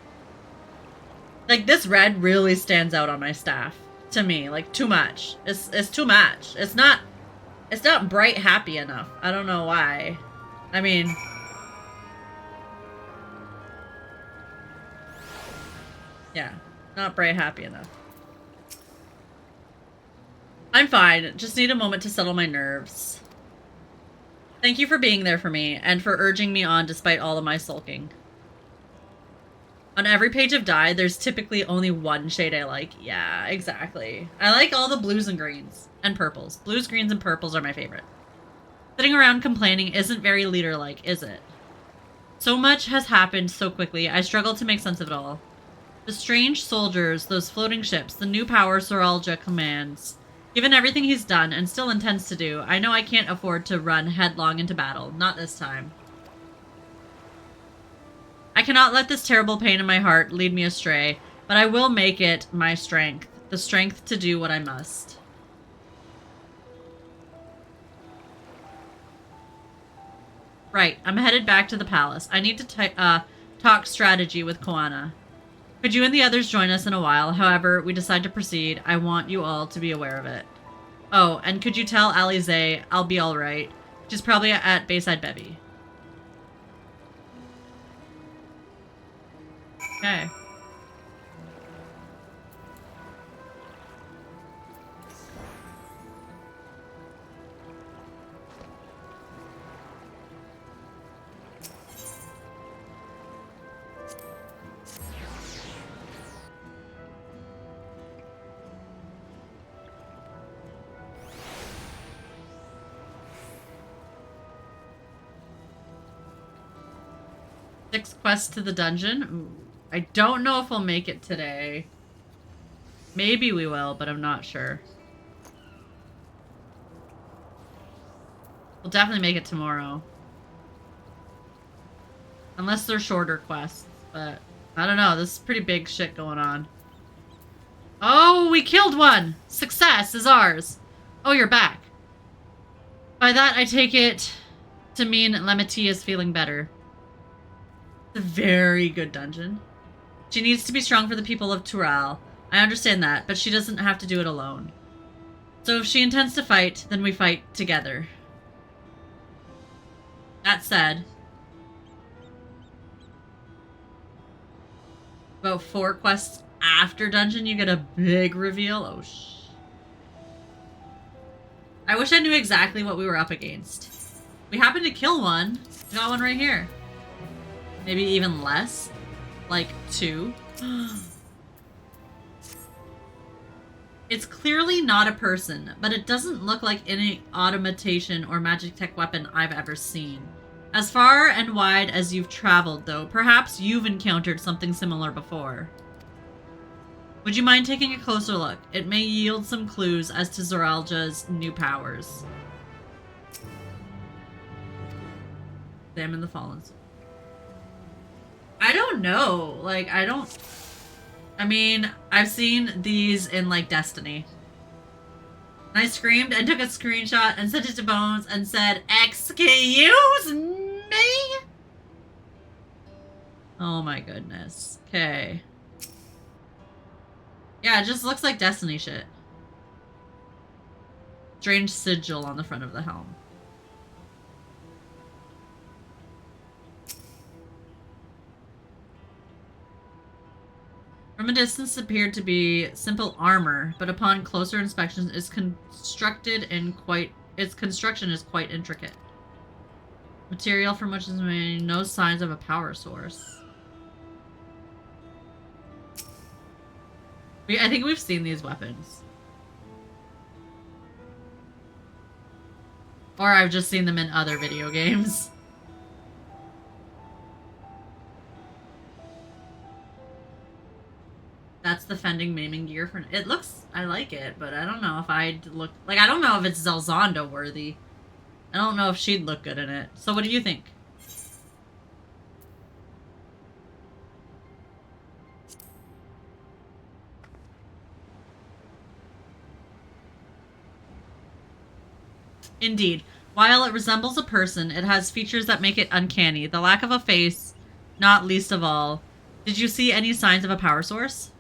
Like this red really stands out on my staff to me, like too much. It's too much. It's not bright happy enough. I don't know why. I mean, yeah, not bright happy enough. I'm fine. Just need a moment to settle my nerves. Thank you for being there for me and for urging me on despite all of my sulking. On every page of dye, there's typically only one shade I like. Yeah, exactly. I like all the blues and greens and purples. Blues, greens, and purples are my favorite. Sitting around complaining isn't very leader-like, is it? So much has happened so quickly, I struggle to make sense of it all. The strange soldiers, those floating ships, the new power Soralja commands. Given everything he's done and still intends to do, I know I can't afford to run headlong into battle. Not this time. I cannot let this terrible pain in my heart lead me astray, but I will make it my strength. The strength to do what I must. Right, I'm headed back to the palace. I need to talk strategy with Koana. Could you and the others join us in a while? However, we decide to proceed. I want you all to be aware of it. Oh, and could you tell Alize I'll be alright? She's probably at Bayside Bevy. Okay. Six quests to the dungeon. Ooh. I don't know if we'll make it today. Maybe we will, but I'm not sure. We'll definitely make it tomorrow. Unless they're shorter quests, but I don't know. This is pretty big shit going on. Oh, we killed one! Success is ours. Oh, you're back. By that, I take it to mean Lemity is feeling better. It's a very good dungeon. She needs to be strong for the people of Turali. I understand that, but she doesn't have to do it alone. So if she intends to fight, then we fight together. That said, about 4 quests after dungeon, you get a big reveal. Oh, I wish I knew exactly what we were up against. We happened to kill one. We got one right here. Maybe even less. Like 2. It's clearly not a person, but it doesn't look like any automation or magic tech weapon I've ever seen. As far and wide as you've traveled, though, perhaps you've encountered something similar before. Would you mind taking a closer look? It may yield some clues as to Zoralja's new powers. Examine the fallen soul. I don't know. Like, I mean, I've seen these in, like, Destiny. And I screamed and took a screenshot and sent it to Bones and said, "Excuse me?" Oh my goodness. Okay. Yeah, it just looks like Destiny shit. Strange sigil on the front of the helm. From a distance, appeared to be simple armor, but upon closer inspection, its construction is quite intricate. Material from which is made, no signs of a power source. I think we've seen these weapons. Or I've just seen them in other video games. That's the fending maiming gear for it. Looks, I like it, but I don't know if I'd look like, I don't know if it's Zelzando worthy. I don't know if she'd look good in it. So what do you think? Indeed. While it resembles a person, it has features that make it uncanny. The lack of a face, not least of all. Did you see any signs of a power source?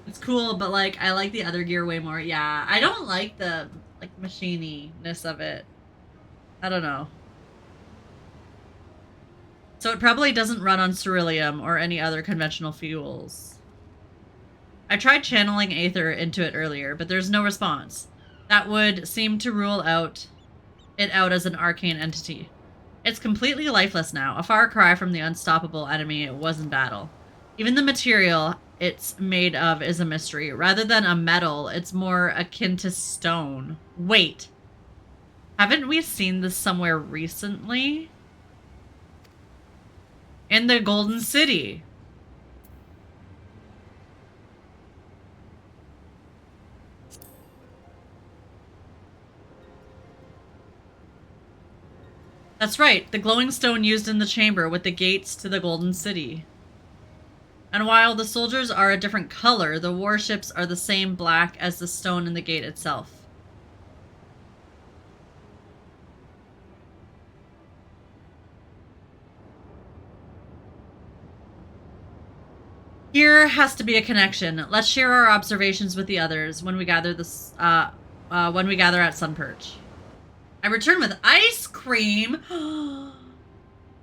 It's cool, but like, I like the other gear way more. Yeah, I don't like the like machiney-ness of it. I don't know. So it probably doesn't run on ceruleum or any other conventional fuels. I tried channeling Aether into it earlier, but there's no response. That would seem to rule it out as an arcane entity. It's completely lifeless now, a far cry from the unstoppable enemy it was in battle. Even the material it's made of is a mystery. Rather than a metal, it's more akin to stone. Wait. Haven't we seen this somewhere recently? In the Golden City. That's right, the glowing stone used in the chamber with the gates to the Golden City. And while the soldiers are a different color, the warships are the same black as the stone in the gate itself. Here has to be a connection. Let's share our observations with the others when we gather at Sunperch. I return with ice cream.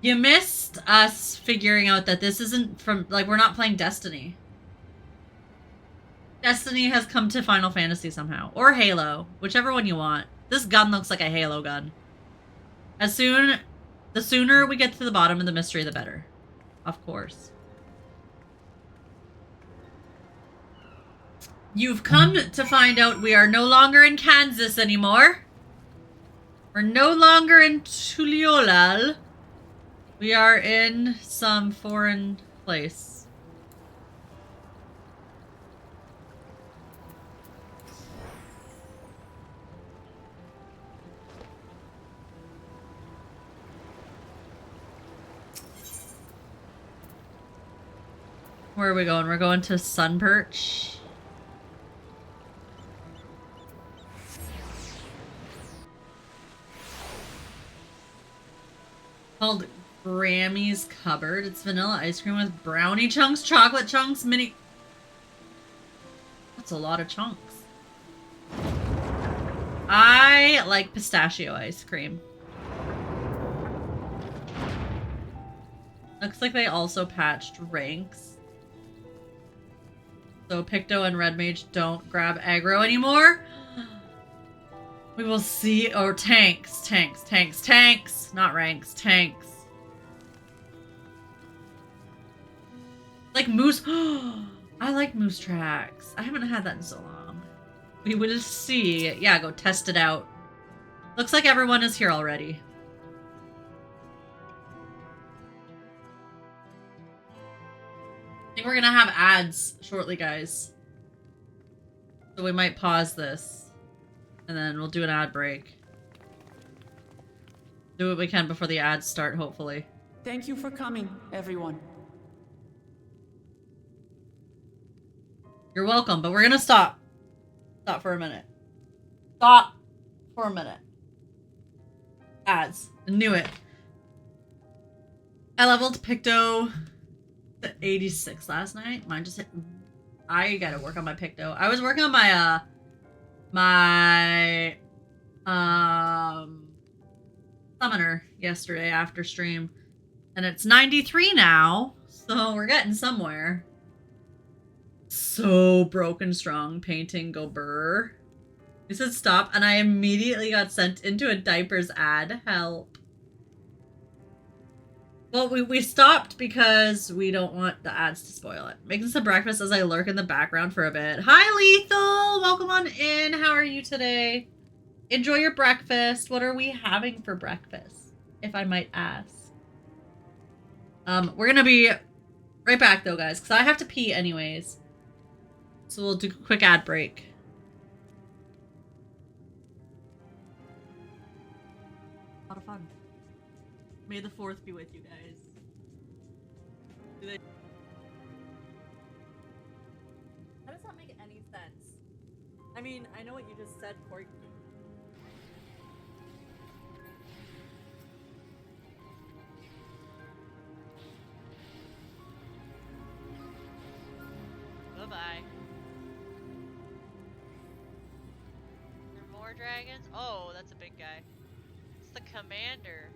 You missed us figuring out that this isn't from, like, we're not playing Destiny. Destiny has come to Final Fantasy somehow. Or Halo. Whichever one you want. This gun looks like a Halo gun. The sooner we get to the bottom of the mystery, the better. Of course. You've come to find out we are no longer in Kansas anymore. We're no longer in Tuliolal. We are in some foreign place. Where are we going? We're going to Sunperch. Called Grammy's Cupboard. It's vanilla ice cream with brownie chunks, chocolate chunks, mini... That's a lot of chunks. I like pistachio ice cream. Looks like they also patched ranks. So Picto and Red Mage don't grab aggro anymore. We will see. Oh, tanks. Not ranks, tanks. Like moose. I like moose tracks. I haven't had that in so long. We will see. Yeah, go test it out. Looks like everyone is here already. I think we're gonna have ads shortly, guys. So we might pause this. And then we'll do an ad break. Do what we can before the ads start, hopefully. Thank you for coming, everyone. You're welcome, but we're gonna stop. Stop for a minute. Stop for a minute. Ads. I knew it. I leveled Picto to 86 last night. Mine just hit... I gotta work on my Picto. I was working on my, summoner yesterday after stream. And it's 93 now. So we're getting somewhere. So broken strong painting go burr. You said stop and I immediately got sent into a diapers ad. Help. Well, we stopped because we don't want the ads to spoil it. Making some breakfast as I lurk in the background for a bit. Hi, Lethal! Welcome on in. How are you today? Enjoy your breakfast. What are we having for breakfast, if I might ask? We're gonna be right back, though, guys, because I have to pee anyways. So we'll do a quick ad break. A lot of fun. May the 4th be with you guys. How does that make any sense? I mean, I know what you just said, Corey. Bye-bye. There are more dragons? Oh, that's a big guy. It's the commander.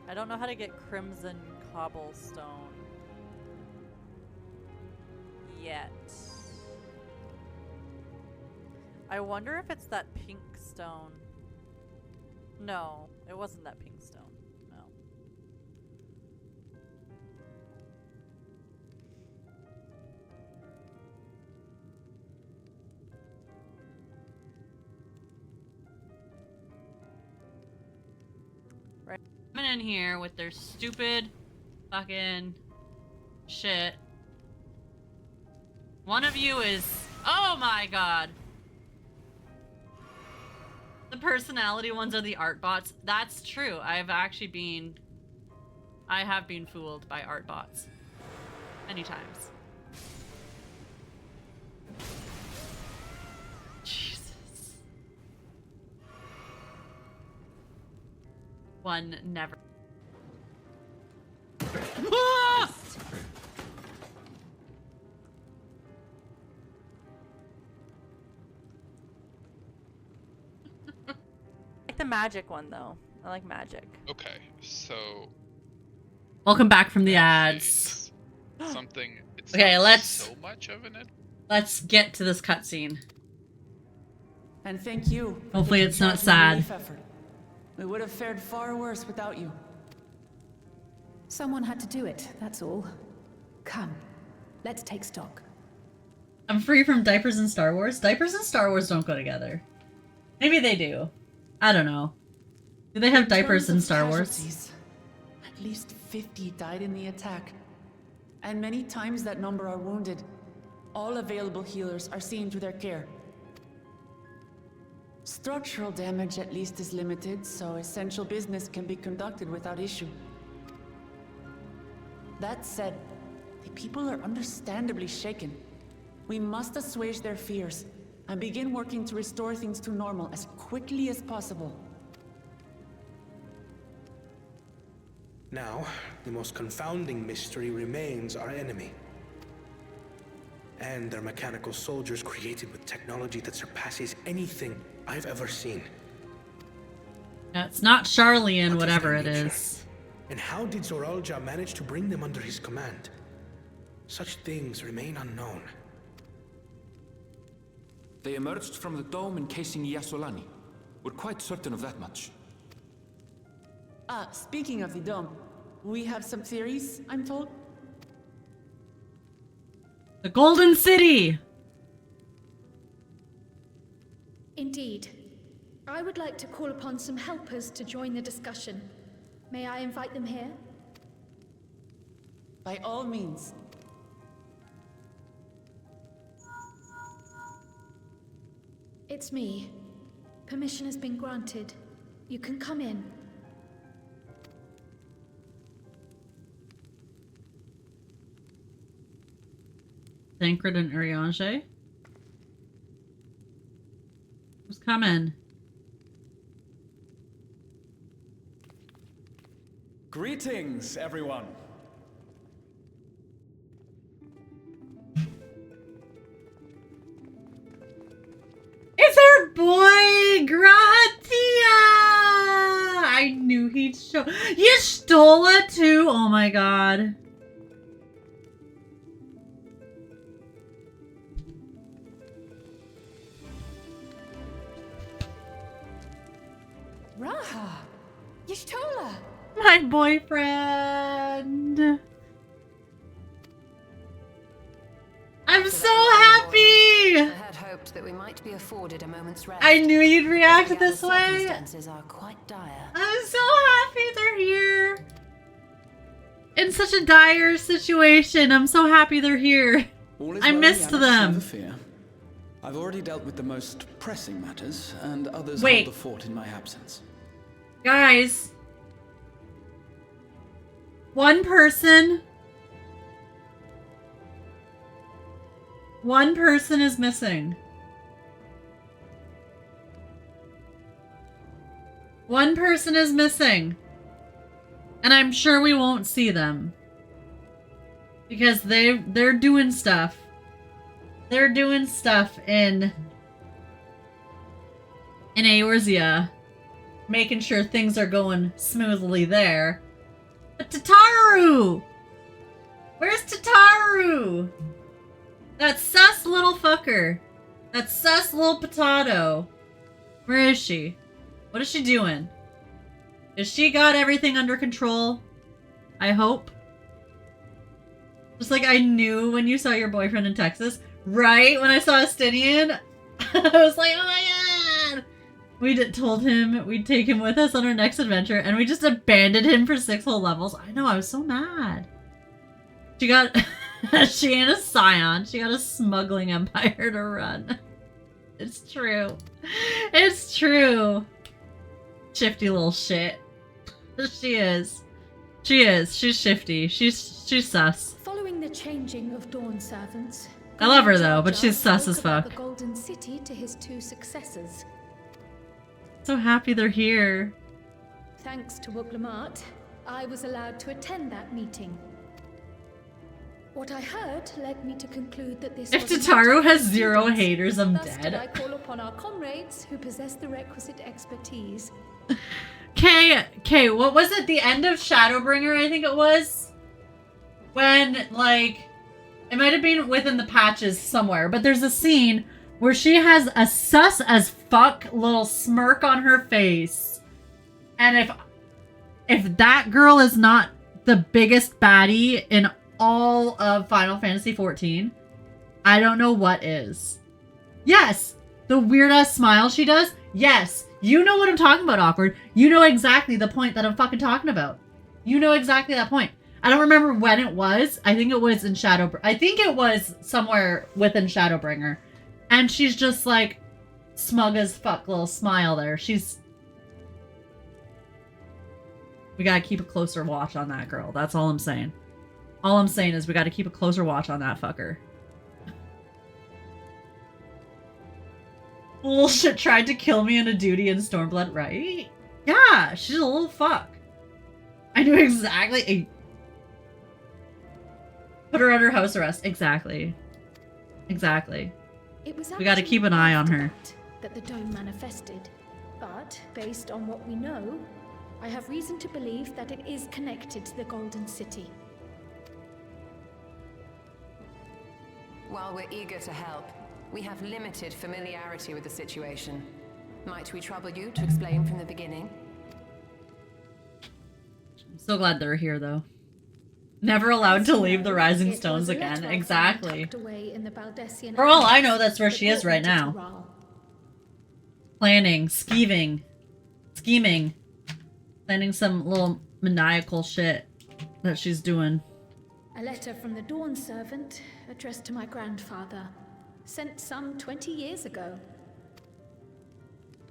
I don't know how to get crimson cobblestone yet. I wonder if it's that pink stone. No, it wasn't that pink stone. No. Right. Coming in here with their stupid fucking shit. One of you is... Oh my god! The personality ones are the art bots. That's true. I have been fooled by art bots. Many times. Jesus. One never. Ah! The magic one though. I like magic. Okay, so Welcome back from the ads. something. It's Okay, not let's so much of an. let's get to this cutscene. And thank you. for Hopefully taking it's not charge in the sad. relief effort. We would have fared far worse without you. Someone had to do it, that's all. Come, let's take stock. I'm free from diapers and Star Wars. Diapers and Star Wars don't go together. Maybe they do. I don't know. Do they have diapers in Star Wars? At least 50 died in the attack. And many times that number are wounded. All available healers are seen to their care. Structural damage at least is limited, so essential business can be conducted without issue. That said, the people are understandably shaken. We must assuage their fears and begin working to restore things to normal as quickly as possible. Now, the most confounding mystery remains our enemy. And their mechanical soldiers created with technology that surpasses anything I've ever seen. Yeah, it's not Charlian, whatever it is. And how did Zoralja manage to bring them under his command? Such things remain unknown. They emerged from the dome encasing Yasolani. We're quite certain of that much. Speaking of the dome, we have some theories, I'm told. The Golden City! Indeed. I would like to call upon some helpers to join the discussion. May I invite them here? By all means. It's me. Permission has been granted. You can come in. Tancred and Urianger? Who's coming? Greetings, everyone. show. You stole it too? Oh my god. Raha! Y'shtola! My boyfriend. I'm so happy! I had hoped that we might be afforded a moment's rest. I knew you'd react But this the way. circumstances are quite dire. I'm so happy they're here. In such a dire situation. I'm so happy they're here. All is I well in missed the Annex, them. Never fear. I've already dealt with the most pressing matters, and others Wait. hold the fort in my absence. Guys. One person is missing. One person is missing. And I'm sure we won't see them. Because they're doing stuff. They're doing stuff in Eorzea. Making sure things are going smoothly there. But Tataru! Where's Tataru? That sus little fucker. That sus little potato. Where is she? What is she doing? Has she got everything under control? I hope. Just like I knew when you saw your boyfriend in Texas. Right? When I saw Estinian. I was like, oh my god! We told him we'd take him with us on our next adventure, and we just abandoned him for 6 whole levels. I know, I was so mad. She got... she ain't a scion. She got a smuggling empire to run. It's true. It's true. Shifty little shit. She is. She is. She's shifty. She's sus. Following the changing of Dawn servants, I love her Jar though, but Jar she's sus spoke as about fuck. The Golden City to his 2 successors. So happy they're here. Thanks to Wuglamat, I was allowed to attend that meeting. What I heard led me to conclude that this If was a Tataru matter has of 0 prudence. haters, I'm Thus did I dead. call upon our comrades who possess the requisite expertise. Okay, what was it? The end of Shadowbringer, I think it was? When, like, it might have been within the patches somewhere, but there's a scene where she has a sus as fuck little smirk on her face. And if that girl is not the biggest baddie in all of Final Fantasy XIV, I don't know what is. Yes, the weird-ass smile she does. Yes, you know what I'm talking about, Awkward. You know exactly the point that I'm fucking talking about. You know exactly that point. I don't remember when it was. I think it was in I think it was somewhere within Shadowbringer. And she's just like smug as fuck little smile there. We gotta keep a closer watch on that girl. That's all I'm saying. All I'm saying is we gotta keep a closer watch on that fucker. Bullshit tried to kill me in a duty in Stormblood, right? Yeah, she's a little fuck. I knew exactly. Put her under house arrest. Exactly. Exactly. It was We gotta actually keep an eye on after her. that the dome manifested. But, based on what we know, I have reason to believe that it is connected to the Golden City. While we're eager to help, we have limited familiarity with the situation. Might we trouble you to explain from the beginning? I'm so glad they're here, though. Never allowed to leave the Rising It Stones was a again. letter I found Exactly. tucked away in the Baldessian For all I Annex know, that's where that she is brought me right to now. Turali. Planning, scheming, planning some little maniacal shit that she's doing. A letter from the Dawn servant addressed to my grandfather, sent some 20 years ago.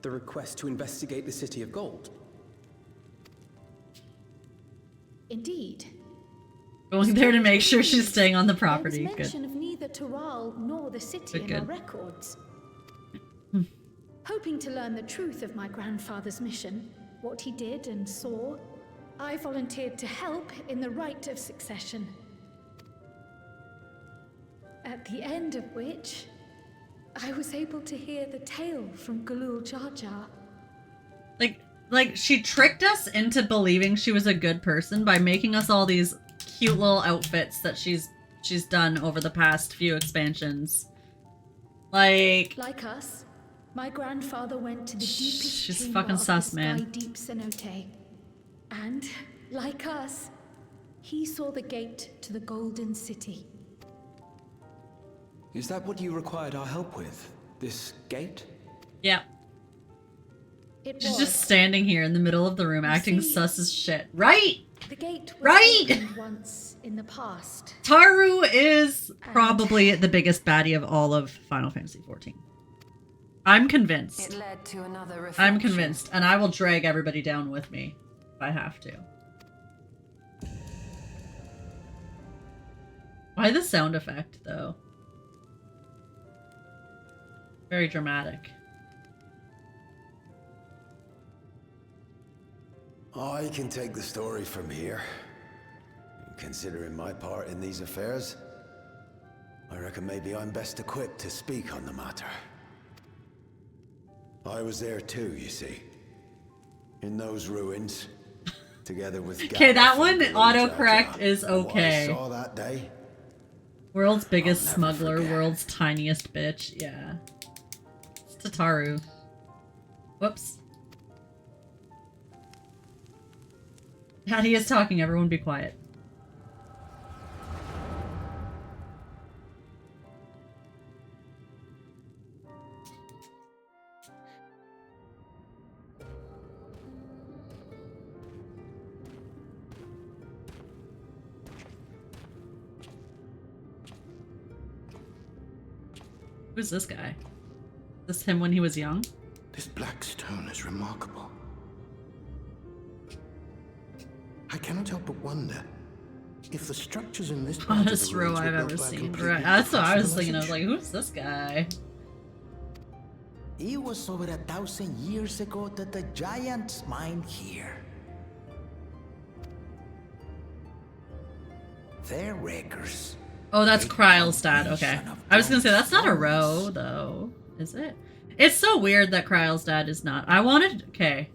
The request to investigate the City of Gold. Indeed. Going there to make sure she's staying on the property. There was mention Good. of neither Tural nor the city in our Good. records. Hoping to learn the truth of my grandfather's mission, what he did and saw, I volunteered to help in the rite of succession. At the end of which, I was able to hear the tale from Galul Jar Jar. Like, like, she tricked us into believing she was a good person by making us all these cute little outfits that she's done over the past few expansions. Like us, my grandfather went to the deepest she's chamber fucking of sus, the man. sky deep cenote. And, like us, he saw the gate to the Golden City. Is that what you required our help with? This gate? Yeah. She's just standing here in the middle of the room acting sus as shit. Right? The gate was Right? opened once in the past. Taru is probably the biggest baddie of all of Final Fantasy XIV. I'm convinced. It led to another I'm reflection. convinced, and I will drag everybody down with me if I have to. Why the sound effect, though? Very dramatic. I can take the story from here. Considering my part in these affairs, I reckon maybe I'm best equipped to speak on the matter. I was there too, you see. In those ruins, together with Okay, that Gareth one and autocorrect is who I okay. saw that day. World's biggest smuggler, world's tiniest bitch. Yeah. It's Tataru. Whoops. Daddy is talking, everyone be quiet. Who's this guy? Is this him when he was young? This black stone is remarkable. I cannot help but wonder if the structures in this part Hottest of the row ruins were I've built ever by a seen. completely Right, that's what I was different thinking. I was like, civilization. who's this guy? It was over 1,000 years ago that the giants mined here. Their wreckers. Oh, that's Kryelstad. Okay. I was gonna say, that's not a row, though. Is it? It's so weird that Kryelstad is not. I wanted... Okay.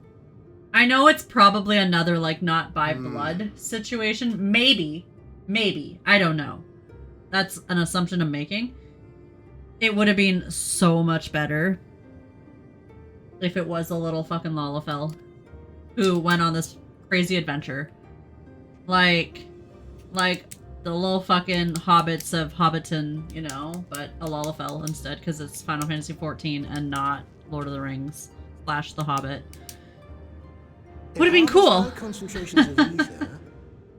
I know it's probably another, like, not by blood situation. Maybe. Maybe. I don't know. That's an assumption I'm making. It would have been so much better if it was a little fucking Lalafell who went on this crazy adventure. Like the little fucking hobbits of Hobbiton, you know, but a Lalafell instead, because it's Final Fantasy XIV and not Lord of the Rings / The Hobbit. Would have been cool.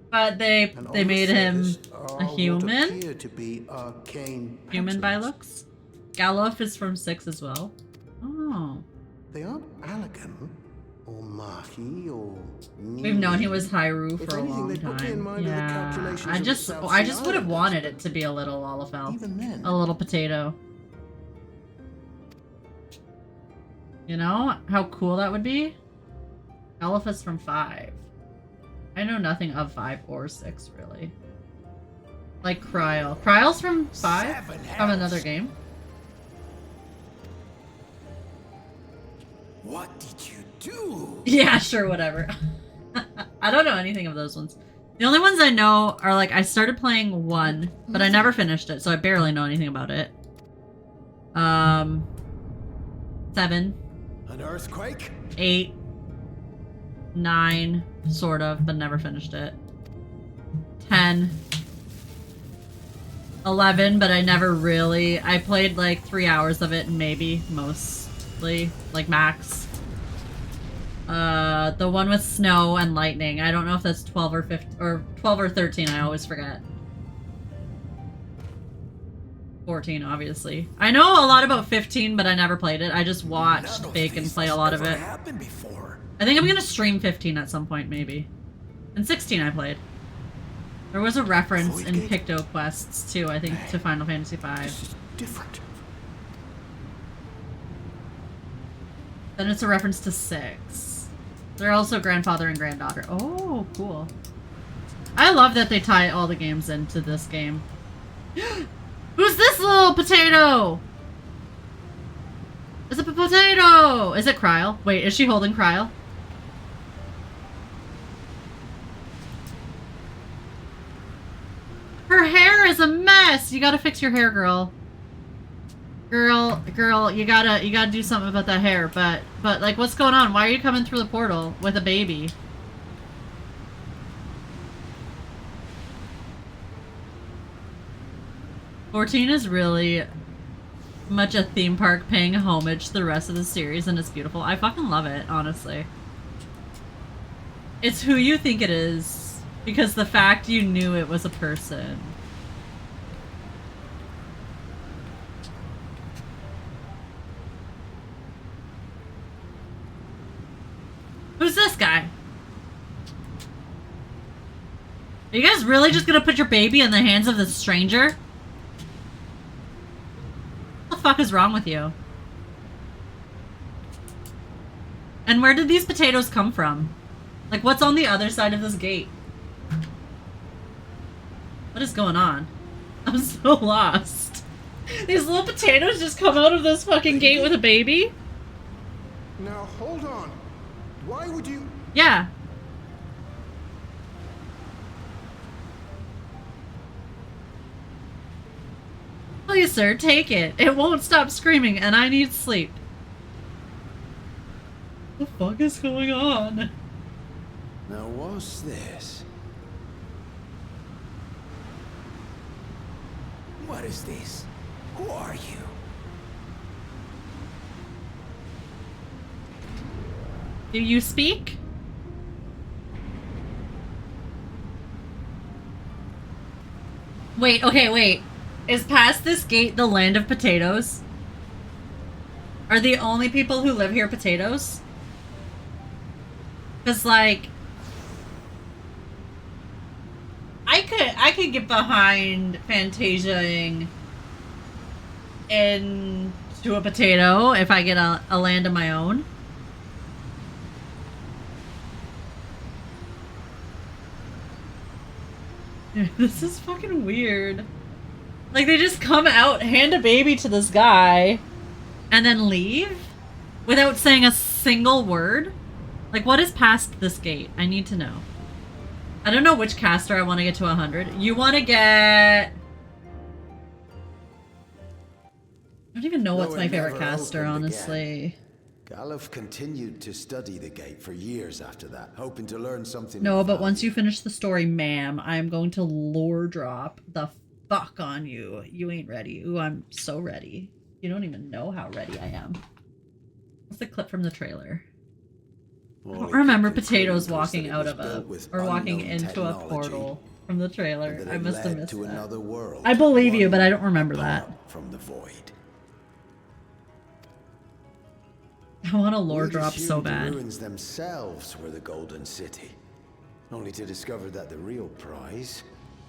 But they made him a human. Human by looks. Galuf is from 6 as well. Oh. They aren't Allegan or Mahi or We've known he was Hyrule for a long time. Yeah. I just would have wanted it to be a little Lalafell. A little potato. You know how cool that would be? Galuf is from 5. I know nothing of 5 or 6, really. Like Kryel. Kryel's from 5? From another game? What did you do? Yeah, sure, whatever. I don't know anything of those ones. The only ones I know are, like, I started playing 1, but I never finished it, so I barely know anything about it. 7. An earthquake? 8. 9, sort of, but never finished it. 10. 11, but I never really... I played like 3 hours of it, maybe, mostly, like max. The one with snow and lightning. I don't know if that's 12 or 15, or 12 or 13, I always forget. 14, obviously. I know a lot about 15, but I never played it. I just watched Bacon play a lot of it. I think I'm gonna stream 15 at some point, maybe. And 16 I played. There was a reference in Picto Quests, too, I think, to Final Fantasy V. This is different. Then it's a reference to 6. They're also grandfather and granddaughter. Oh, cool. I love that they tie all the games into this game. Who's this little potato? It's a potato! Is it Kryel? Wait, is she holding Kryel? is a mess. You gotta fix your hair, girl. Girl, you gotta do something about that hair. But like, what's going on? Why are you coming through the portal with a baby? 14 is really much a theme park paying homage to the rest of the series, and it's beautiful. I fucking love it, honestly. It's who you think it is, because the fact you knew it was a person. Who's this guy? Are you guys really just gonna put your baby in the hands of this stranger? What the fuck is wrong with you? And where did these potatoes come from? Like, what's on the other side of this gate? What is going on? I'm so lost. These little potatoes just come out of this fucking gate with a baby? Now, hold on. Why would you... Yeah. Please, sir, take it. It won't stop screaming, and I need sleep. What the fuck is going on? Now, what's this? What is this? Who are you? Do you speak? Wait, okay, wait. Is past this gate the land of potatoes? Are the only people who live here potatoes? Cause like... I could get behind Fantasiaing into a potato if I get a land of my own. This is fucking weird. Like, they just come out, hand a baby to this guy, and then leave? Without saying a single word? Like, what is past this gate? I need to know. I don't know which caster I want to get to 100. You want to get... I don't even know what's my favorite caster, honestly. Galuf continued to study the gate for years after that, hoping to learn something. No, but once you finish the story, ma'am, I'm going to lore drop the fuck on you. You ain't ready. Ooh, I'm so ready. You don't even know how ready I am. What's the clip from the trailer? I don't remember potatoes walking out of a... or walking into a portal from the trailer. I must have missed that. I believe you, but I don't remember that. From the void. I want a lore drop so bad. The ruins themselves were the Golden City, only to discover that the real prize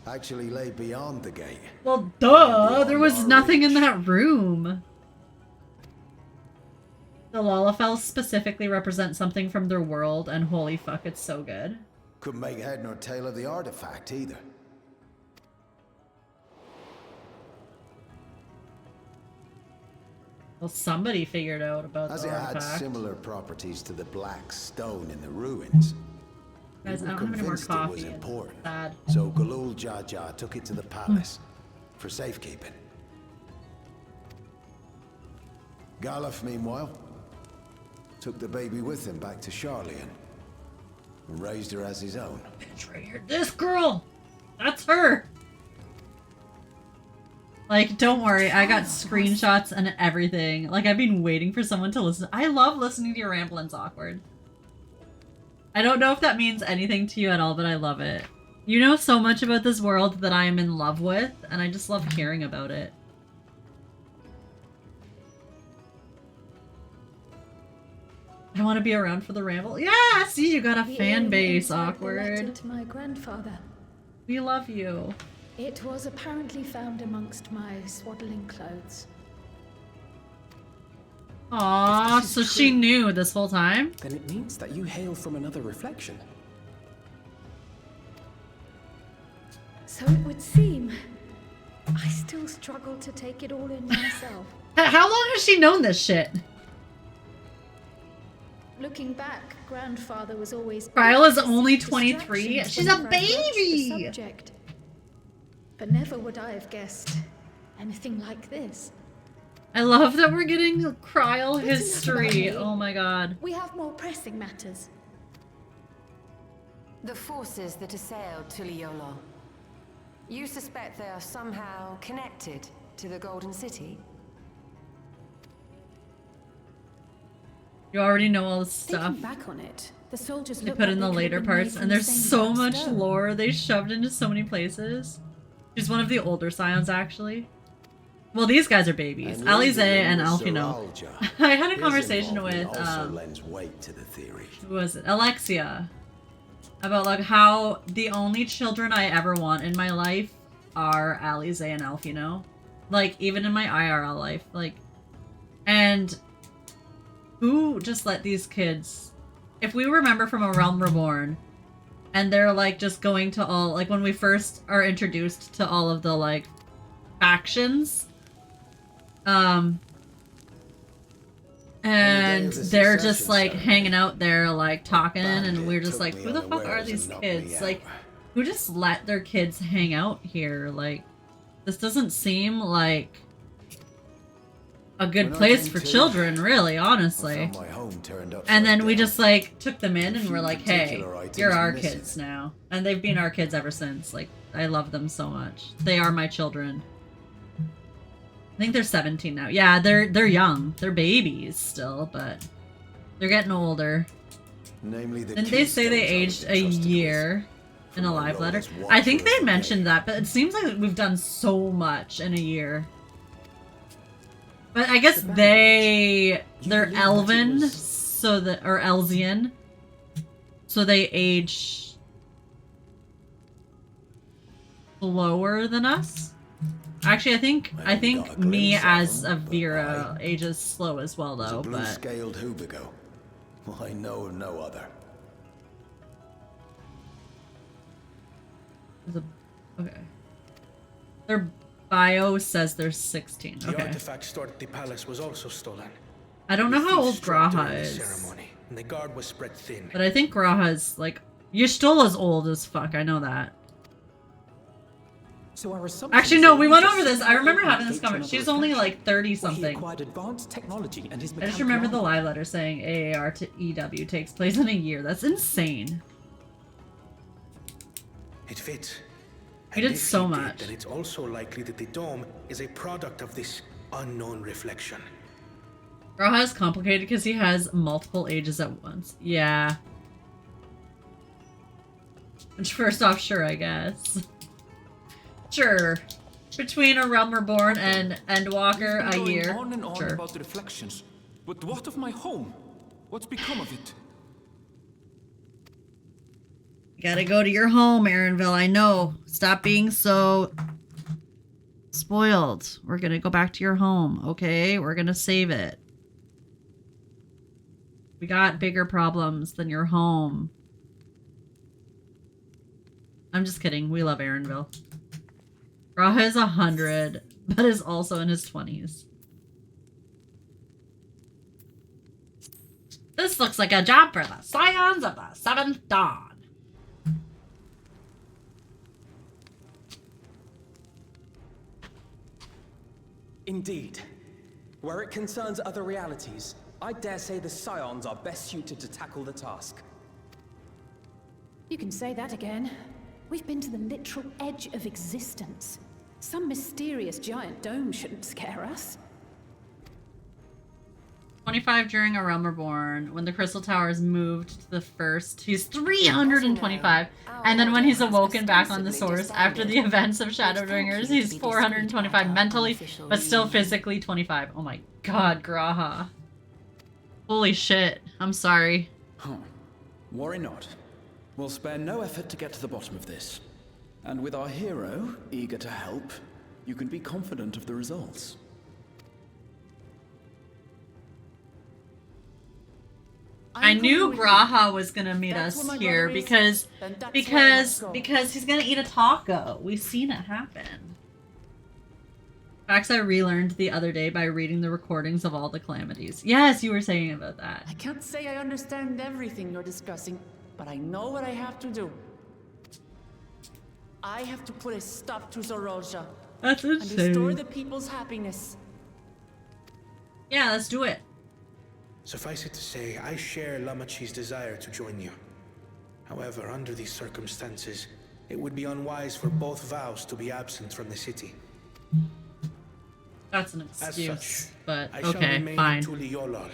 actually lay beyond the gate. Well, duh! There was nothing in that room. The Lalafels specifically represent something from their world, and holy fuck, it's so good. Couldn't make head nor tail of the artifact either. Well, somebody figured out about the artifact. As it had similar properties to the black stone in the ruins. Guys, I don't have any more coffee. It was important. Sad. So Galul Jaja took it to the palace for safekeeping. Galuf, meanwhile, took the baby with him back to Charlian and raised her as his own. Betrayer. This girl! That's her! Like, don't worry, I got screenshots and everything. Like, I've been waiting for someone to listen. I love listening to your ramblings, Awkward. I don't know if that means anything to you at all, but I love it. You know so much about this world that I am in love with, and I just love hearing about it. I want to be around for the ramble. Yeah, see, you got a fan base, Awkward. To my grandfather. We love you. It was apparently found amongst my swaddling clothes. Aww, so she knew this whole time? Then it means that you hail from another reflection. So it would seem. I still struggle to take it all in myself. How long has she known this shit? Looking back, grandfather was always... Kyle is only 23? She's a baby! but never would I have guessed anything like this. I love that we're getting Kryl But enough history. about me. Oh my god. We have more pressing matters. The forces that assailed Tuliolo. You suspect they are somehow connected to the Golden City? You already know all this stuff. Thinking back on it, the soldiers They look put like in the they could later have been made parts, from and the there's same so exact much stone. lore they shoved into so many places. She's one of the older scions, actually. Well, these guys are babies. And Alize leaving and with Alfino. Soralja, I had a his conversation involvement with, also lends weight to the theory. who was it? Alexia. About like how the only children I ever want in my life are Alize and Alfino. Like, even in my IRL life. Like, and who just let these kids... If we remember from A Realm Reborn, and they're like just going to all... Like, when we first are introduced to all of the like factions, and they're just like hanging out there like talking, and we're just like, who the fuck are these kids? Like, who just let their kids hang out here? Like, this doesn't seem like a good place for children, really, honestly. And then we just like took them in and we're like, hey, you're our kids now. And they've been our kids ever since. Like, I love them so much. They are my children. I think they're 17 now. Yeah, they're young. They're babies still, but they're getting older. Didn't they say they aged a year in a live letter? I think they mentioned that, but it seems like we've done so much in a year. But I guess they're Elven, so that, or Elsian, so they age slower than us. Actually, I think me as a Vera ages slow as well, though. It's a but blue-scaled Hubigo. I know of no other. okay, their bio says they're 16. The Okay, artifact stored at the palace was also stolen. I don't know The how thieves old struck Graha during the is, ceremony, and the guard was spread thin. but I think Graha's like Y'shtola's old as fuck. I know that. So our assumption Actually, is no, that we he went just over this. I somehow remember opened having the this gate to conversation. She's another only reflection, like 30 where he something. acquired advanced technology and his I just remember the live letter saying AAR to EW takes place in a year. That's insane. It fits. We did so much. Then it's also likely that the dome is a product of this unknown reflection. Graha is complicated because he has multiple ages at once. Yeah. Which, first off, sure, I guess. Sure. Between A Realm Reborn and Endwalker, a year. On and on Sure. about the reflections. But what of my home? What's become of it? You gotta go to your home, Aaronville. I know. Stop being so spoiled. We're gonna go back to your home, okay? We're gonna save it. We got bigger problems than your home. I'm just kidding. We love Aaronville. Graha is 100, but is also in his 20s. This looks like a job for the Scions of the Seventh Dawn. Indeed. Where it concerns other realities, I dare say the Scions are best suited to tackle the task. You can say that again. We've been to the literal edge of existence. Some mysterious giant dome shouldn't scare us. 25 during A Realm Reborn. When the Crystal Tower is moved to the first, he's 325. And then when he's awoken back on the Source after the events of Shadowbringers, he's 425 mentally, but still physically 25. Oh my god, Graha. Holy shit. I'm sorry. Huh. Worry not. We'll spare no effort to get to the bottom of this. And with our hero eager to help, you can be confident of the results. I knew Graha was gonna meet us here because he's gonna eat a taco. We've seen it happen. Facts I relearned the other day by reading the recordings of all the calamities. Yes, you were saying about that. I can't say I understand everything you're discussing, but I know what I have to do. I have to put a stop to Zorolja. That's and restore insane. the people's happiness. Yeah, let's do it. Suffice it to say, I share Lamachi's desire to join you. However, under these circumstances, it would be unwise for both vows to be absent from the city. That's an excuse, As such, but I shall okay, remain fine. in Tuliolal.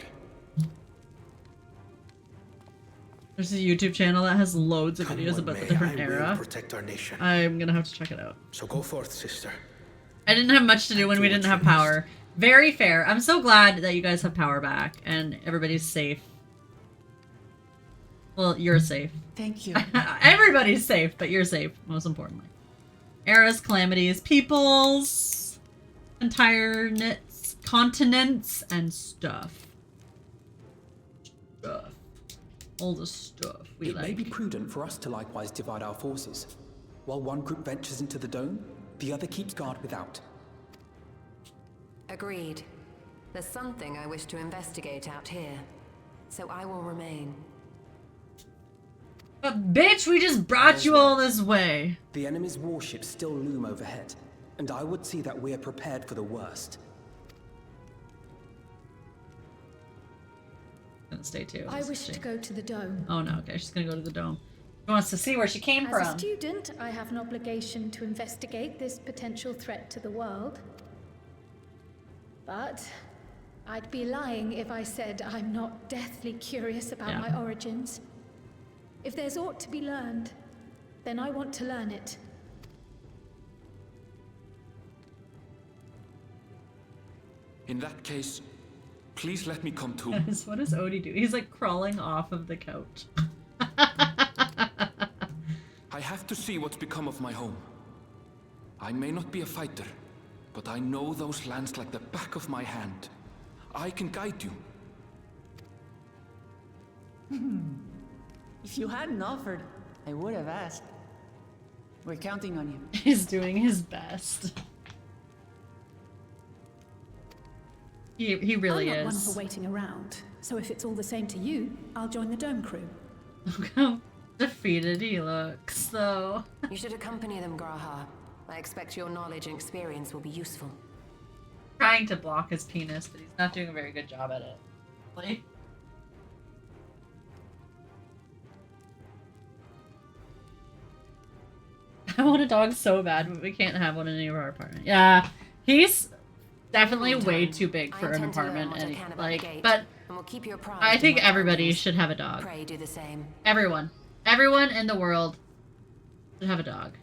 There's a YouTube channel that has loads of Come videos what about may, the different I will era. protect our nation. I'm gonna have to check it out. So go forth, sister. I didn't have much to do when we didn't have power. Very fair. I'm so glad that you guys have power back and everybody's safe. Well, you're safe. Thank you. Everybody's safe, but you're safe, most importantly. Eras, calamities, peoples, entire continents, and stuff. Stuff. All the stuff we It like. may be prudent for us to likewise divide our forces. While one group ventures into the dome, the other keeps guard without. Agreed. There's something I wish to investigate out here, so I will remain. But bitch, we just brought you all this way. The enemy's warships still loom overhead, and I would see that we are prepared for the worst. Gonna stay too. I wish to go to the dome. Oh no, okay, she's gonna go to the dome. She wants to see where she came As from. a student, I have an obligation to investigate this potential threat to the world. But I'd be lying if I said I'm not deathly curious about my origins. If there's aught to be learned, then I want to learn it. In that case, please let me come too. Yes, what does Odie do? He's like crawling off of the couch. I have to see what's become of my home. I may not be a fighter, but I know those lands like the back of my hand. I can guide you. If you hadn't offered, I would have asked. We're counting on you. He's doing his best. He really I'm not is. one for waiting around, so if it's all the same to you, I'll join the dome crew. Look how defeated he looks, though. You should accompany them, Graha. I expect your knowledge and experience will be useful. Trying to block his penis, but he's not doing a very good job at it. Like, I want a dog so bad, but we can't have one in any of our apartment. Yeah, he's definitely way too big for an apartment, and like, but I think everybody should have a dog. Pray do the same. Everyone in the world should have a dog.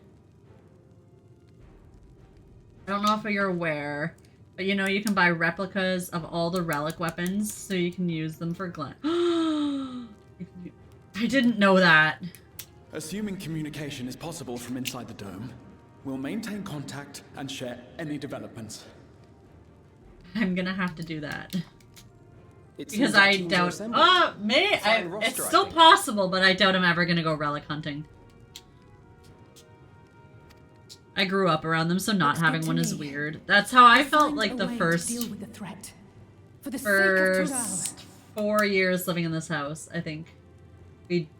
I don't know if you're aware, but you know you can buy replicas of all the relic weapons, so you can use them for Glen. I didn't know that. Assuming communication is possible from inside the dome, we'll maintain contact and share any developments. I'm gonna have to do that. It Because seems I like teams are doubt. assembled. Fine roster, It's I still think. possible, but I doubt I'm ever gonna go relic hunting. I grew up around them, so not Looks good having to one is me. weird. That's how I felt Find like a the way to first deal with the threat. For the sake of Turali. 4 years living in this house. I think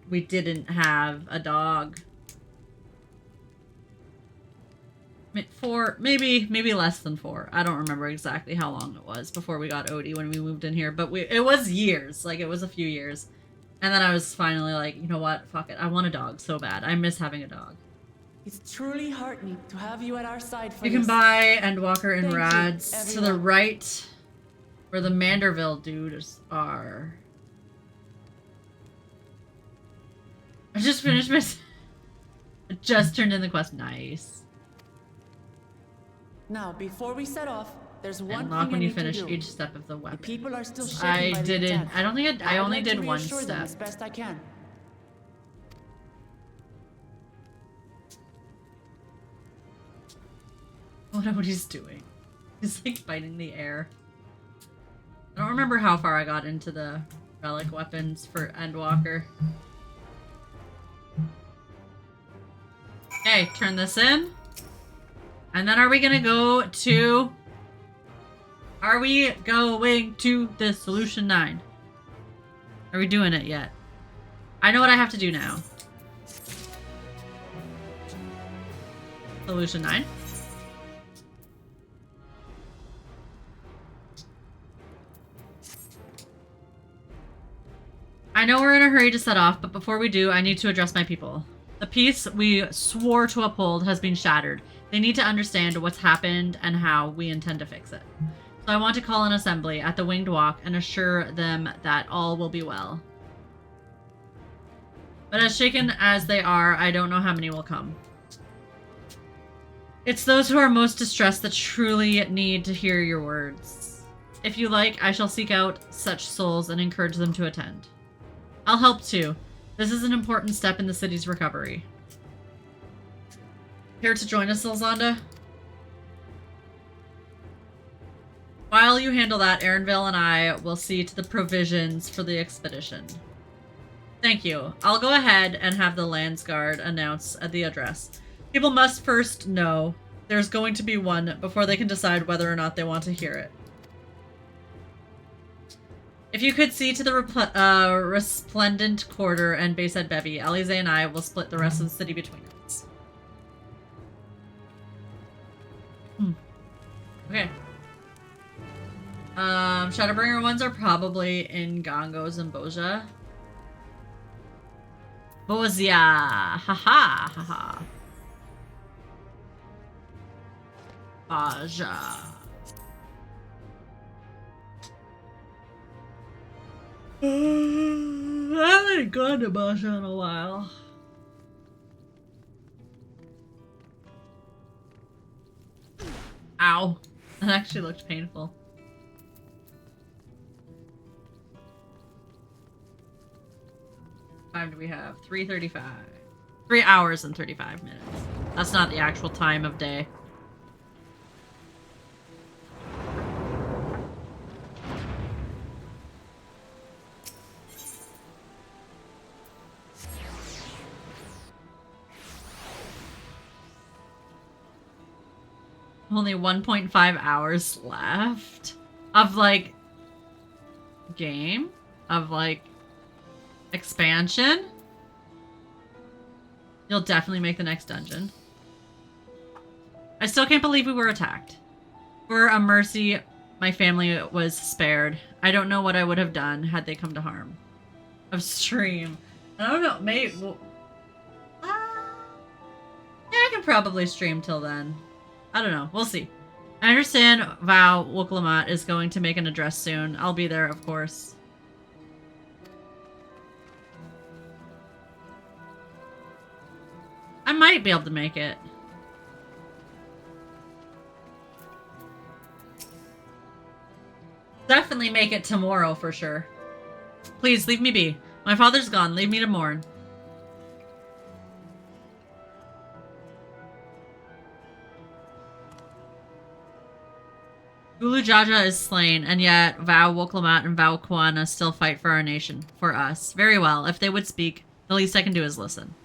we didn't have a dog. Maybe less than 4. I don't remember exactly how long it was before we got Odie when we moved in here, but it was years. Like, it was a few years. And then I was finally like, you know what? Fuck it. I want a dog so bad. I miss having a dog. It's truly heartening to have you at our side for You can this. buy Endwalker and Thank you, Rads to the everyone. right, where the Manderville dudes are. I just finished my... I just turned in the quest. Nice. Now, before we set off, there's one Unlock thing when I you need to finish do. each step of the weapon. The people are still shaken I by the didn't. attack. I don't think I I'd only like to did one reassure them step. as best I can. I don't know what he's doing. He's like biting the air. I don't remember how far I got into the relic weapons for Endwalker. Okay, turn this in. And then are we gonna go to... Are we going to the Solution 9? Are we doing it yet? I know what I have to do now. Solution 9. I know we're in a hurry to set off, but before we do, I need to address my people. The peace we swore to uphold has been shattered. They need to understand what's happened and how we intend to fix it. So I want to call an assembly at the Winged Walk and assure them that all will be well. But as shaken as they are, I don't know how many will come. It's those who are most distressed that truly need to hear your words. If you like, I shall seek out such souls and encourage them to attend. I'll help too. This is an important step in the city's recovery. Here to join us, Ilzanda? While you handle that, Erinvale and I will see to the provisions for the expedition. Thank you. I'll go ahead and have the Landsguard announce at the address. People must first know there's going to be one before they can decide whether or not they want to hear it. If you could see to the resplendent quarter and Bayside Bevy, Alize and I will split the rest of the city between us. Okay. Shadowbringer ones are probably in Gongo Zamboja. Bozia! Haha! Haha! Baja! I haven't gone to Baja in a while. Ow. That actually looked painful. What time do we have? 3:35. 3 hours and 35 minutes. That's not the actual time of day. Only 1.5 hours left of like game of like expansion. You'll definitely make the next dungeon. I still can't believe we were attacked. For a mercy, my family was spared. I don't know what I would have done had they come to harm. Of stream. I don't know, maybe yeah, I can probably stream till then. I don't know. We'll see. I understand Val Wuklamat is going to make an address soon. I'll be there, of course. I might be able to make it. Definitely make it tomorrow for sure. Please, leave me be. My father's gone. Leave me to mourn. Ulu Jaja is slain, and yet Vau Wuklamat and Vau Kuana still fight for our nation, for us. Very well. If they would speak, the least I can do is listen.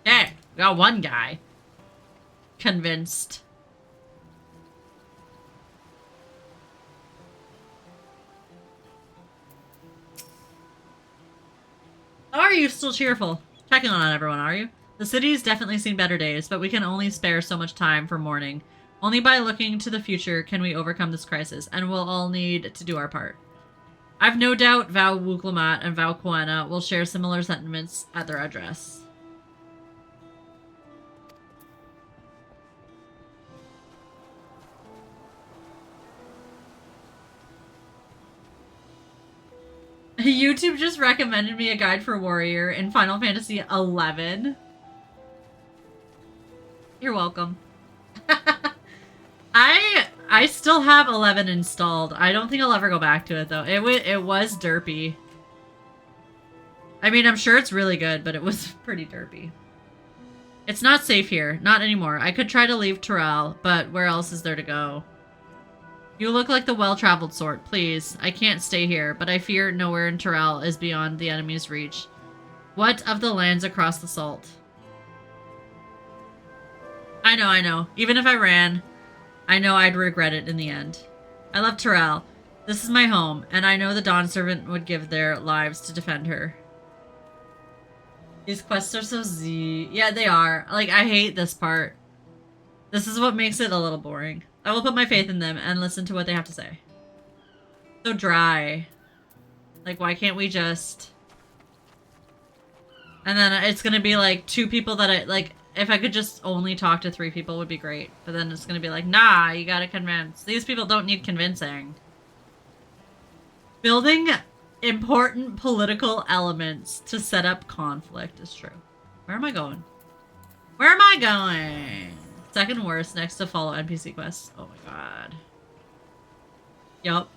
Okay, we got one guy. Convinced. How are you still cheerful? Checking on everyone, are you? The city's definitely seen better days, but we can only spare so much time for mourning. Only by looking to the future can we overcome this crisis, and we'll all need to do our part. I've no doubt Vau Wuklamat and Vau Kuana will share similar sentiments at their address. YouTube just recommended me a guide for Warrior in Final Fantasy XI. You're welcome. I still have 11 installed. I don't think I'll ever go back to it though. It was derpy. I mean, I'm sure it's really good, but it was pretty derpy. It's not safe here. Not anymore. I could try to leave Turali, but where else is there to go? You look like the well-traveled sort. Please, I can't stay here, but I fear nowhere in Turali is beyond the enemy's reach. What of the lands across the salt? I know. Even if I ran, I know I'd regret it in the end. I love Turali. This is my home, and I know the Dawn Servant would give their lives to defend her. These quests are so Z. Yeah, they are. Like, I hate this part. This is what makes it a little boring. I will put my faith in them and listen to what they have to say. So dry. Like, why can't we just... And then it's gonna be like 2 people that I... Like, if I could just only talk to 3 people would be great. But then it's gonna be like, nah, you gotta convince. These people don't need convincing. Building important political elements to set up conflict is true. Where am I going? Where am I going? Second worst next to follow NPC quests. Oh my god. Yup.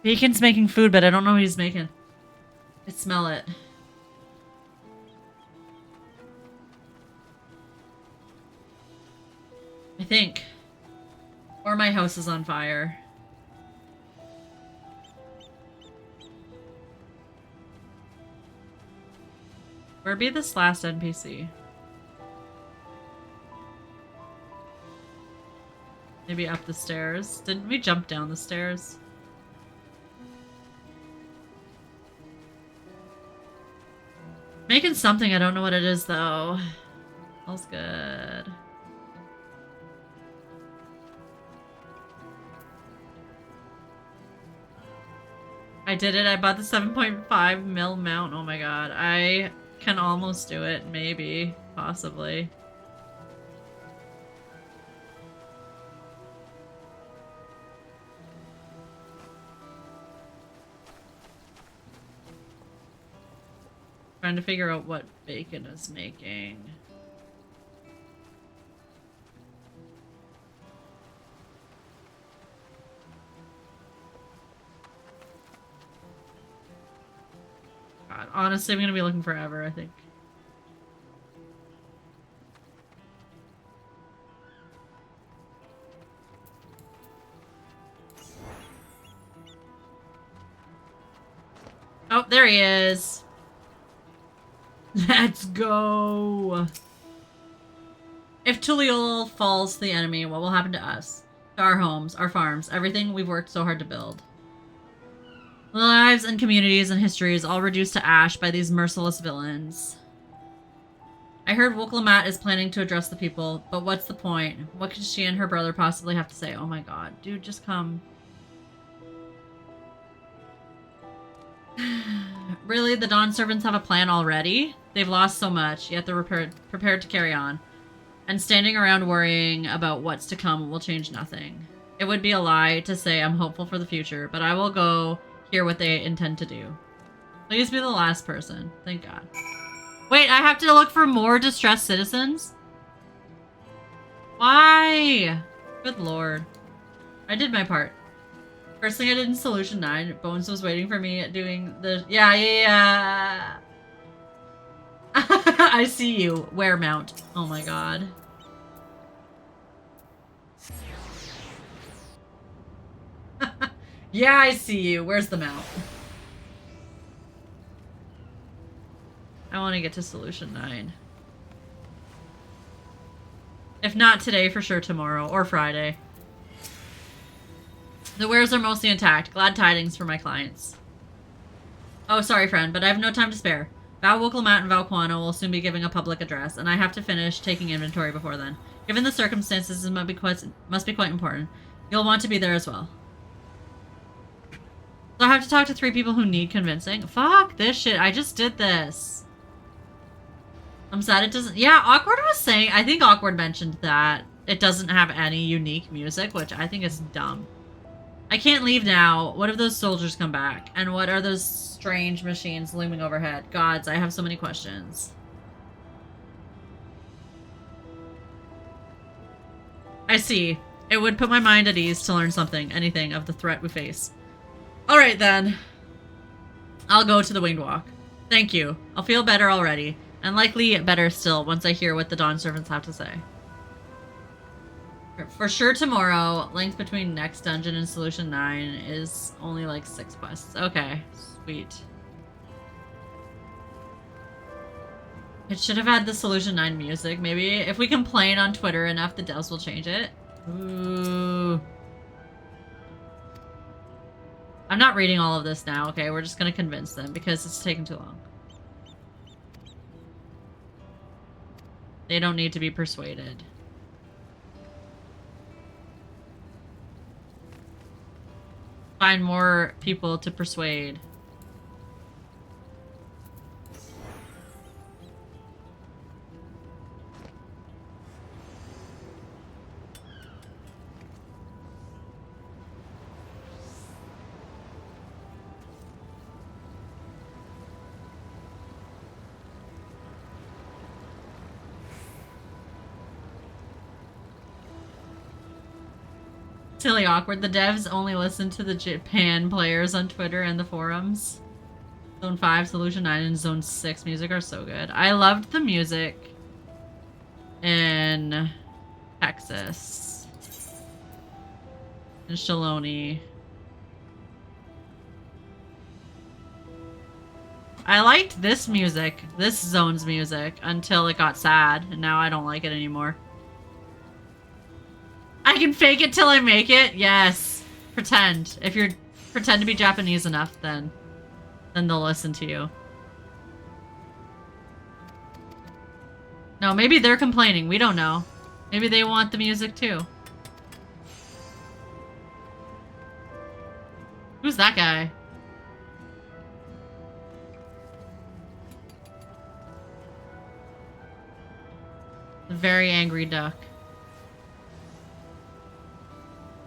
Bacon's making food, but I don't know what he's making. I smell it. I think. Or my house is on fire. Where be this last NPC? Maybe up the stairs. Didn't we jump down the stairs? Making something, I don't know what it is though. Smells good. I did it. I bought the 7.5 mil mount. Oh my god. I can almost do it. Maybe. Possibly. Trying to figure out what Bacon is making. God, honestly, I'm gonna be looking forever, I think. Oh, there he is. Let's go. If Tuliol falls to the enemy, what will happen to us? To our homes, our farms, everything we've worked so hard to build. Lives and communities and histories all reduced to ash by these merciless villains. I heard Wuklamat is planning to address the people, but what's the point? What could she and her brother possibly have to say? Oh my god, dude, just come. Really? The Dawn Servants have a plan already? They've lost so much, yet they're prepared to carry on. And standing around worrying about what's to come will change nothing. It would be a lie to say I'm hopeful for the future, but I will go hear what they intend to do. Please be the last person. Thank God. Wait, I have to look for more distressed citizens? Why? Good lord. I did my part. First thing I did in Solution 9, Bones was waiting for me doing the... Yeah. I see you. Wear mount. Oh my god. Yeah, I see you. Where's the mount? I want to get to Solution 9. If not today, for sure tomorrow or Friday. The wares are mostly intact. Glad tidings for my clients. Oh, sorry, friend, but I have no time to spare. Val Wuklamat and Val Quano will soon be giving a public address, and I have to finish taking inventory before then. Given the circumstances, it must be quite important. You'll want to be there as well. So I have to talk to 3 people who need convincing? Fuck this shit. I just did this. I'm sad it doesn't... Yeah, Awkward was saying... I think Awkward mentioned that it doesn't have any unique music, which I think is dumb. I can't leave now. What if those soldiers come back? And what are those strange machines looming overhead? Gods, I have so many questions. I see. It would put my mind at ease to learn something, anything, of the threat we face. Alright then. I'll go to the Winged Walk. Thank you. I'll feel better already. And likely better still once I hear what the Dawn Servants have to say. For sure tomorrow, length between next dungeon and Solution 9 is only like 6 quests. Okay, sweet. It should have had the Solution 9 music. Maybe if we complain on Twitter enough, the devs will change it. Ooh. I'm not reading all of this now, okay? We're just gonna convince them because it's taking too long. They don't need to be persuaded. Find more people to persuade. Silly awkward. The devs only listen to the Japan players on Twitter and the forums. Zone 5, Solution 9, and Zone 6 music are so good. I loved the music in Texas. And Shaloni. I liked this music, this zone's music, until it got sad, and now I don't like it anymore. I can fake it till I make it? Yes. Pretend. If you're pretend to be Japanese enough, then they'll listen to you. No, maybe they're complaining. We don't know. Maybe they want the music too. Who's that guy? The very angry duck.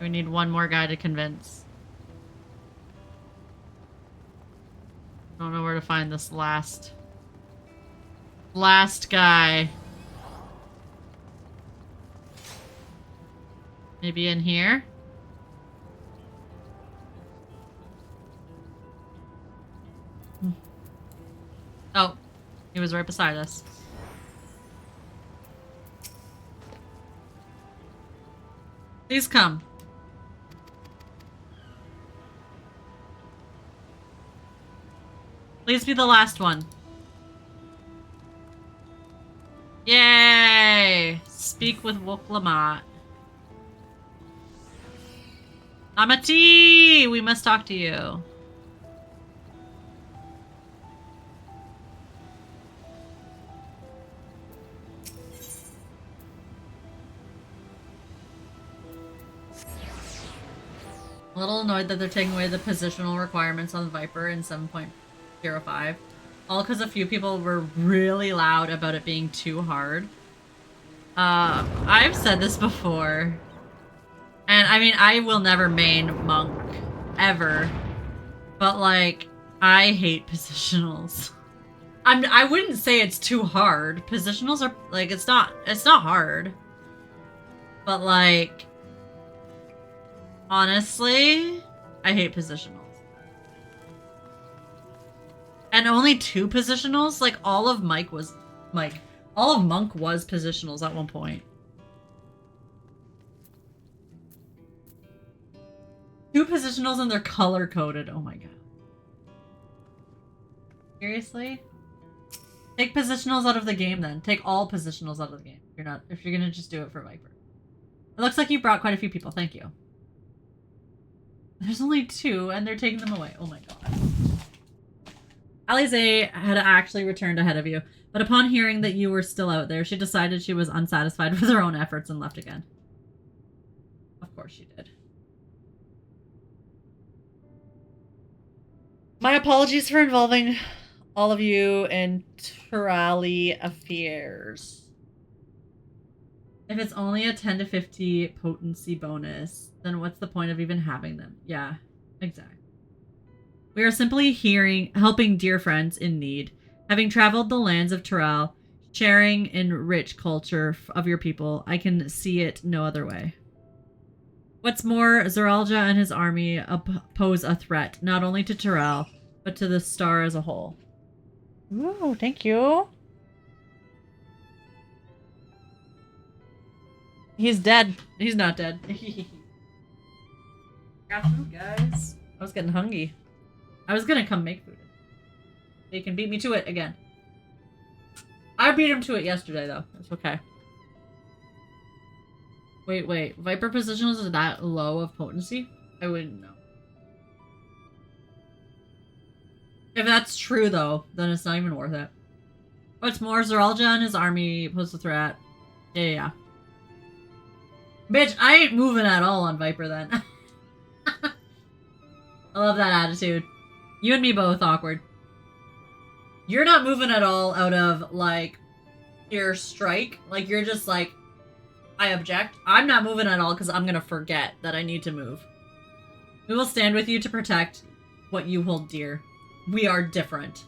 We need one more guy to convince. I don't know where to find this last guy. Maybe in here? Oh, he was right beside us. Please come. Please be the last one. Yay! Speak with Woklamat. Amati! We must talk to you. A little annoyed that they're taking away the positional requirements on Viper in 7.05. All because a few people were really loud about it being too hard. I've said this before. And I mean, I will never main Monk. Ever. But like, I hate positionals. I wouldn't say it's too hard. Positionals are, like, it's not hard. But like, honestly, I hate positionals. And only 2 positionals? Like, all of Monk was positionals at one point. 2 positionals and they're color-coded. Oh my god. Seriously? Take positionals out of the game then. Take all positionals out of the game. If you're gonna just do it for Viper. It looks like you brought quite a few people. Thank you. There's only 2 and they're taking them away. Oh my god. Alize had actually returned ahead of you, but upon hearing that you were still out there, she decided she was unsatisfied with her own efforts and left again. Of course she did. My apologies for involving all of you in Turali affairs. If it's only a 10 to 50 potency bonus, then what's the point of even having them? Yeah, exactly. We are simply helping dear friends in need. Having traveled the lands of Turali, sharing in rich culture of your people, I can see it no other way. What's more, Zoralja and his army pose a threat, not only to Turali, but to the star as a whole. Ooh, thank you. He's dead. He's not dead. Got food, guys. I was getting hungry. I was gonna come make food. They can beat me to it again. I beat him to it yesterday, though. It's okay. Wait. Viper positionals is that low of potency? I wouldn't know. If that's true, though, then it's not even worth it. What's more, Zeralja and his army pose a threat. Yeah. Bitch, I ain't moving at all on Viper then. I love that attitude. You and me both, awkward. You're not moving at all out of, like, your strike. Like, you're just like, I object. I'm not moving at all because I'm gonna forget that I need to move. We will stand with you to protect what you hold dear. We are different.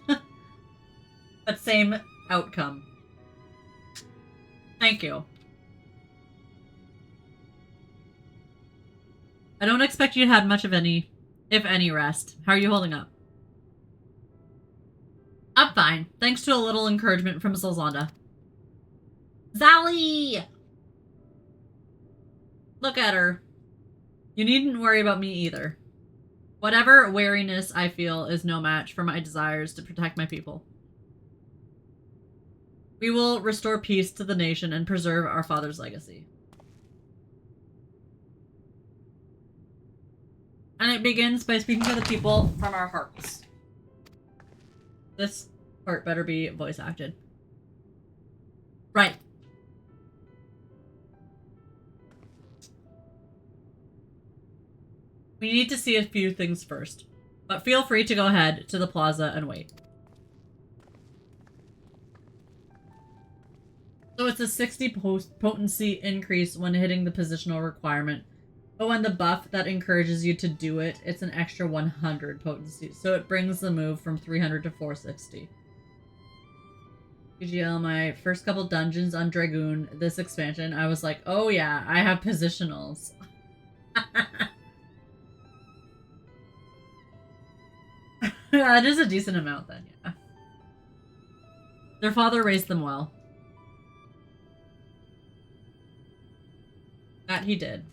But same outcome. Thank you. I don't expect you to have much of any, if any, rest. How are you holding up? I'm fine, thanks to a little encouragement from Zolzanda. Zali! Look at her. You needn't worry about me either. Whatever wariness I feel is no match for my desires to protect my people. We will restore peace to the nation and preserve our father's legacy. And it begins by speaking to the people from our hearts. This part better be voice acted. Right. We need to see a few things first, but feel free to go ahead to the plaza and wait. So it's a 60 potency increase when hitting the positional requirement, but when the buff that encourages you to do it, it's an extra 100 potency, so it brings the move from 300 to 460. PGL, my first couple dungeons on Dragoon, this expansion, I was like, oh yeah, I have positionals. That is a decent amount then, yeah. Their father raised them well. That he did.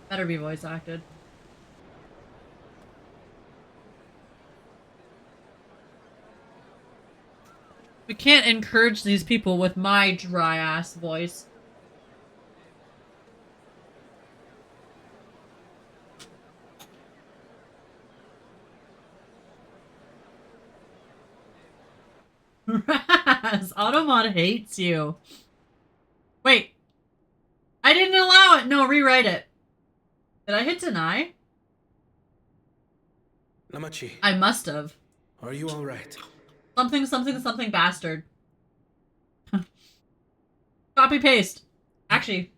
Better be voice acted. We can't encourage these people with my dry ass voice. Raz, Automod hates you. Wait. I didn't allow it. No, rewrite it. Did I hit deny? Lamachi. I must have. Are you alright? Something, something, something bastard. Copy paste. Actually,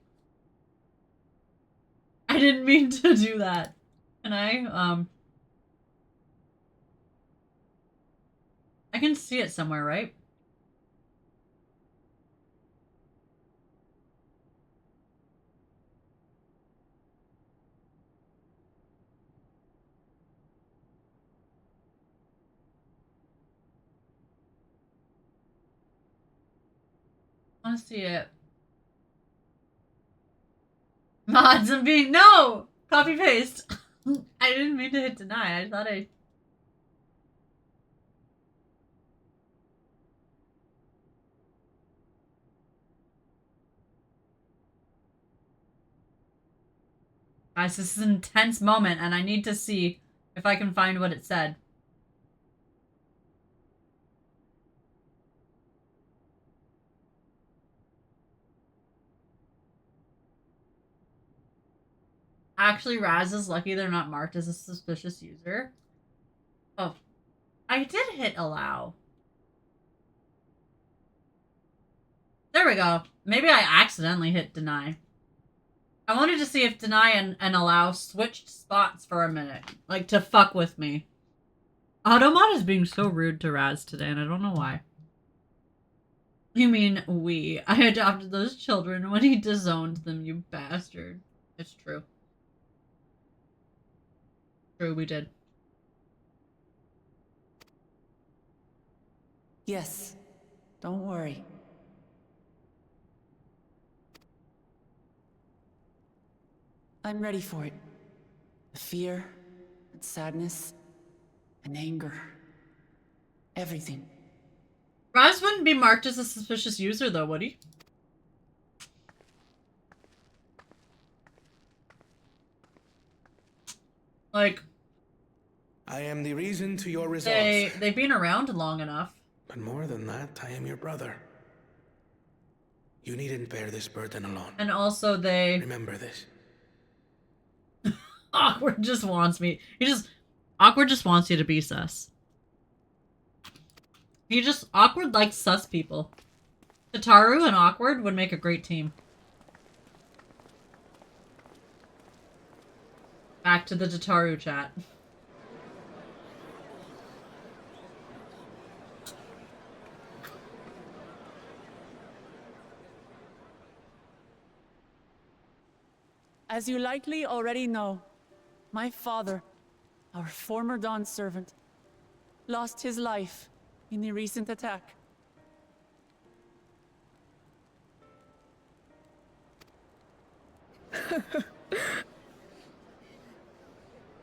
I didn't mean to do that. Can I can see it somewhere, right? I want to see it. Mods and being no! Copy paste. I didn't mean to hit deny. I thought I Guys, this is an intense moment and I need to see if I can find what it said. Actually, Raz is lucky they're not marked as a suspicious user. Oh, I did hit allow. There we go. Maybe I accidentally hit deny. I wanted to see if deny and allow switched spots for a minute. Like, to fuck with me. Automod is being so rude to Raz today, and I don't know why. You mean we. I adopted those children when he disowned them, you bastard. It's true. True, we did. Yes. Don't worry. I'm ready for it. The fear, and sadness, and anger. Everything. Raz wouldn't be marked as a suspicious user, though, would he? Like, I am the reason to your resolve. they've been around long enough. But more than that, I am your brother. You needn't bear this burden alone. And also they... Remember this. Awkward just wants me... Awkward just wants you to be sus. Awkward likes sus people. Tataru and Awkward would make a great team. Back to the Tataru chat. As you likely already know, my father, our former Dawn servant, lost his life in the recent attack.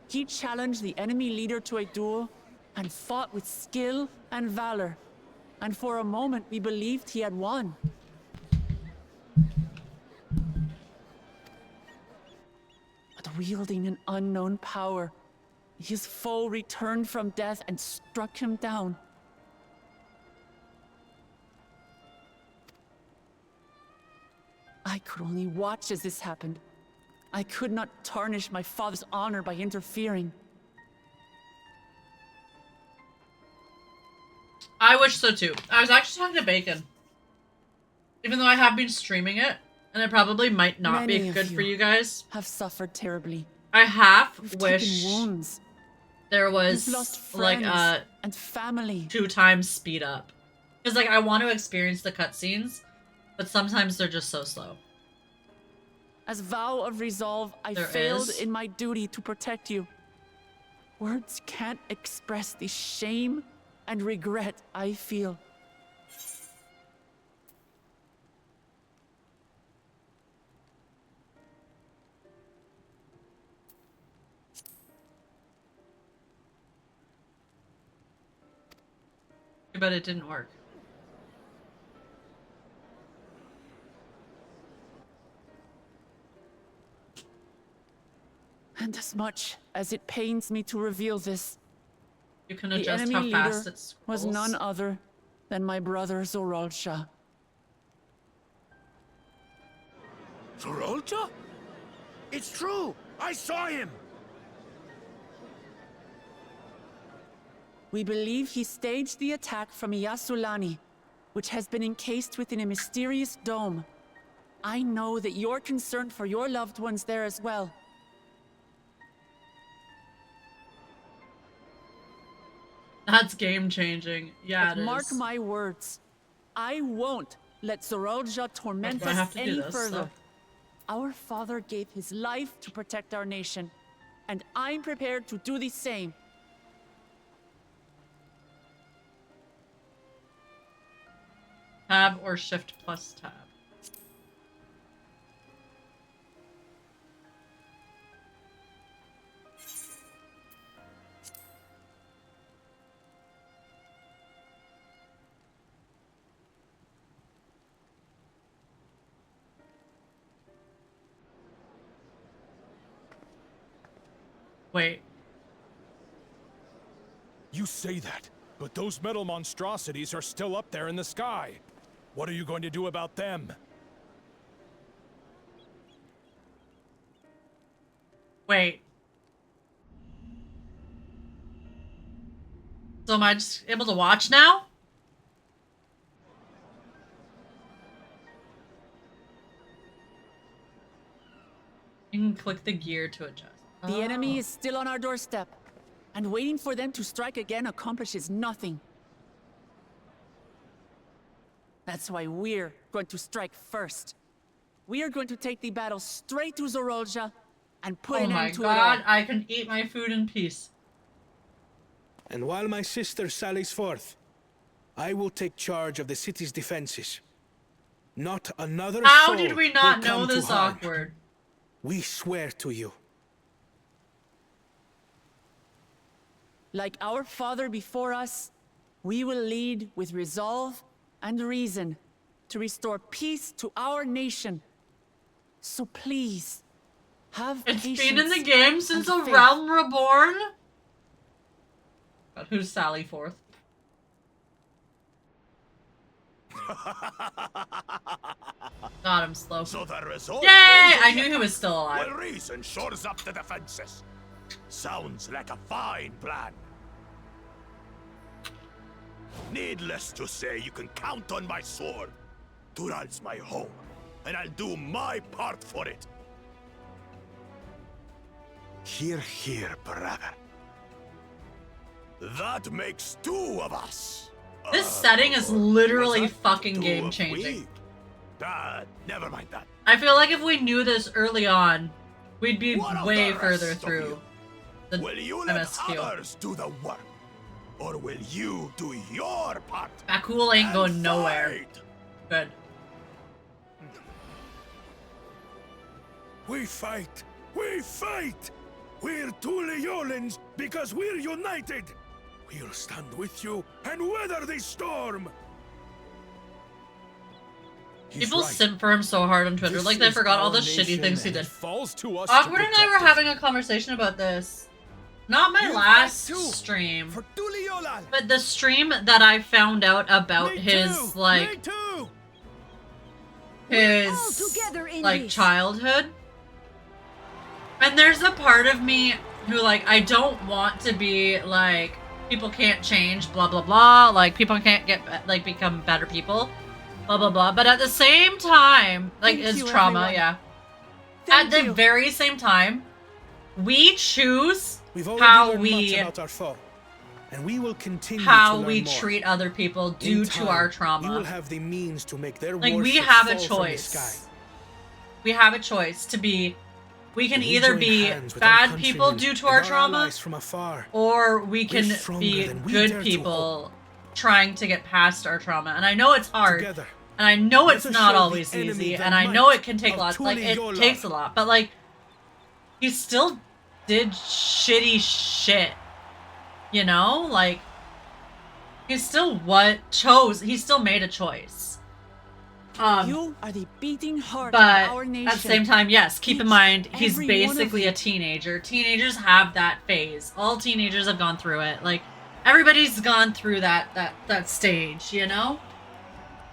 He challenged the enemy leader to a duel and fought with skill and valor. And for a moment, we believed he had won. But wielding an unknown power, his foe returned from death and struck him down. I could only watch as this happened. I could not tarnish my father's honor by interfering. I wish so too. I was actually talking to Bacon. Even though I have been streaming it, and it probably might not be good for you guys. Have suffered terribly. I half You've wish taken wounds. there You've was lost like friends and family. 2 times speed up. Because like I want to experience the cutscenes, but sometimes they're just so slow. As vow of resolve, I There failed is. in my duty to protect you. Words can't express the shame and regret I feel. But it didn't work. And as much as it pains me to reveal this, You can the adjust enemy how fast leader it scrolls. was none other than my brother Zoralsha. Zoralsha? It's true! I saw him! We believe he staged the attack from Yasulani, which has been encased within a mysterious dome. I know that you're concerned for your loved ones there as well. That's game changing. Yeah, But it mark is. my words, I won't let Zoralsha torment I have us to do any this, further. so. Our father gave his life to protect our nation, and I'm prepared to do the same. Tab or shift plus tab. Wait. You say that, but those metal monstrosities are still up there in the sky. What are you going to do about them? Wait. So am I just able to watch now? You can click the gear to adjust. The enemy is still on our doorstep, and waiting for them to strike again accomplishes nothing. That's why we're going to strike first. We are going to take the battle straight to Zoralsha and put an end to it all. Oh my god, I can eat my food in peace. And while my sister sallies forth, I will take charge of the city's defenses. Not another How soul did we will not know come to this harm. awkward? We swear to you. Like our father before us, We will lead with resolve and reason to restore peace to our nation. So please, have patience. It's been in the game since and A faith. Realm Reborn? But who's Sally Forth? God, I'm slow. So the result Yay! I knew he was still alive. Well, reason shores up the defenses. Sounds like a fine plan. Needless to say, you can count on my sword. Tural's my home, and I'll do my part for it. Hear, hear, brother. That makes two of us. This setting is literally fucking game changing. Never mind that. I feel like if we knew this early on, we'd be What of way the further rest of through you? the Will you let MSQ. others do the work? Or will you do your part? Bakul ain't going nowhere. Fight? Good. We fight! We fight! We're Tuliolans because we're united! We'll stand with you and weather this storm! People simp for him so hard on Twitter, This like they is forgot all the our shitty nation things he and did. it falls to us Awkward to and I were having a conversation about this. Not my You last fight too, stream, for Tuliolan. but the stream that I found out about Me his, too, like, me too. his, together in like, this. childhood. And there's a part of me who, like, I don't want to be, like, people can't change, blah, blah, blah. Like, people can't get, like, become better people, blah, blah, blah. But at the same time, like, Thank it's you, trauma, everyone. yeah. Thank At the you. very same time, we choose We've already how learned we much about our foe, and we will continue to how learn we more. treat other people due In to time, our We will trauma. have the means to make their Like, we worship have a fall from the choice. sky. We have a choice to be. We can We either join be hands with our bad people countrymen due to and our our trauma, allies from afar. or we We're can stronger be than we good dare to people trying to get past our trauma. And I know it's hard. Together, And I know let it's us not show the always enemy easy, the and I might know it can take of lots. Like, it Tuliyola. takes a lot, but like, he still did shitty shit. You know, like, he still he still made a choice. You are the beating heart But of our nation. at the same time, yes, keep in Each mind, and he's every one of basically you. a teenager. Teenagers have that phase. All teenagers have gone through it. Like, everybody's gone through that stage, you know?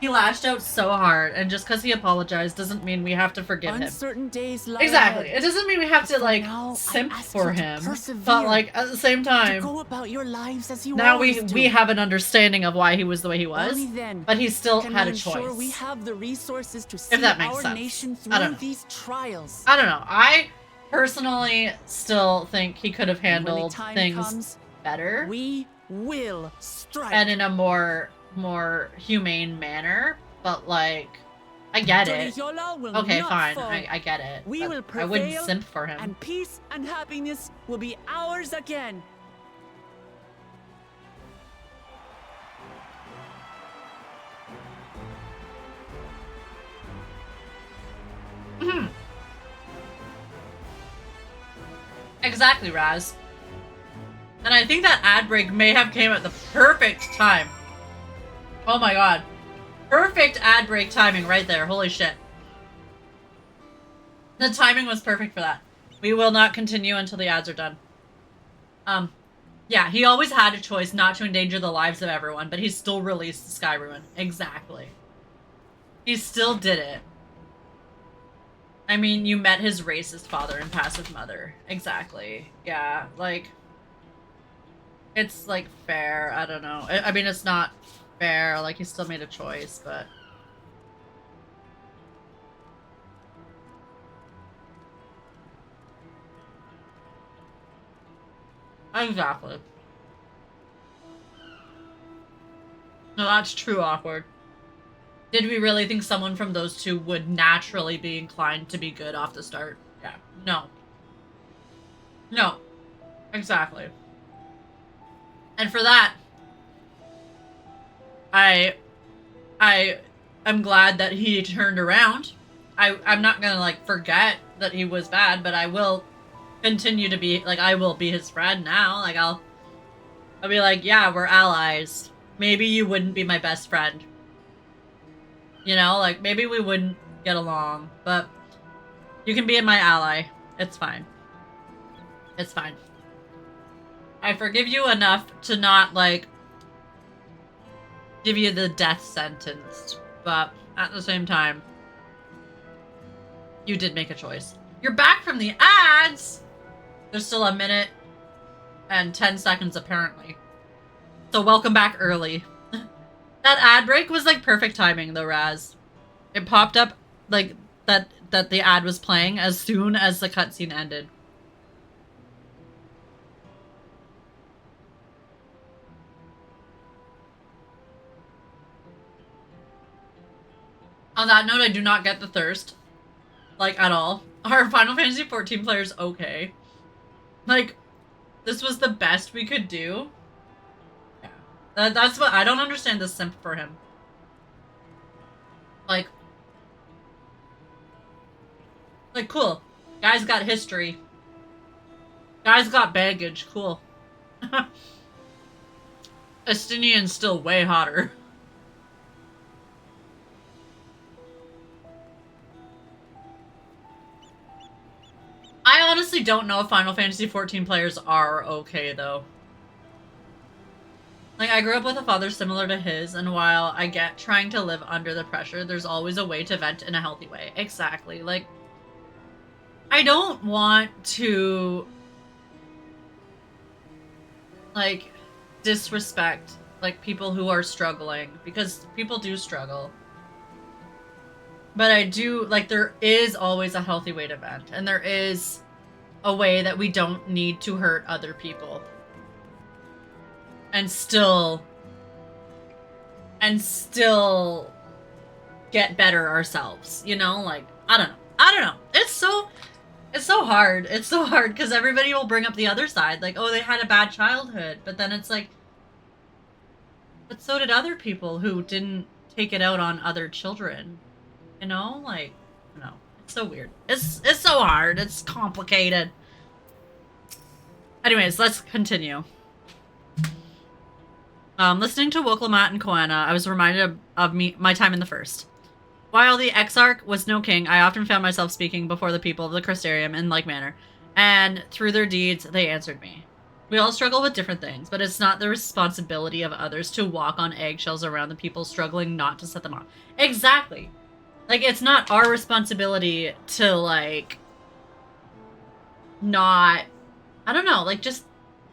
He lashed out so hard, and just because he apologized doesn't mean we have to forgive him. Uncertain days lie Exactly. ahead. It doesn't mean we have to, But like, now I simp ask for you to him. persevere, But, like, at the same to time, go about your lives as you now always we do. have an understanding of why he was the way he was. Only then But he still can had we a ensure choice. we have the resources to see that makes our sense. nation I don't through know. these trials. I don't know. I personally still think he could have And when the handled time things comes, better we will strike. and in a more humane manner. But, like, I get it. Tuliyola will Okay, not fine. fall. I get it. We but will I prevail, wouldn't simp for him. and peace and happiness will be ours again. Exactly, Raz. And I think that ad break may have came at the perfect time. Oh my god. Perfect ad break timing right there. Holy shit. The timing was perfect for that. We will not continue until the ads are done. Yeah, he always had a choice not to endanger the lives of everyone, but he still released Sky Ruin. Exactly. He still did it. I mean, you met his racist father and passive mother. Exactly. Yeah, like, it's, like, fair. I don't know. I mean, it's not fair. Like, he still made a choice, but... Exactly. No, that's true awkward. Did we really think someone from those two would naturally be inclined to be good off the start? Yeah. No. No. Exactly. And for that, I'm glad that he turned around. I'm not gonna, like, forget that he was bad, but I will continue to be, like, I will be his friend now. Like, I'll be like, yeah, we're allies. maybe you wouldn't be my best friend. You know, like, maybe we wouldn't get along, but you can be my ally. It's fine. It's fine. I forgive you enough to not, like, give you the death sentence, but at the same time, you did make a choice. You're back from the ads! There's still a minute and 10 seconds, apparently. So welcome back early. That ad break was, like, perfect timing, though, Raz. It popped up, like, that the ad was playing as soon as the cutscene ended. On that note, I do not get the thirst. Like, at all. Are Final Fantasy 14 players okay? Like, this was the best we could do? Yeah. That's what- I don't understand the simp for him. Like, cool. Guy's got history. Guy's got baggage. Cool. Estinian's still way hotter. I honestly don't know if Final Fantasy 14 players are okay, though. Like, I grew up with a father similar to his, and while I get trying to live under the pressure, there's always a way to vent in a healthy way. Exactly. Like, I don't want to, like, disrespect, like, people who are struggling, because people do struggle. But I do, like, there is always a healthy way to vent, and there is a way that we don't need to hurt other people. And still get better ourselves, you know? Like, I don't know. It's so hard. It's so hard, because everybody will bring up the other side. Like, oh, they had a bad childhood. But then it's like, but so did other people who didn't take it out on other children. You know? Like, no. It's so weird. It's so hard. It's complicated. Anyways, let's continue. Listening to Woklamat and Koana, I was reminded of my time in the first. While the Exarch was no king, I often found myself speaking before the people of the Crystarium in like manner, and through their deeds, they answered me. We all struggle with different things, but it's not the responsibility of others to walk on eggshells around the people struggling not to set them off. Exactly. Like, it's not our responsibility to, like, not, I don't know, like, just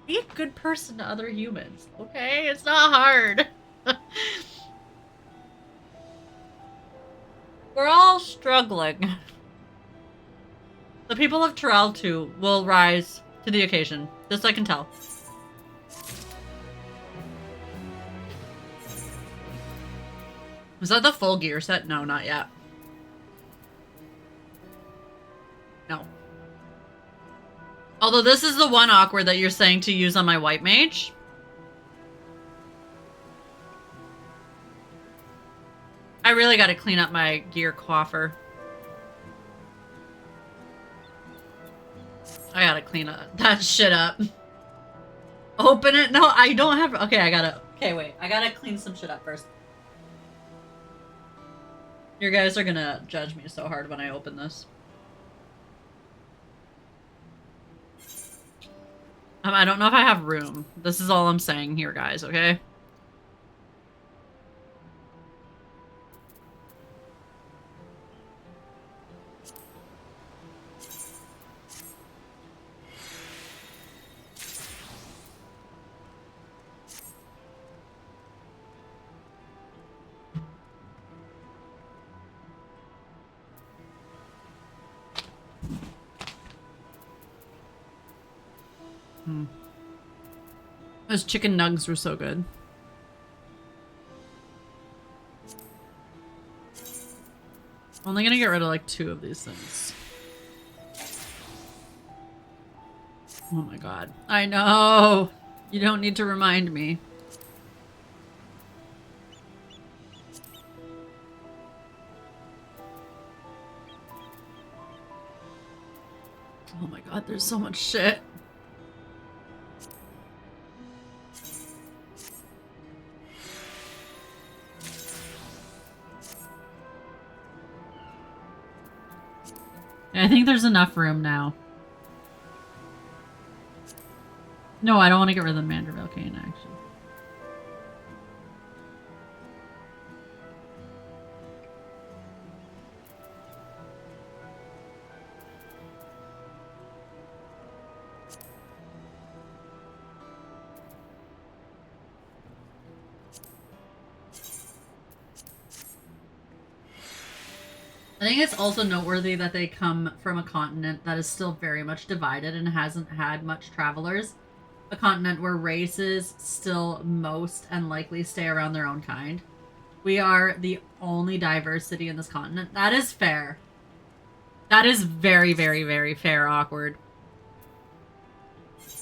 be a good person to other humans, okay? It's not hard. We're all struggling. The people of Turali too will rise to the occasion. This I can tell. Was that the full gear set? No, not yet. No. Although this is the one awkward that you're saying to use on my white mage. I really gotta clean up my gear coffer. I gotta clean that shit up. Open it? No, I don't have... Okay, okay, wait. I gotta clean some shit up first. You guys are gonna judge me so hard when I open this. I don't know if I have room. This is all I'm saying here, guys, okay? Those chicken nugs were so good. Only gonna get rid of like 2 of these things. Oh my god. I know! You don't need to remind me. Oh my god, there's so much shit. think there's enough room now. No, I don't want to get rid of the Manderville cane, actually. I think it's also noteworthy that they come from a continent that is still very much divided and hasn't had much travelers. A continent where races still most and likely stay around their own kind. We are the only diversity in this continent. That is fair. That is very, very, very fair, Awkward.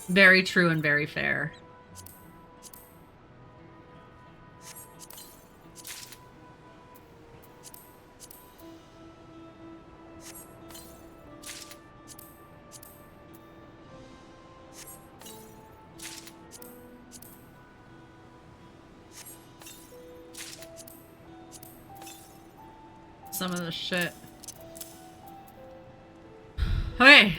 Very true and very fair. Some of the shit. Okay,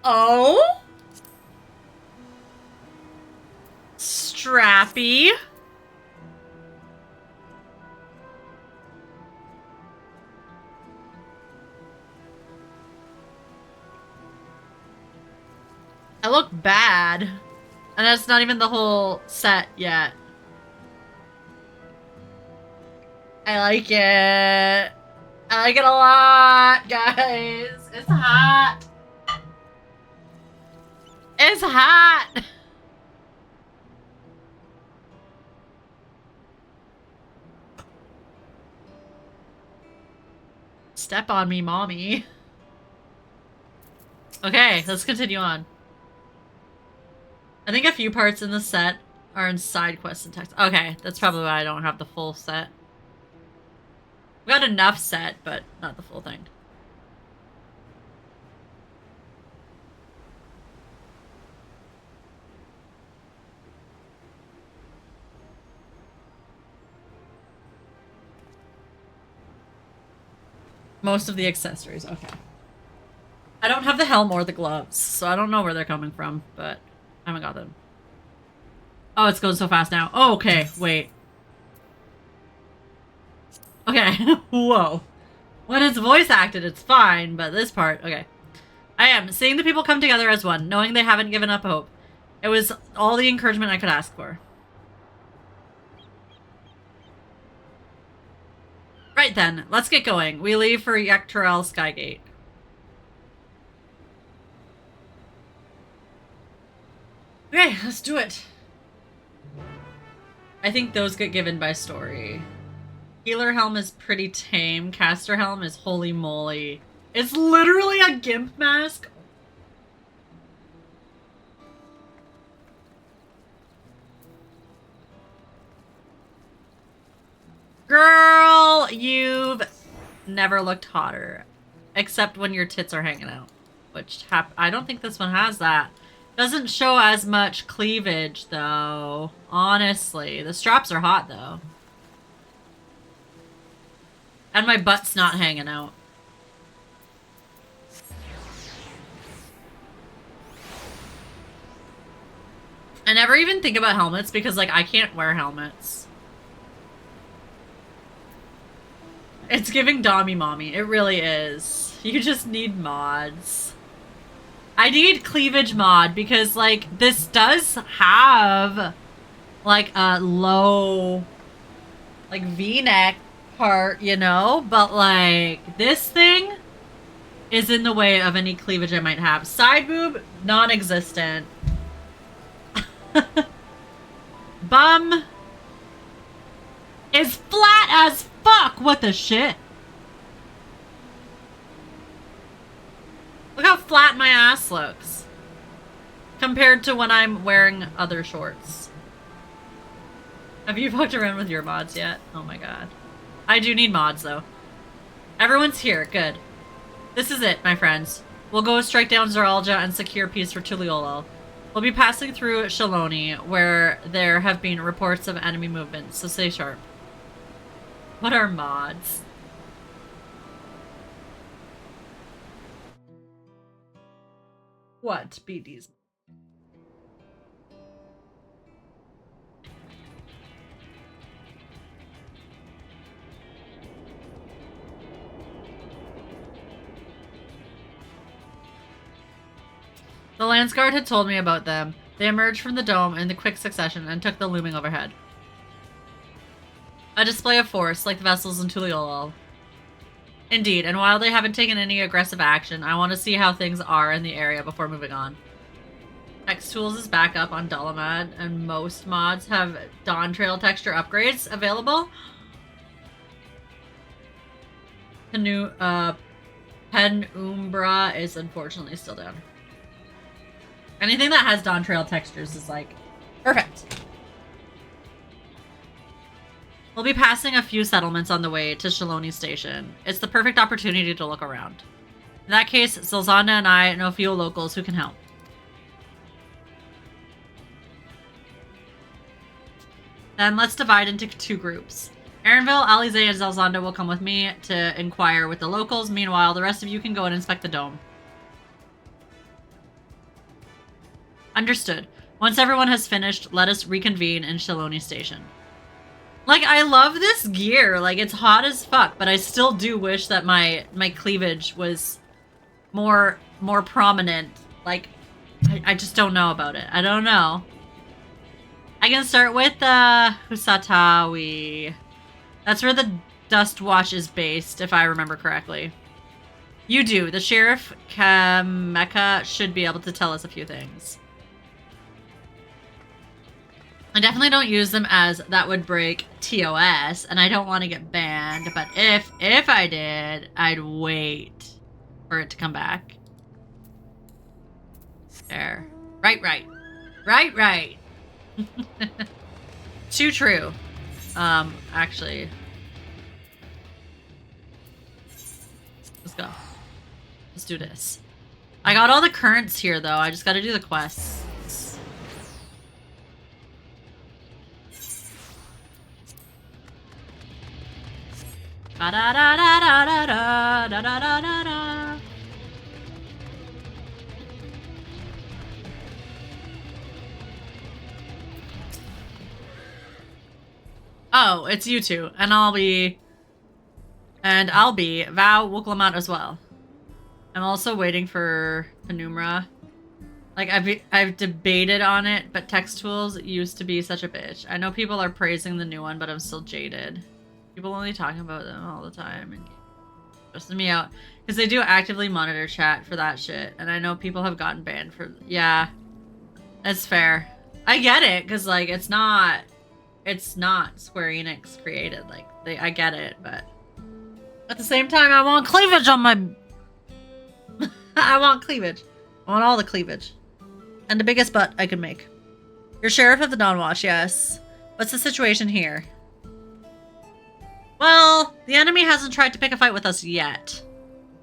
Oh? Strappy. I look bad. And that's not even the whole set yet. I like it. I like it a lot, guys. It's hot. It's hot. Step on me, mommy. Okay, let's continue on. I think a few parts in the set are in side quests and text. Okay, that's probably why I don't have the full set. We got enough set, but not the full thing. Most of the accessories, okay. I don't have the helm or the gloves, so I don't know where they're coming from, but I haven't got them. Oh, it's going so fast now. Oh, okay, wait. Okay, whoa. When it's voice acted, it's fine, but this part, okay. I am seeing the people come together as one, knowing they haven't given up hope. It was all the encouragement I could ask for. Right then, let's get going. We leave for Turali Skygate. Okay, let's do it. I think those get given by story. Healer helm is pretty tame. Caster helm is holy moly. It's literally a gimp mask. Girl, you've never looked hotter. Except when your tits are hanging out. Which, I don't think this one has that. Doesn't show as much cleavage, though. Honestly. The straps are hot, though. And my butt's not hanging out. I never even think about helmets because, like, I can't wear helmets. It's giving Dommy Mommy. It really is. You just need mods. I need cleavage mod because, like, this does have, like, a low, like, V-neck part, you know? But, like, this thing is in the way of any cleavage I might have. Side boob, non-existent. Bum is flat as fuck. What the shit? Look how flat my ass looks compared to when I'm wearing other shorts. Have you fucked around with your mods yet? Oh my god. I do need mods though. Everyone's here. Good. This is it, my friends. We'll go strike down Zoralia and secure peace for Tuliyollal. We'll be passing through Shaloni, where there have been reports of enemy movement, so stay sharp. What are mods? What BDs? The Lance Guard had told me about them. They emerged from the dome in the quick succession and took the looming overhead. A display of force, like the vessels in Tuliol. Indeed, and while they haven't taken any aggressive action, I want to see how things are in the area before moving on. X Tools is back up on Dolomed, and most mods have Dawn Trail texture upgrades available. Penumbra is unfortunately still down. Anything that has Dawn Trail textures is like perfect. We'll be passing a few settlements on the way to Shaloni Station. It's the perfect opportunity to look around. In that case, Zilzanda and I know a few locals who can help. Then let's divide into 2 groups. Aaronville, Alize, and Zilzanda will come with me to inquire with the locals. Meanwhile, the rest of you can go and inspect the dome. Understood. Once everyone has finished, let us reconvene in Shaloni Station. Like, I love this gear. Like, it's hot as fuck, but I still do wish that my cleavage was more prominent. Like, I just don't know about it. I don't know. I can start with Husatawi. That's where the Dust Watch is based, if I remember correctly. You do. The Sheriff Kameka should be able to tell us a few things. I definitely don't use them, as that would break TOS, and I don't want to get banned, but if I did, I'd wait for it to come back. There. Right. Too true. Actually. Let's go. Let's do this. I got all the currents here, though. I just gotta do the quests. Da da da da da da da da da da da. Oh, it's you two, and I'll be Vow Wuklamat as well. I'm also waiting for Penumbra. Like, I've debated on it, but Text Tools used to be such a bitch. I know people are praising the new one, but I'm still jaded. People only talking about them all the time and stressing me out because they do actively monitor chat for that shit, and I know people have gotten banned for. Yeah, that's fair. I get it, because like it's not Square Enix created. Like I get it, but at the same time, I want cleavage on my. I want cleavage. I want all the cleavage, and the biggest butt I can make. You're Sheriff of the Dawnwatch, yes. What's the situation here? Well, the enemy hasn't tried to pick a fight with us yet.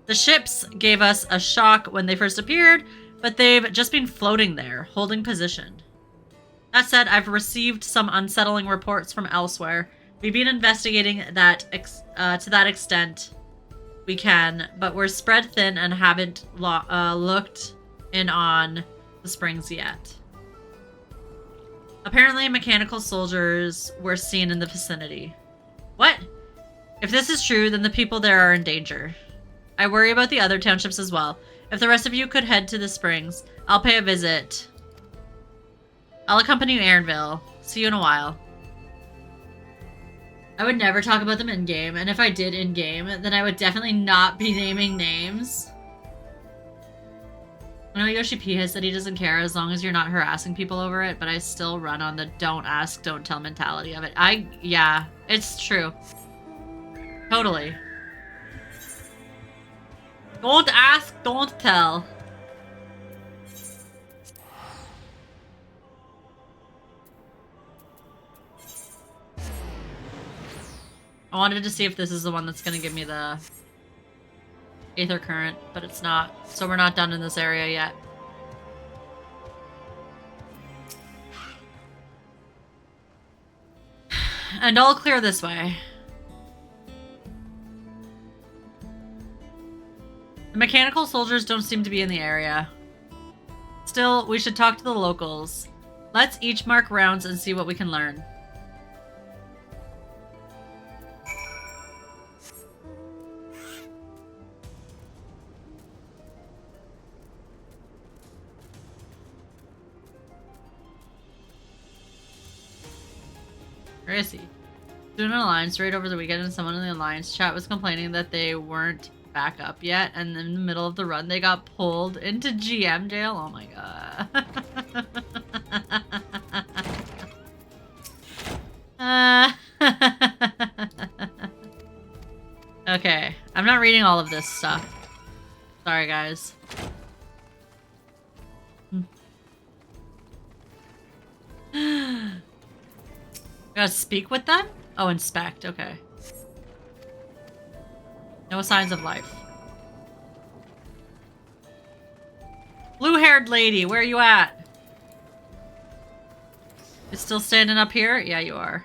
The ships gave us a shock when they first appeared, but they've just been floating there, holding position. That said, I've received some unsettling reports from elsewhere. We've been investigating that to that extent we can, but we're spread thin and haven't looked in on the springs yet. Apparently, mechanical soldiers were seen in the vicinity. What? If this is true, then the people there are in danger. I worry about the other townships as well. If the rest of you could head to the springs, I'll pay a visit. I'll accompany you to Aaronville. See you in a while. I would never talk about them in-game, and if I did in-game, then I would definitely not be naming names. I know Yoshi P has said he doesn't care as long as you're not harassing people over it, but I still run on the don't ask, don't tell mentality of it. Yeah, it's true. Totally. Don't ask, don't tell. I wanted to see if this is the one that's going to give me the Aether Current, but it's not. So we're not done in this area yet. And all clear this way. The mechanical soldiers don't seem to be in the area. Still, we should talk to the locals. Let's each mark rounds and see what we can learn. Where is he? Doing an alliance raid over the weekend, and someone in the alliance chat was complaining that they weren't back up yet, and in the middle of the run they got pulled into GM jail. Oh my god. Okay, I'm not reading all of this stuff. Sorry, guys. Gotta speak with them? Oh, inspect. Okay. No signs of life. Blue-haired lady, where are you at? You still standing up here? Yeah, you are.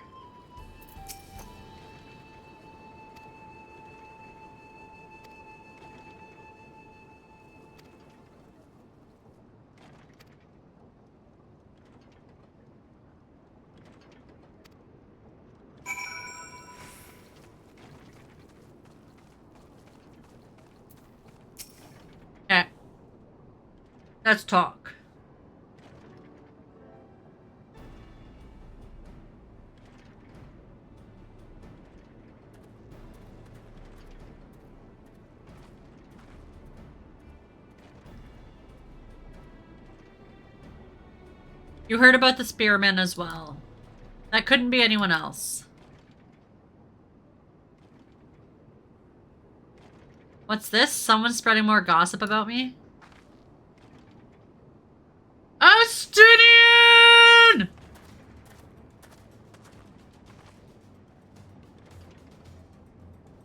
Okay. Let's talk. You heard about the spearmen as well. That couldn't be anyone else. What's this? Someone spreading more gossip about me? Astinian!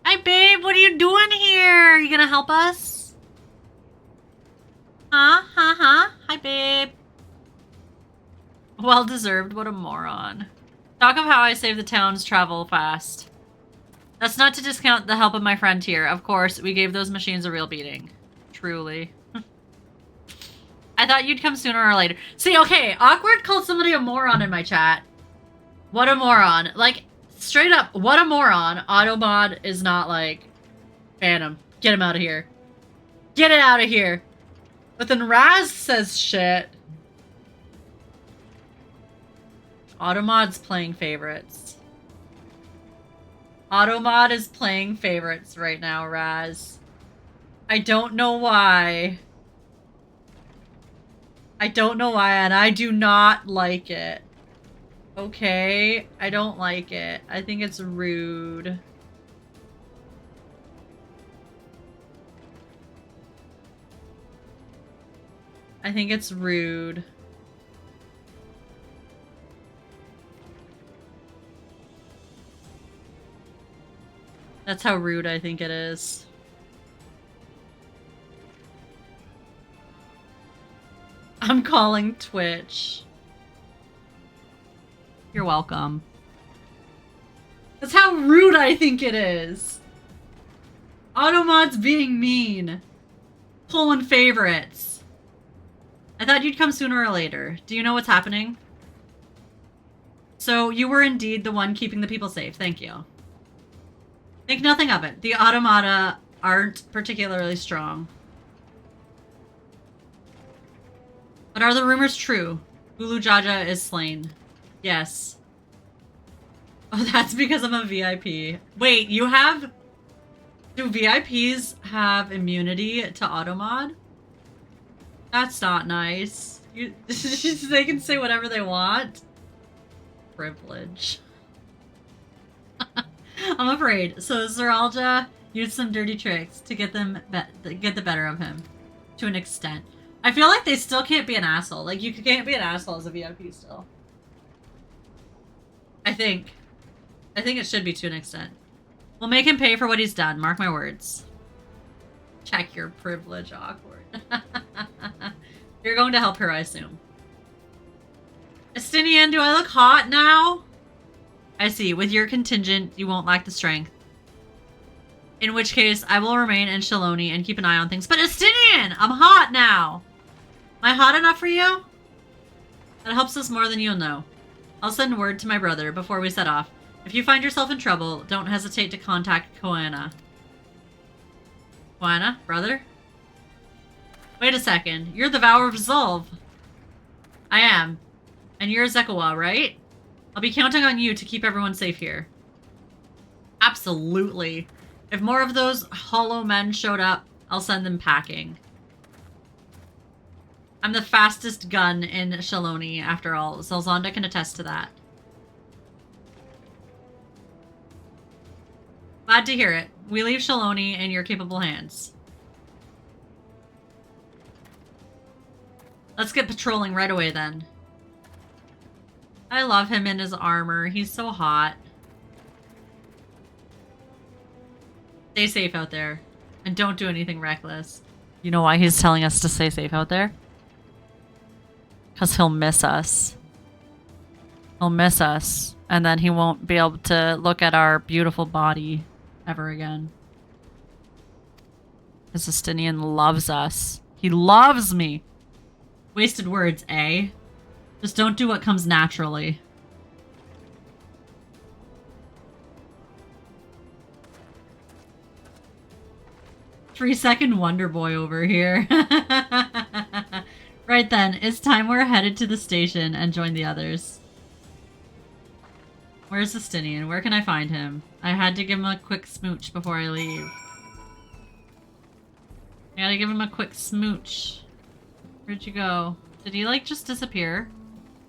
Hi, babe. What are you doing here? Are you gonna help us? Huh? Hi, babe. Well deserved. What a moron. Talk of how I save the town's travel fast. That's not to discount the help of my friend here. Of course, we gave those machines a real beating. Truly. I thought you'd come sooner or later. See, okay, Awkward called somebody a moron in my chat. What a moron. Like, straight up, what a moron. Automod is not like, Phantom, get him out of here. Get it out of here. But then Raz says shit. Automod's playing favorites. Automod is playing favorites right now, Raz. I don't know why. I don't know why, and I do not like it. Okay? I don't like it. I think it's rude. I think it's rude. That's how rude I think it is. I'm calling Twitch. You're welcome. That's how rude I think it is. Automod's being mean. Pulling favorites. I thought you'd come sooner or later. Do you know what's happening? So you were indeed the one keeping the people safe. Thank you. Think nothing of it. The automata aren't particularly strong. But are the rumors true? Ulu Jaja is slain. Yes. Oh, that's because I'm a VIP. Wait, you have... Do VIPs have immunity to automod? That's not nice. They can say whatever they want. Privilege. I'm afraid. So Zeralja used some dirty tricks to get the better of him. To an extent. I feel like they still can't be an asshole. Like, you can't be an asshole as a VIP still. I think it should be to an extent. We'll make him pay for what he's done. Mark my words. Check your privilege, Awkward. You're going to help her, I assume. Estinian, do I look hot now? I see. With your contingent, you won't lack the strength. In which case, I will remain in Shaloni and keep an eye on things. But Estinian! I'm hot now! Am I hot enough for you? That helps us more than you'll know. I'll send word to my brother before we set off. If you find yourself in trouble, don't hesitate to contact Koana. Koana? Brother? Wait a second. You're the Vow of Resolve. I am. And you're Zekawa, right? I'll be counting on you to keep everyone safe here. Absolutely. If more of those hollow men showed up, I'll send them packing. I'm the fastest gun in Shaloni, after all. Zelzonda can attest to that. Glad to hear it. We leave Shaloni in your capable hands. Let's get patrolling right away then. I love him in his armor. He's so hot. Stay safe out there. And don't do anything reckless. You know why he's telling us to stay safe out there? Because he'll miss us. He'll miss us. And then he won't be able to look at our beautiful body ever again. This Estinian loves us. He loves me. Wasted words, eh? Just don't do what comes naturally. Three-second Wonder Boy over here. Right then, it's time we're headed to the station and join the others. Where's Estinian? Where can I find him? I had to give him a quick smooch before I leave. I gotta give him a quick smooch. Where'd you go? Did he, like, just disappear?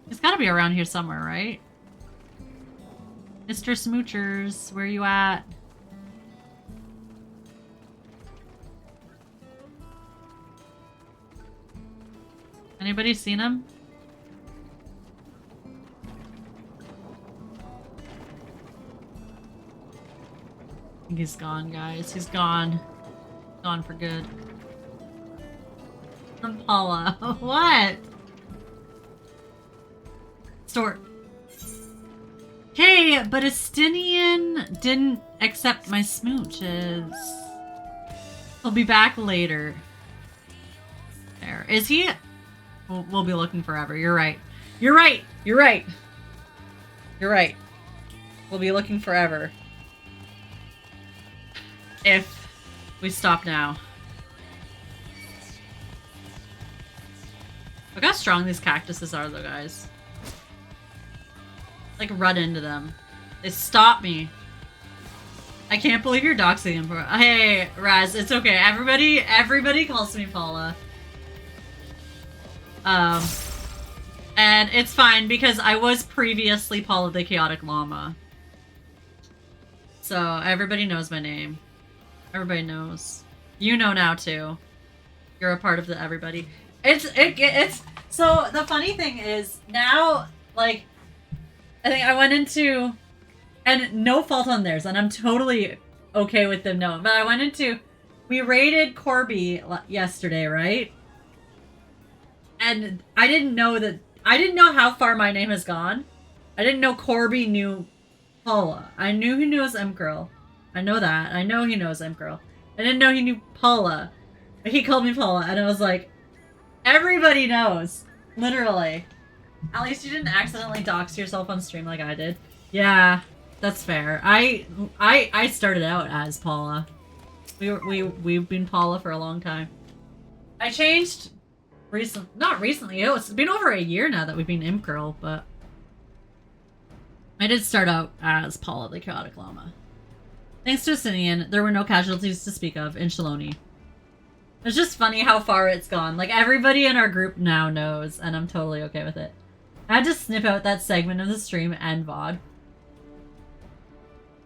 He's gotta be around here somewhere, right? Mr. Smoochers, where you at? Anybody seen him? I think he's gone, guys. He's gone. Gone for good. From Paula. What? Store. Hey, but Estinian didn't accept my smooches. He'll be back later. There. Is he? We'll be looking forever. You're right. You're right. You're right. You're right. We'll be looking forever. If we stop now. Look how strong these cactuses are though, guys. Like, run into them. They stop me. I can't believe you're doxing him. Hey, Raz, it's okay. Everybody calls me Paula. And it's fine because I was previously Paula the Chaotic Llama. So everybody knows my name. Everybody knows. You know now too. You're a part of the everybody. It's so the funny thing is now, like, I think I went into, and no fault on theirs, and I'm totally okay with them knowing, but I went into, we raided Corby yesterday, right? And I didn't know how far my name has gone. I didn't know Corby knew Paula. I knew he knows M-Girl. I know that. I know he knows M-Girl. I didn't know he knew Paula. He called me Paula, and I was like, everybody knows. Literally. At least you didn't accidentally dox yourself on stream like I did. Yeah, that's fair. I started out as Paula. We've been Paula for a long time. I changed not recently. It's been over a year now that we've been M-Girl, but I did start out as Paula the Chaotic Llama. Thanks to Sinian, there were no casualties to speak of in Shaloni. It's just funny how far it's gone. Like, everybody in our group now knows, and I'm totally okay with it. I had to snip out that segment of the stream and VOD.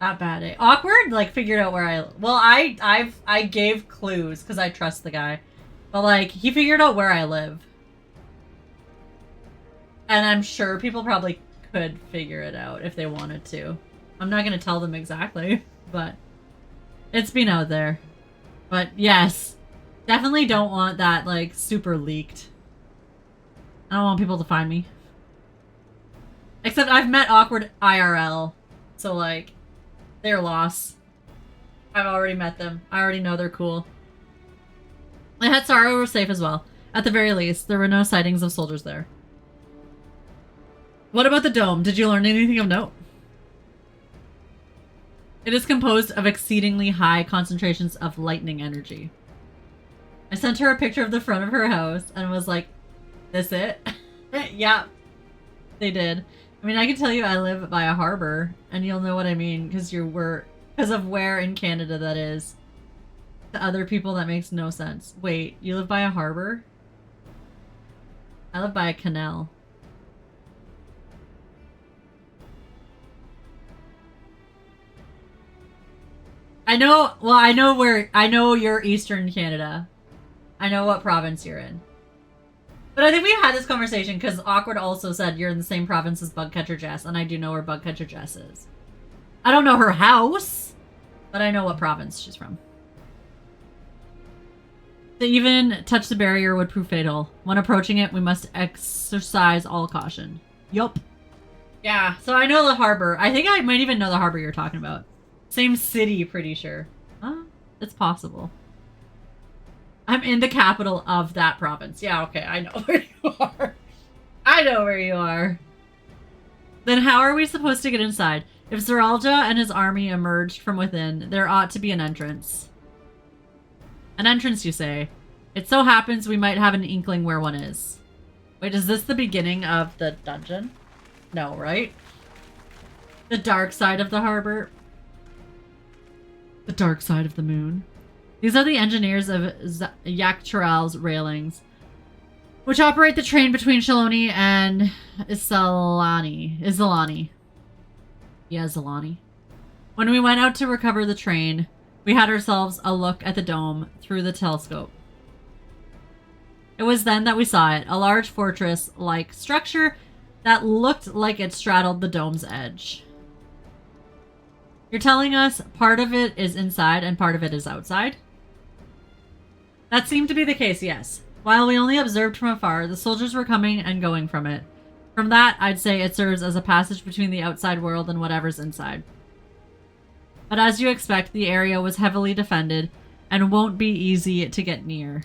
Not bad, eh? Awkward? Like, figured out where I gave clues, because I trust the guy. But, like, he figured out where I live. And I'm sure people probably could figure it out if they wanted to. I'm not going to tell them exactly, but it's been out there. But, yes. Definitely don't want that, like, super leaked. I don't want people to find me. Except I've met Awkward IRL. So, like, their loss. I've already met them. I already know they're cool. And Hetzaru were safe as well. At the very least, there were no sightings of soldiers there. What about the dome? Did you learn anything of note? It is composed of exceedingly high concentrations of lightning energy. I sent her a picture of the front of her house and was like, this it? Yeah, they did. I mean, I can tell you I live by a harbor, and you'll know what I mean because of where in Canada that is. To other people, that makes no sense. Wait, you live by a harbor? I live by a canal. I know you're Eastern Canada. I know what province you're in. But I think we had this conversation because Awkward also said you're in the same province as Bugcatcher Jess, and I do know where Bugcatcher Jess is. I don't know her house, but I know what province she's from. To even touch the barrier would prove fatal. When approaching it, we must exercise all caution. Yup. Yeah, so I know the harbor. I think I might even know the harbor you're talking about. Same city, pretty sure. It's possible. I'm in the capital of that province. Yeah, okay, I know where you are. I know where you are. Then how are we supposed to get inside? If Zeralja and his army emerged from within, there ought to be an entrance. An entrance, you say? It so happens we might have an inkling where one is. Wait, is this the beginning of the dungeon? No, right? The dark side of the harbor? The dark side of the moon. These are the engineers of Yaktural's railings, which operate the train between Shaloni and Isilani. Yeah, Zilani. When we went out to recover the train, we had ourselves a look at the dome through the telescope. It was then that we saw it, a large fortress-like structure that looked like it straddled the dome's edge. You're telling us part of it is inside and part of it is outside? That seemed to be the case, yes. While we only observed from afar, the soldiers were coming and going from it. From that, I'd say it serves as a passage between the outside world and whatever's inside. But as you expect, the area was heavily defended and won't be easy to get near.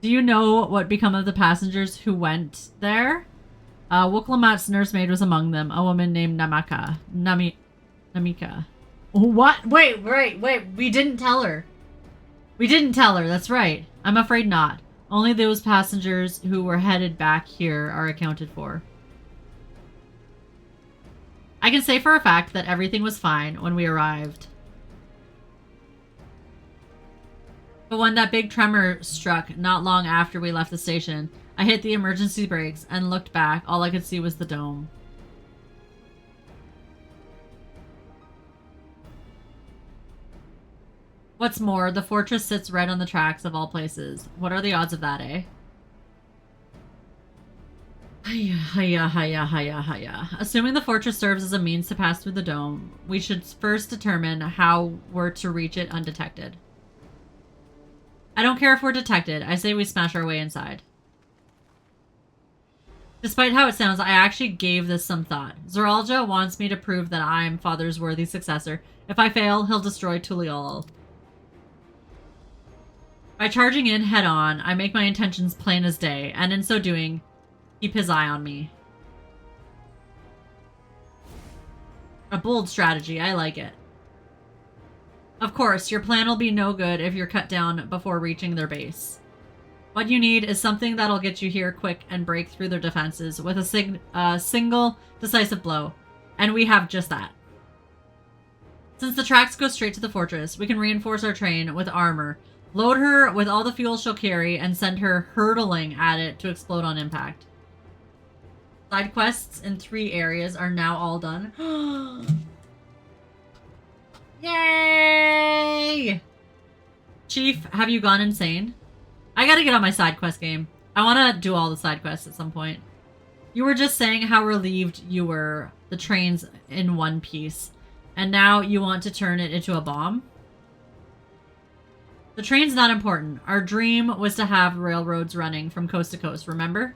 Do you know what become of the passengers who went there? Wuklamat's nursemaid was among them, a woman named Namika. What? Wait, we didn't tell her. We didn't tell her, that's right. I'm afraid not. Only those passengers who were headed back here are accounted for. I can say for a fact that everything was fine when we arrived. But when that big tremor struck not long after we left the station, I hit the emergency brakes and looked back. All I could see was the dome. What's more, the fortress sits right on the tracks of all places. What are the odds of that, eh? Hiya. Assuming the fortress serves as a means to pass through the dome, we should first determine how we're to reach it undetected. I don't care if we're detected. I say we smash our way inside. Despite how it sounds, I actually gave this some thought. Zeralja wants me to prove that I'm Father's worthy successor. If I fail, he'll destroy Tuliol. By charging in head-on, I make my intentions plain as day, and in so doing, keep his eye on me. A bold strategy, I like it. Of course, your plan will be no good if you're cut down before reaching their base. What you need is something that'll get you here quick and break through their defenses with a single decisive blow. And we have just that. Since the tracks go straight to the fortress, we can reinforce our train with armor, load her with all the fuel she'll carry, and send her hurtling at it to explode on impact. Side quests in 3 areas are now all done. Yay! Chief, have you gone insane? I gotta get on my side quest game. I want to do all the side quests at some point. You were just saying how relieved you were the train's in one piece, and now you want to turn it into a bomb? The train's not important. Our dream was to have railroads running from coast to coast, remember?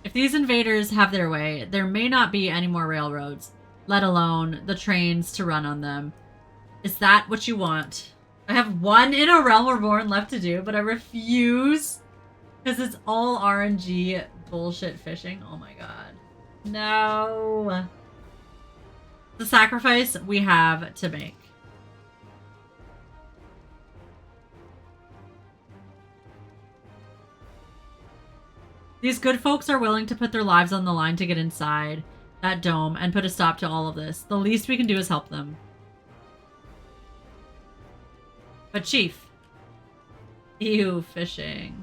If these invaders have their way, there may not be any more railroads, let alone the trains to run on them. Is that what you want? I have one in a Realm Reborn left to do, but I refuse because it's all RNG bullshit fishing. Oh my god. No. The sacrifice we have to make. These good folks are willing to put their lives on the line to get inside that dome and put a stop to all of this. The least we can do is help them. But Chief. Ew, fishing.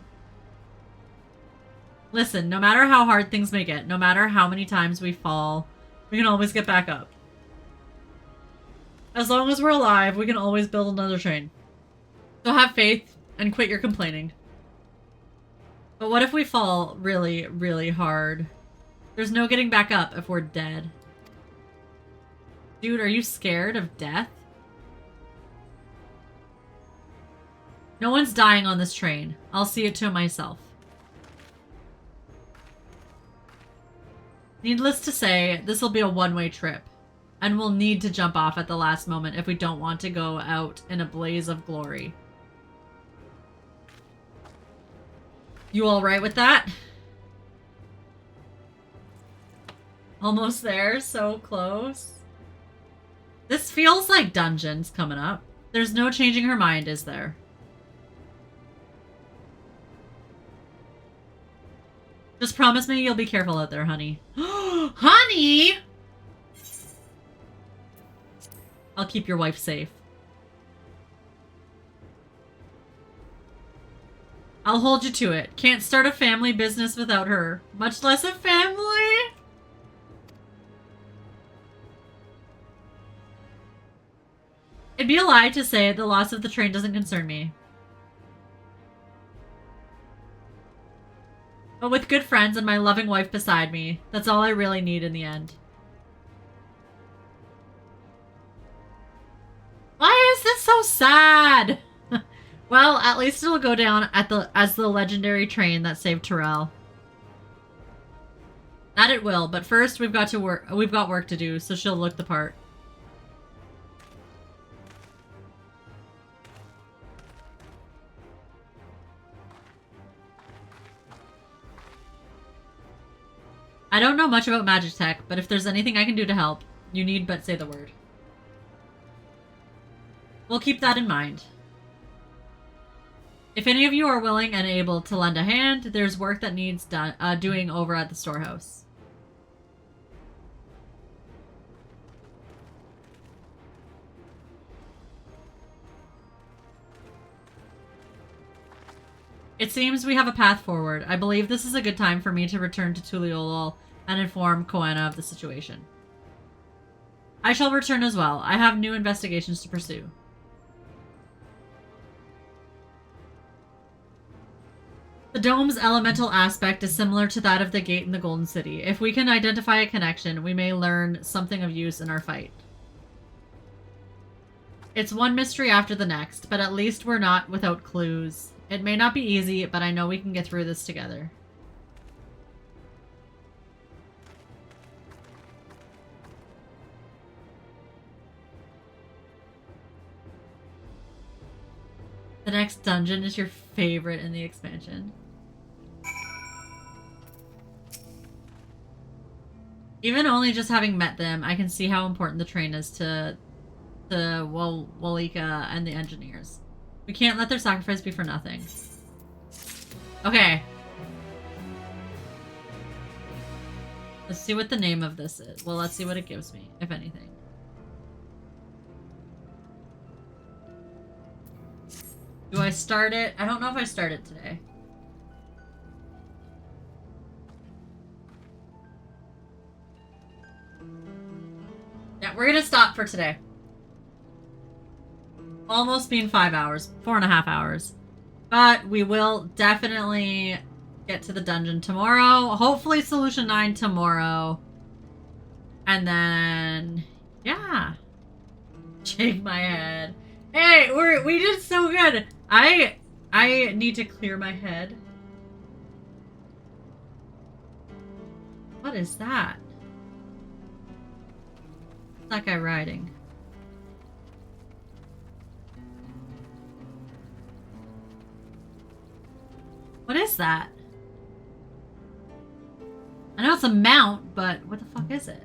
Listen, no matter how hard things may get, no matter how many times we fall, we can always get back up. As long as we're alive, we can always build another train. So have faith and quit your complaining. But what if we fall really, really hard? There's no getting back up if we're dead. Dude, are you scared of death? No one's dying on this train. I'll see it to myself. Needless to say, this will be a one-way trip. And we'll need to jump off at the last moment if we don't want to go out in a blaze of glory. You all right with that? Almost there, so close. This feels like dungeons coming up. There's no changing her mind, is there? Just promise me you'll be careful out there, honey. Honey! I'll keep your wife safe. I'll hold you to it. Can't start a family business without her. Much less a family. It'd be a lie to say the loss of the train doesn't concern me. But with good friends and my loving wife beside me, that's all I really need in the end. Why is this so sad? Well, at least it'll go down as the legendary train that saved Turali. That it will, but first we've got work to do, so she'll look the part. I don't know much about magic tech, but if there's anything I can do to help, you need but say the word. We'll keep that in mind. If any of you are willing and able to lend a hand, there's work that needs doing over at the storehouse. It seems we have a path forward. I believe this is a good time for me to return to Tuliyollal and inform Koana of the situation. I shall return as well. I have new investigations to pursue. The dome's elemental aspect is similar to that of the gate in the Golden City. If we can identify a connection, we may learn something of use in our fight. It's one mystery after the next, but at least we're not without clues. It may not be easy, but I know we can get through this together. The next dungeon is your favorite in the expansion. Even only just having met them, I can see how important the train is to Walika and the engineers. We can't let their sacrifice be for nothing. Okay. Let's see what the name of this is. Well, let's see what it gives me, if anything. Do I start it? I don't know if I start it today. Yeah, we're gonna stop for today. Almost being 5 hours. 4.5 hours. But we will definitely get to the dungeon tomorrow. Hopefully Solution 9 tomorrow. And then... yeah. Shake my head. Hey, we did so good. I need to clear my head. What is that? What's that guy riding? What is that? I know it's a mount, but what the fuck is it?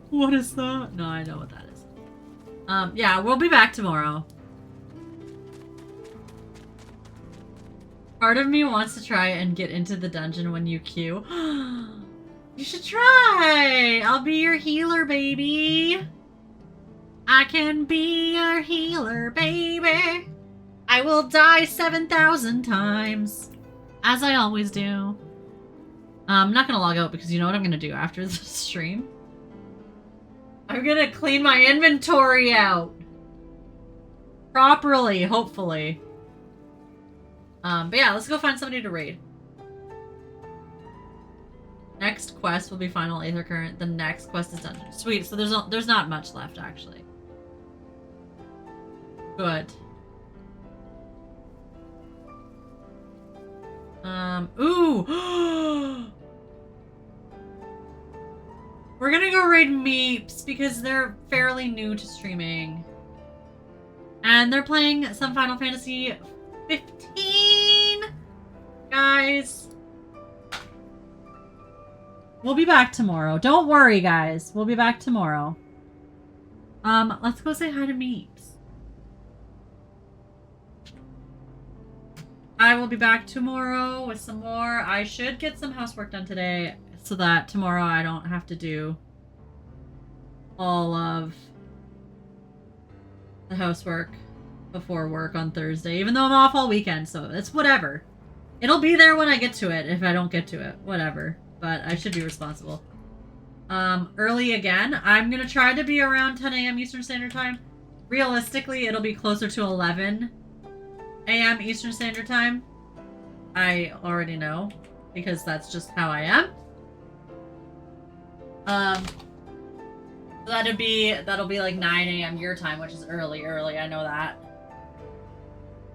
What is that? No, I know what that is. Yeah, we'll be back tomorrow. Part of me wants to try and get into the dungeon when you queue. You should try! I'll be your healer, baby. I can be your healer, baby. I will die 7,000 times. As I always do. I'm not gonna log out because you know what I'm gonna do after the stream? I'm gonna clean my inventory out. Properly, hopefully. But yeah, let's go find somebody to raid. Next quest will be Final Aether Current. The next quest is Dungeon. Sweet, so there's not much left, actually. Good. Ooh! We're gonna go raid Meeps because they're fairly new to streaming. And they're playing some Final Fantasy 15! Guys. We'll be back tomorrow. Don't worry, guys. We'll be back tomorrow. Let's go say hi to Meeps. I will be back tomorrow with some more. I should get some housework done today so that tomorrow I don't have to do all of the housework before work on Thursday, even though I'm off all weekend, so it's whatever. It'll be there when I get to it, if I don't get to it. Whatever. But I should be responsible. Early again. I'm gonna try to be around 10 a.m. Eastern Standard Time. Realistically, it'll be closer to 11 a.m. Eastern Standard Time. I already know, because that's just how I am. That'll be like 9 a.m. your time, which is early, I know that.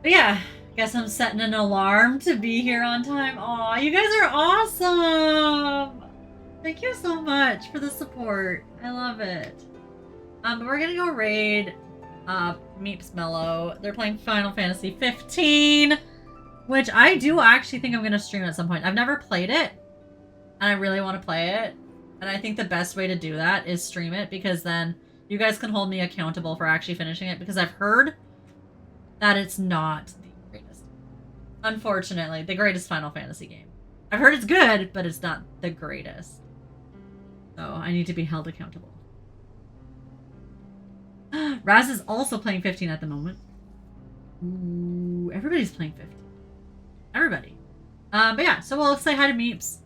But yeah, guess I'm setting an alarm to be here on time. Aw, you guys are awesome! Thank you so much for the support. I love it. But we're gonna go raid Meeps Mellow. They're playing Final Fantasy 15, which I do actually think I'm gonna stream at some point. I've never played it, and I really want to play it. And I think the best way to do that is stream it, because then you guys can hold me accountable for actually finishing it, because I've heard that it's not the greatest. Unfortunately, the greatest Final Fantasy game. I've heard it's good, but it's not the greatest. So I need to be held accountable. Raz is also playing 15 at the moment. Ooh, everybody's playing 15. Everybody. But yeah, so we'll say hi to Meeps.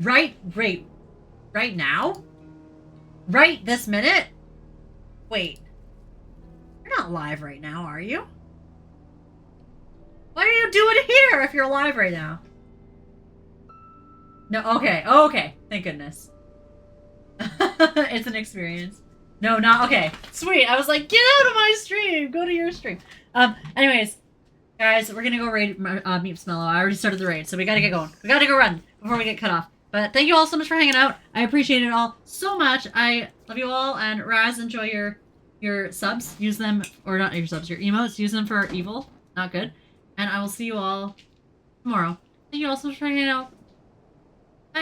Right now? Right this minute? Wait. You're not live right now, are you? Why are you doing it here if you're live right now? No, okay. Oh, okay. Thank goodness. It's an experience. No, not okay. Sweet. I was like, get out of my stream. Go to your stream. Anyways, guys, we're gonna go raid Meeps Mellow. I already started the raid, so we gotta get going. We gotta go run before we get cut off. But thank you all so much for hanging out. I appreciate it all so much. I love you all. And Raz, enjoy your subs. Use them, or not your subs, your emotes. Use them for evil. Not good. And I will see you all tomorrow. Thank you all so much for hanging out. Bye.